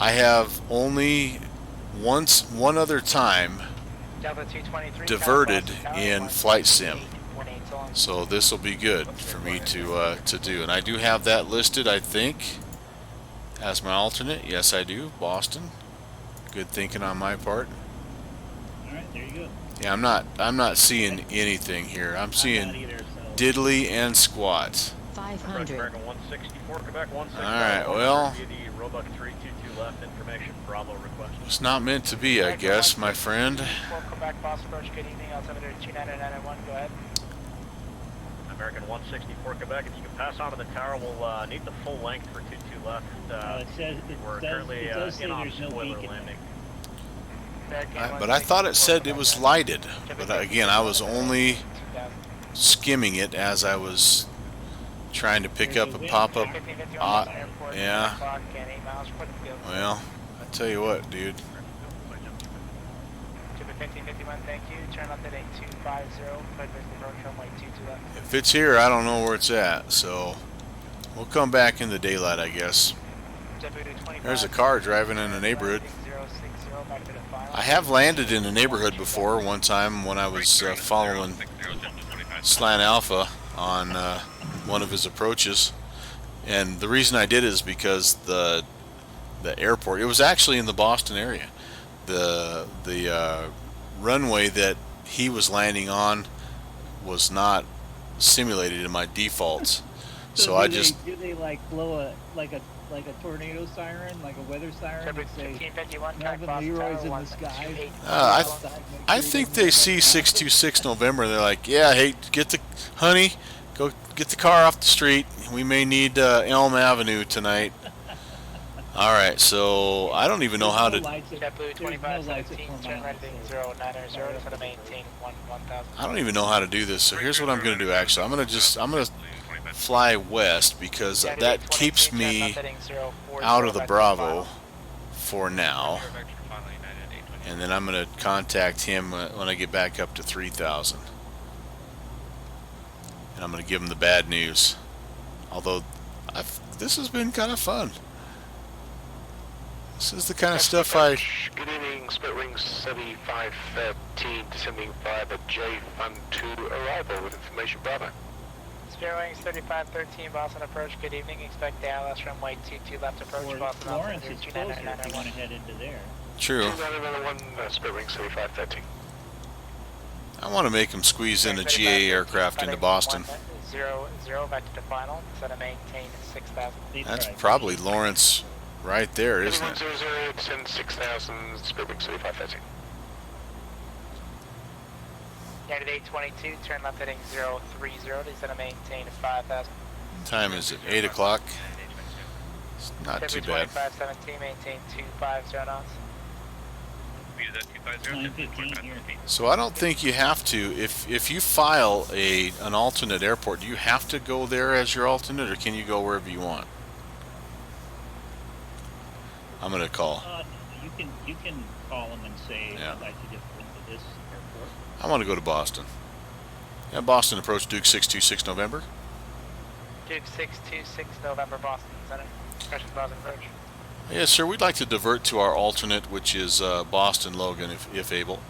Speaker 1: I have only one other time diverted in flight sim, so this will be good for me to do. And I do have that listed, I think, as my alternate. Yes, I do. Boston. Good thinking on my part.
Speaker 16: All right, there you go.
Speaker 1: Yeah, I'm not seeing anything here. I'm seeing diddly and squat.
Speaker 15: 500.
Speaker 9: American 164, Quebec 164.
Speaker 1: Alright, well,
Speaker 9: The Roebuck 322 left information, Bravo request.
Speaker 1: it's not meant to be, I guess, my friend.
Speaker 2: Quebec, Boss approach, good evening, altimeter 29991, go ahead.
Speaker 9: American 164, Quebec, if you can pass on to the tower, we'll need the full length for 22 left. We're currently in off spoiler landing.
Speaker 1: But I thought it said it was lighted. But again, I was only skimming it as I was trying to pick up a pop-up. Yeah. Well, I tell you what, dude.
Speaker 2: 1551, thank you. Turn left at 8250, clear the road runway 22 left.
Speaker 1: If it's here, I don't know where it's at. So we'll come back in the daylight, I guess. There's a car driving in the neighborhood. I have landed in the neighborhood before one time when I was following Slant Alpha on one of his approaches, and the reason I did is because the airport, it was actually in the Boston area, the runway that he was landing on was not simulated in my defaults. So I just
Speaker 16: do they like blow a tornado siren, like a weather siren, and say Melvin Leroy's in the sky?
Speaker 1: I think they see 626 November. They're like, yeah, hey, honey, go get the car off the street. We may need Elm Avenue tonight. All right, so I don't even know how to.
Speaker 2: JetBlue 2517, turn right at 090, to maintain 1000.
Speaker 1: I don't even know how to do this. So here's what I'm going to do. Actually, I'm going to fly west because that keeps me out of the Bravo for now. And then I'm going to contact him when I get back up to 3000. And I'm going to give him the bad news. Although this has been kind of fun. This is the kind of stuff I...
Speaker 10: Good evening, Split Wings 7513, descending via the J Fund 2 arrival with information, Bravo.
Speaker 2: Split Wings 3513, Boston approach, good evening, expect the ILS runway 22 left approach, Boston
Speaker 16: Florence is closer if you want to head into there.
Speaker 1: True.
Speaker 10: 2991, Split Wings 7513.
Speaker 1: I want to make him squeeze in a GA aircraft into Boston.
Speaker 2: 00, back to the final, set a maintain 6000.
Speaker 1: That's probably Lawrence right there, isn't it?
Speaker 10: 2100, descend 6000, Split Wings 7513.
Speaker 2: United 822, turn left heading 030, descend a maintain 5000.
Speaker 1: Time is it? 8 o'clock. It's not too bad.
Speaker 2: 2517, maintain 250 knots.
Speaker 1: So I don't think you have to, if you file an alternate airport, do you have to go there as your alternate, or can you go wherever you want? I'm gonna call.
Speaker 16: You can call them and say,
Speaker 1: Yeah.
Speaker 16: I'd like to get into this airport.
Speaker 1: I want to go to Boston. Yeah, Boston approach, Duke 626 November.
Speaker 2: Duke 626 November, Boston Center. Expression Boston approach.
Speaker 1: Yes, sir. We'd like to divert to our alternate, which is Boston Logan, if able.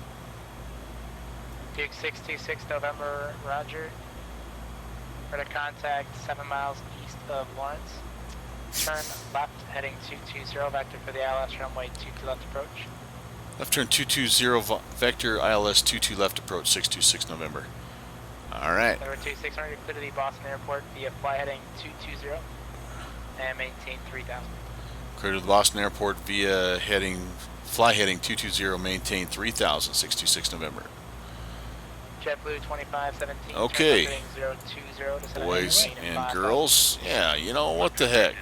Speaker 2: Duke 626 November, Roger. For the contact 7 miles east of Lawrence. Turn left heading 220, vector for the ILS runway 22 left approach.
Speaker 1: Left turn 220, vector ILS 22 left approach, 626 November. All right.
Speaker 2: Number 2600, clear to the Boston Airport via fly heading 220 and maintain 3000.
Speaker 1: Clear to the Boston Airport via fly heading 220, maintain 3000, 626 November.
Speaker 2: JetBlue 2517.
Speaker 1: Okay.
Speaker 2: 020 to
Speaker 1: Boys and girls, yeah, you know what the heck.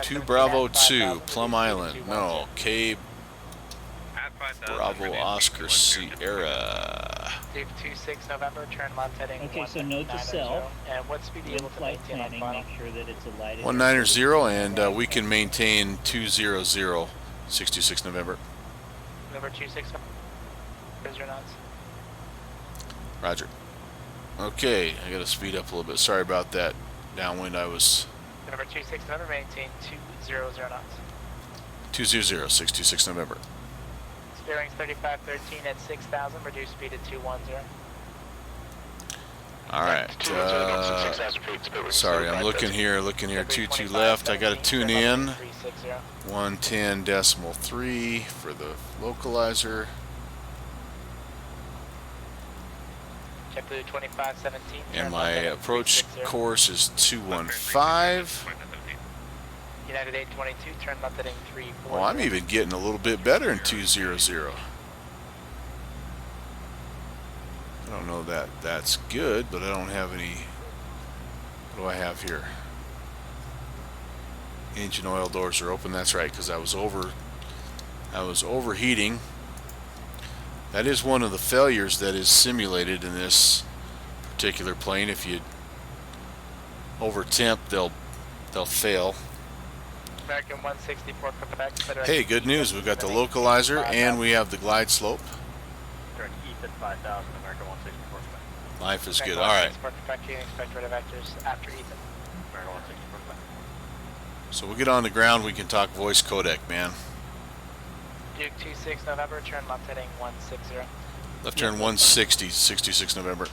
Speaker 1: 2 Bravo 2, Plum Island. No, K Bravo Oscar Sierra.
Speaker 2: Duke 26 November, turn left heading.
Speaker 16: Okay, so note to self.
Speaker 2: And what speed are you able to
Speaker 16: flight
Speaker 2: maintain on
Speaker 16: planning,
Speaker 2: final?
Speaker 16: make sure that it's a lighted
Speaker 1: 190, and we can maintain 200, 626 November.
Speaker 2: Number 26. Here's your knots.
Speaker 1: Roger. Okay, I gotta speed up a little bit. Sorry about that downwind. I was.
Speaker 2: Number 26 November, maintain 200 knots.
Speaker 1: 200, 626 November.
Speaker 2: Bearings 3513 at 6000, reduce speed to 210.
Speaker 1: All right. Sorry, I'm looking here. 22 left. I got to tune in. 110.3 for the localizer.
Speaker 2: JetBlue JetBlue 2517.
Speaker 1: And my approach course is 215.
Speaker 2: United 822, turn left heading 340.
Speaker 1: Oh, I'm even getting a little bit better in 200. I don't know that that's good, but I don't have any. What do I have here? Engine oil doors are open. That's right, because I was overheating. That is one of the failures that is simulated in this particular plane. If you over temp, they'll fail.
Speaker 2: American 164 Quebec.
Speaker 1: Hey, good news. We've got the localizer and we have the glide slope.
Speaker 9: Direct east at 5,000, American 164 Quebec.
Speaker 1: Life is good. All right.
Speaker 2: Expect red vectors after Ethan.
Speaker 9: American 164 Quebec.
Speaker 1: So we'll get on the ground. We can talk voice codec, man.
Speaker 2: Duke 26 November, turn left heading 160.
Speaker 1: Left turn 160, 66 November.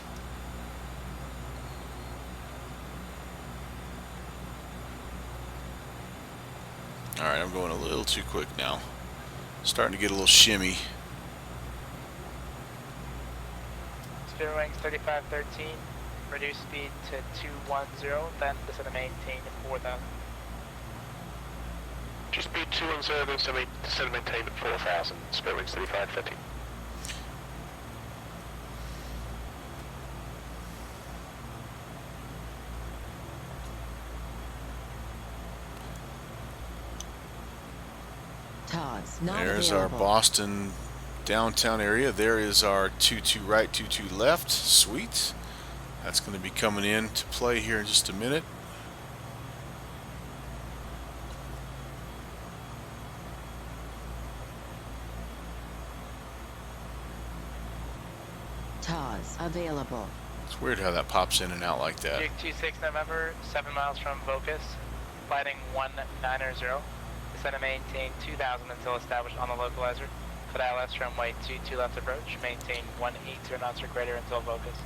Speaker 1: Alright, I'm going a little too quick now. Starting to get a little shimmy.
Speaker 2: Spirit wings 3513, reduce speed to 210, then descend to maintain 4000.
Speaker 10: Just speed 210, then descend to maintain at 4000, Spirit wings 3513.
Speaker 1: There's our Boston downtown area. There is our 22 right, 22 left. Sweet. That's going to be coming in to play here in just a minute.
Speaker 15: TAWS available.
Speaker 1: It's weird how that pops in and out like that.
Speaker 2: Duke 26 November, 7 miles from Vocus, flighting 190. Descend to maintain 2000 until established on the localizer. Put ILS runway 22 left approach. Maintain 180 knots or greater until Vocus.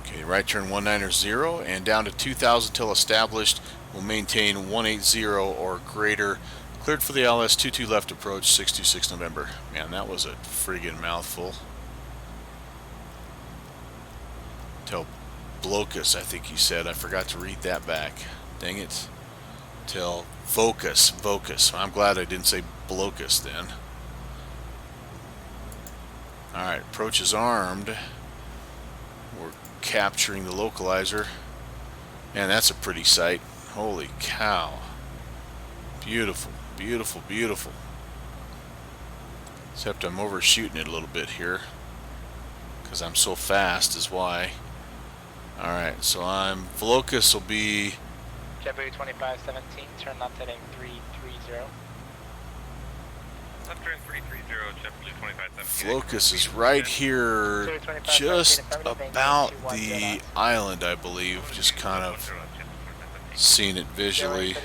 Speaker 1: Okay, right turn 190 and down to 2000 until established. We'll maintain 180 or greater. Cleared for the ILS 22 left approach, 626 November. Man, that was a friggin' mouthful. Till Blocus, I think you said. I forgot to read that back. Dang it. Till Vocus. I'm glad I didn't say Blocus then. Alright, approach is armed. We're capturing the localizer. Man, that's a pretty sight. Holy cow. Beautiful, beautiful, beautiful. Except I'm overshooting it a little bit here, because I'm so fast is why. Alright, so Volocus will be
Speaker 2: JetBlue 2517, turn left heading 330.
Speaker 5: Left turn 330, JetBlue 2517.
Speaker 1: Volocus is right here, just about the island, I believe. Just kind of seeing it visually.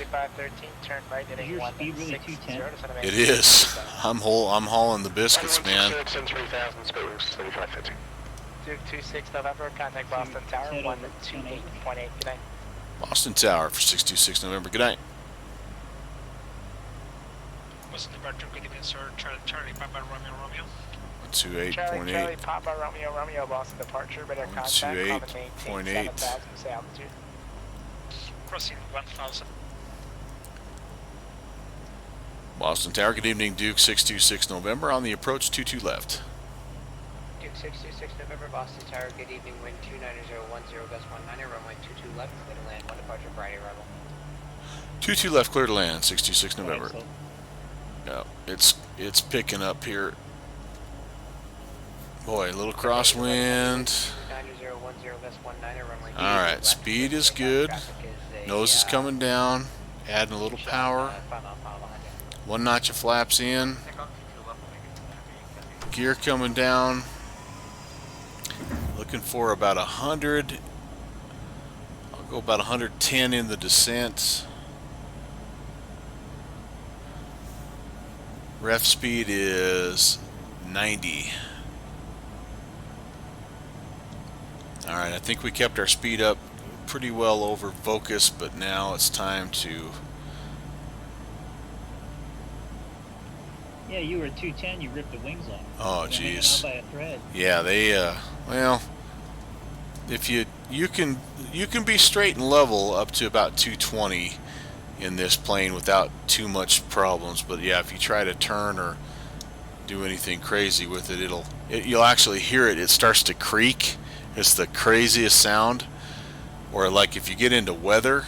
Speaker 1: It is. I'm hauling the biscuits, man.
Speaker 2: Duke 26 November, contact Boston Tower 128.8. Good night.
Speaker 1: Boston Tower for 626 November. Good night.
Speaker 13: What's the departure? Good evening, sir. Charlie Papa Romeo.
Speaker 1: 128.8.
Speaker 2: Charlie Papa Romeo, Boston departure. Better contact.
Speaker 1: 128.8.
Speaker 2: Say altitude.
Speaker 13: Crossing 1000.
Speaker 1: Boston Tower. Good evening, Duke 626 November on the approach 22 left.
Speaker 17: Duke 626 November, Boston Tower. Good evening. Wind 29010, gust 19, runway 22 left. Clear to land. 1 departure. Friday arrival.
Speaker 1: 22 left, clear to land. 626 November. No, it's picking up here. Boy, a little crosswind. Alright, speed is good. Nose is coming down. Adding a little power. 1 notch of flaps in. Gear coming down. Looking for about 100. I'll go about 110 in the descent. Ref speed is 90. Alright, I think we kept our speed up pretty well over Vocus, but now it's time to...
Speaker 16: Yeah, you were at 210, you ripped the wings off.
Speaker 1: Oh, jeez.
Speaker 16: By a thread.
Speaker 1: Yeah, they, well, if you can be straight and level up to about 220 in this plane without too much problems. But yeah, if you try to turn or do anything crazy with it, you'll actually hear it. It starts to creak. It's the craziest sound. Or like if you get into weather,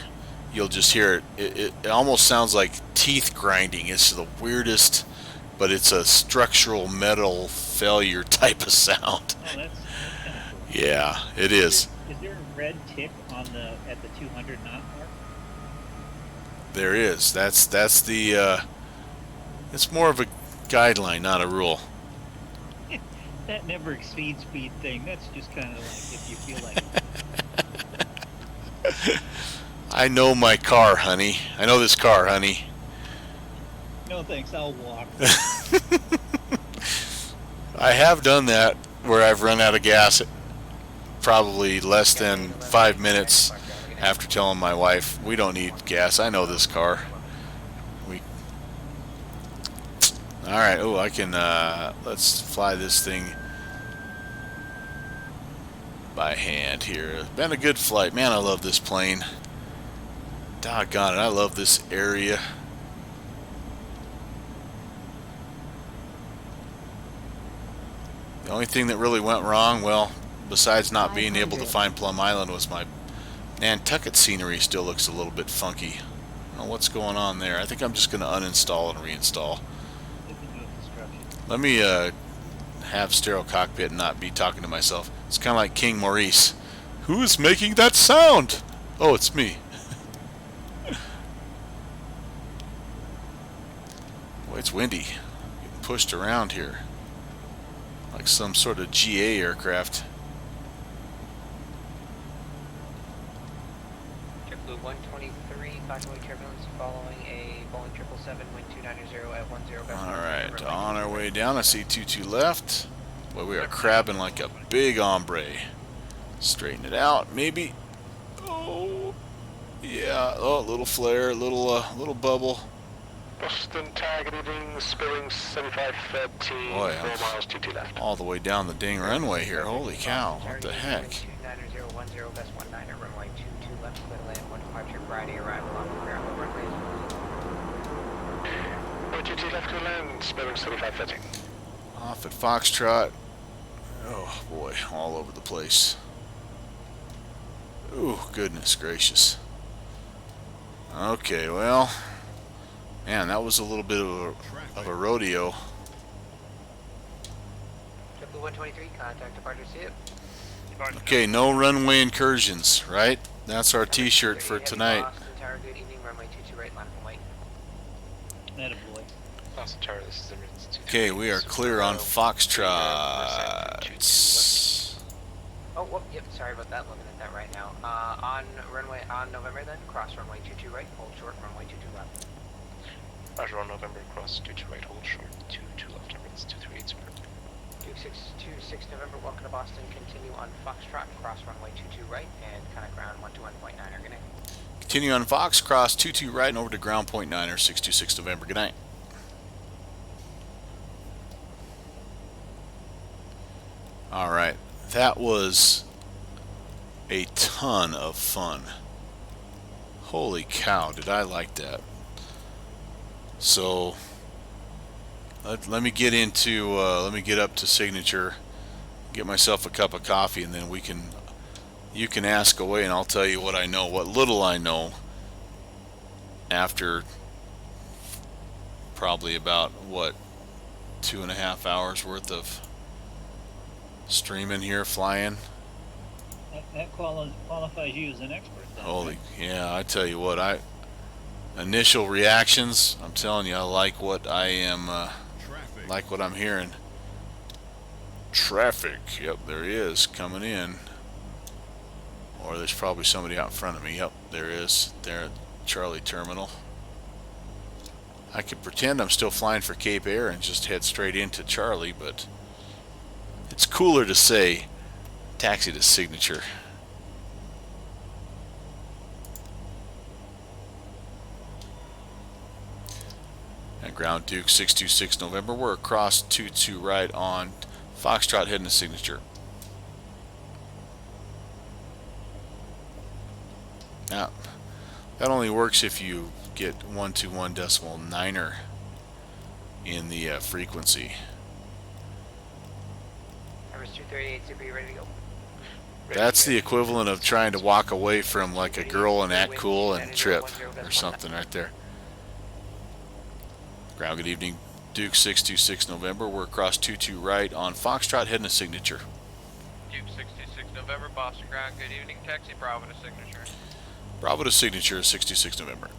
Speaker 1: you'll just hear it. It almost sounds like teeth grinding. It's the weirdest, but it's a structural metal failure type of sound.
Speaker 16: Oh, that's kind of cool.
Speaker 1: Yeah, it is.
Speaker 16: Is there a red tick on at the 200 knot mark?
Speaker 1: There is. That's the. It's more of a guideline, not a rule.
Speaker 16: That never exceeds speed thing. That's just kind of like if you feel like.
Speaker 1: I know my car, honey. I know this car, honey.
Speaker 16: No thanks, I'll walk.
Speaker 1: I have done that where I've run out of gas probably less than 5 minutes after telling my wife, we don't need gas, I know this car. Alright, oh, I can, let's fly this thing by hand here. It's been a good flight. Man, I love this plane. Doggone it, I love this area. The only thing that really went wrong, well, besides not being able to find Plum Island, was my Nantucket scenery still looks a little bit funky. I don't know what's going on there. I think I'm just going to uninstall and reinstall. Let me have sterile cockpit and not be talking to myself. It's kind of like King Maurice. Who is making that sound? Oh, it's me. Boy, it's windy. Getting pushed around here. Like some sort of GA aircraft.
Speaker 17: JetBlue 123, clockaway turbulence following a Boeing 777, wind 290 at 10.
Speaker 1: Alright, on our way down. I see 22 left. Boy, we are crabbing like a big hombre. Straighten it out, maybe. Oh, yeah. Oh, little flare, little bubble.
Speaker 10: Boston targeting, spilling 75 13,
Speaker 1: Boy,
Speaker 10: 4 miles, 22 left.
Speaker 1: All the way down the dang runway here. Holy cow, what the heck?
Speaker 17: 29010, best 19er, runway 22 left, clear to land, 1 departure, Friday, arrival on the ground, the runway is
Speaker 10: 22 left, clear to land, spilling 75 13.
Speaker 1: Off at Foxtrot. Oh boy, all over the place. Ooh, goodness gracious. Okay, well, man, that was a little bit of a rodeo.
Speaker 17: JetBlue 123, contact departure, see it.
Speaker 1: Okay, no runway incursions, right? That's our t-shirt for tonight.
Speaker 17: Boston Tower, good evening, runway 22 right, line from white.
Speaker 16: Attaboy.
Speaker 7: Boston Tower, this is Emirates 2.
Speaker 1: Okay, we are clear on Foxtrot.
Speaker 17: Oh, whoop, yep, sorry about that, looking at that right now. On November then, cross runway 22 right, hold short, runway 22 left.
Speaker 7: Roger, on November, cross 22 right, hold short, 22 left, Emirates 238, super.
Speaker 17: Duke 626 November, welcome to Boston, continue on Foxtrot, cross runway 22 right, and connect ground 121.9, good night.
Speaker 1: Continue on Fox, cross 22 right and over to ground point 9er, 626 November. Good night. Alright, that was a ton of fun. Holy cow, did I like that. So, let me get into, let me get up to signature, get myself a cup of coffee, and then you can ask away and I'll tell you what I know, what little I know after probably about, what, 2.5 hours worth of streaming here, flying.
Speaker 16: That qualifies you as an expert then.
Speaker 1: Holy, yeah, I tell you what, initial reactions, I'm telling you, I like what I am, like what I'm hearing. Traffic, yep, there he is, coming in. Or there's probably somebody out in front of me, yep, there is, there at Charlie Terminal. I could pretend I'm still flying for Cape Air and just head straight into Charlie, but it's cooler to say taxi to signature. At ground Duke 626 November, we're across 22 right on Foxtrot heading to signature. Now, that only works if you get 121.9 in the frequency.
Speaker 17: Numbers 238, Super, you ready to go?
Speaker 1: That's the equivalent of trying to walk away from like a girl and act cool and trip or something right there. Ground, good evening. Duke 626 November. We're across 22 right on Foxtrot heading to signature.
Speaker 18: Duke 626 November, Boston Ground, good evening. Taxi Bravo to signature.
Speaker 1: Bravo to signature 66 November.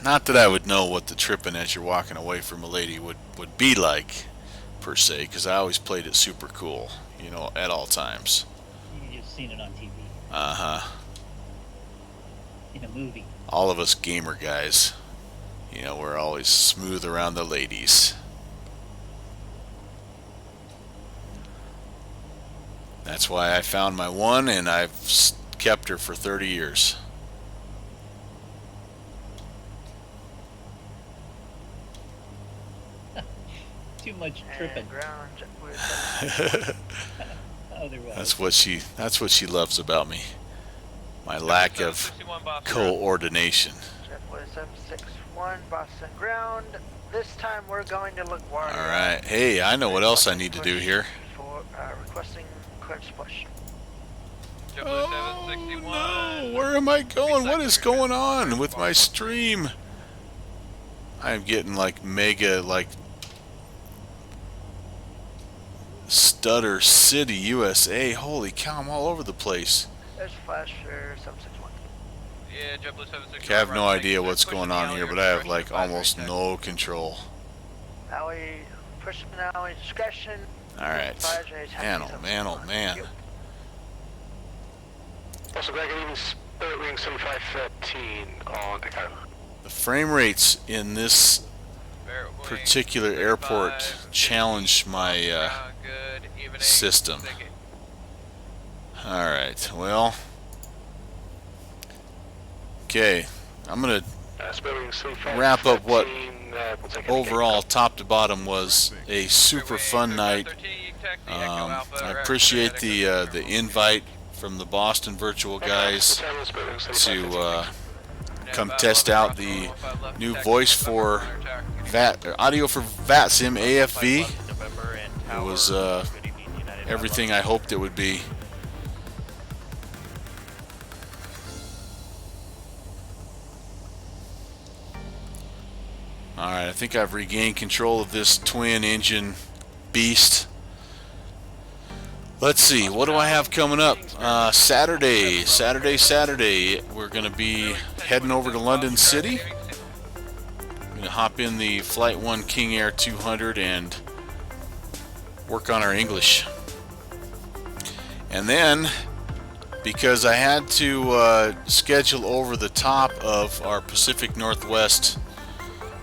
Speaker 1: Not that I would know what the tripping as you're walking away from a lady would be like, per se, because I always played it super cool, you know, at all times.
Speaker 16: You've seen it on TV.
Speaker 1: Uh-huh.
Speaker 16: In a movie.
Speaker 1: All of us gamer guys, you know, we're always smooth around the ladies. That's why I found my one, and I've kept her for 30 years.
Speaker 16: Too much tripping.
Speaker 1: That's what she loves about me. My lack of coordination.
Speaker 2: JetBlue 761, Boston Ground. This time we're going to look water.
Speaker 1: All right. Hey, I know what else I need to do here.
Speaker 2: For requesting clearance push.
Speaker 1: Oh no! Where am I going? What is going on with my stream? I am getting like mega like Stutter City, USA. Holy cow! I'm all over the place.
Speaker 2: There's flash for 761.
Speaker 18: Yeah, JetBlue 761.
Speaker 1: I have no idea what's going on here, but I have like almost no control.
Speaker 2: Alley, push an alley, discretion.
Speaker 1: All right. Man, oh man, oh man.
Speaker 10: Also, back in Spirit Wing 7513 on Echo.
Speaker 1: The frame rates in this particular airport challenge my system. Alright, well, okay, I'm gonna wrap up what overall top to bottom was a super fun night. I appreciate the invite from the Boston virtual guys to come test out the new voice for audio for VATSIM AFV. It was everything I hoped it would be. Alright, I think I've regained control of this twin engine beast. Let's see, what do I have coming up? Saturday, we're going to be heading over to London City. I'm going to hop in the Flight 1 King Air 200 and work on our English. And then, because I had to schedule over the top of our Pacific Northwest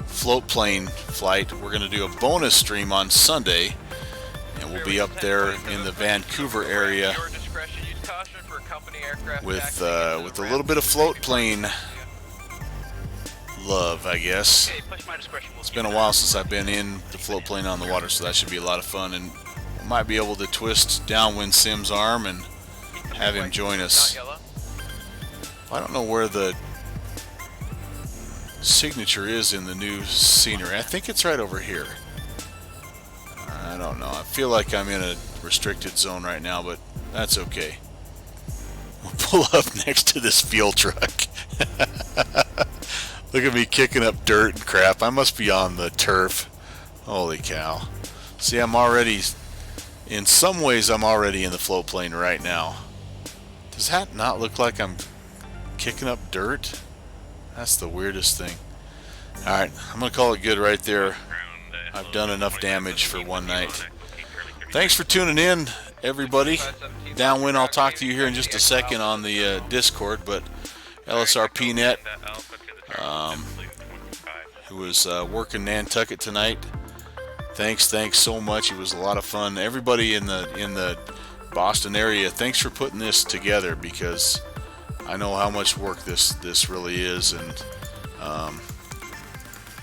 Speaker 1: float plane flight, we're going to do a bonus stream on Sunday. And we'll be up there in the Vancouver area with a little bit of float plane love, I guess. It's been a while since I've been in the float plane on the water, so that should be a lot of fun. And we might be able to twist Downwind Sim's arm and have him join us. I don't know where the signature is in the new scenery. I think it's right over here. I don't know. I feel like I'm in a restricted zone right now, but that's okay. We'll pull up next to this fuel truck. Look at me kicking up dirt and crap. I must be on the turf. Holy cow. See, I'm already, in some ways, I'm already in the float plane right now. Does that not look like I'm kicking up dirt? That's the weirdest thing. Alright, I'm going to call it good right there. I've done enough damage for one night. Thanks for tuning in, everybody. Downwind, I'll talk to you here in just a second on the Discord, but LSRPnet, who was working Nantucket tonight, thanks so much. It was a lot of fun. Everybody in the Boston area, thanks for putting this together, because I know how much work this really is, and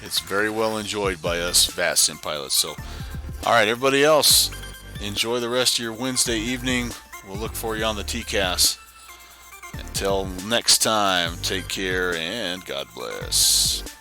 Speaker 1: it's very well enjoyed by us VATSIM pilots. So, alright, everybody else, enjoy the rest of your Wednesday evening. We'll look for you on the TCAS. Until next time, take care and God bless.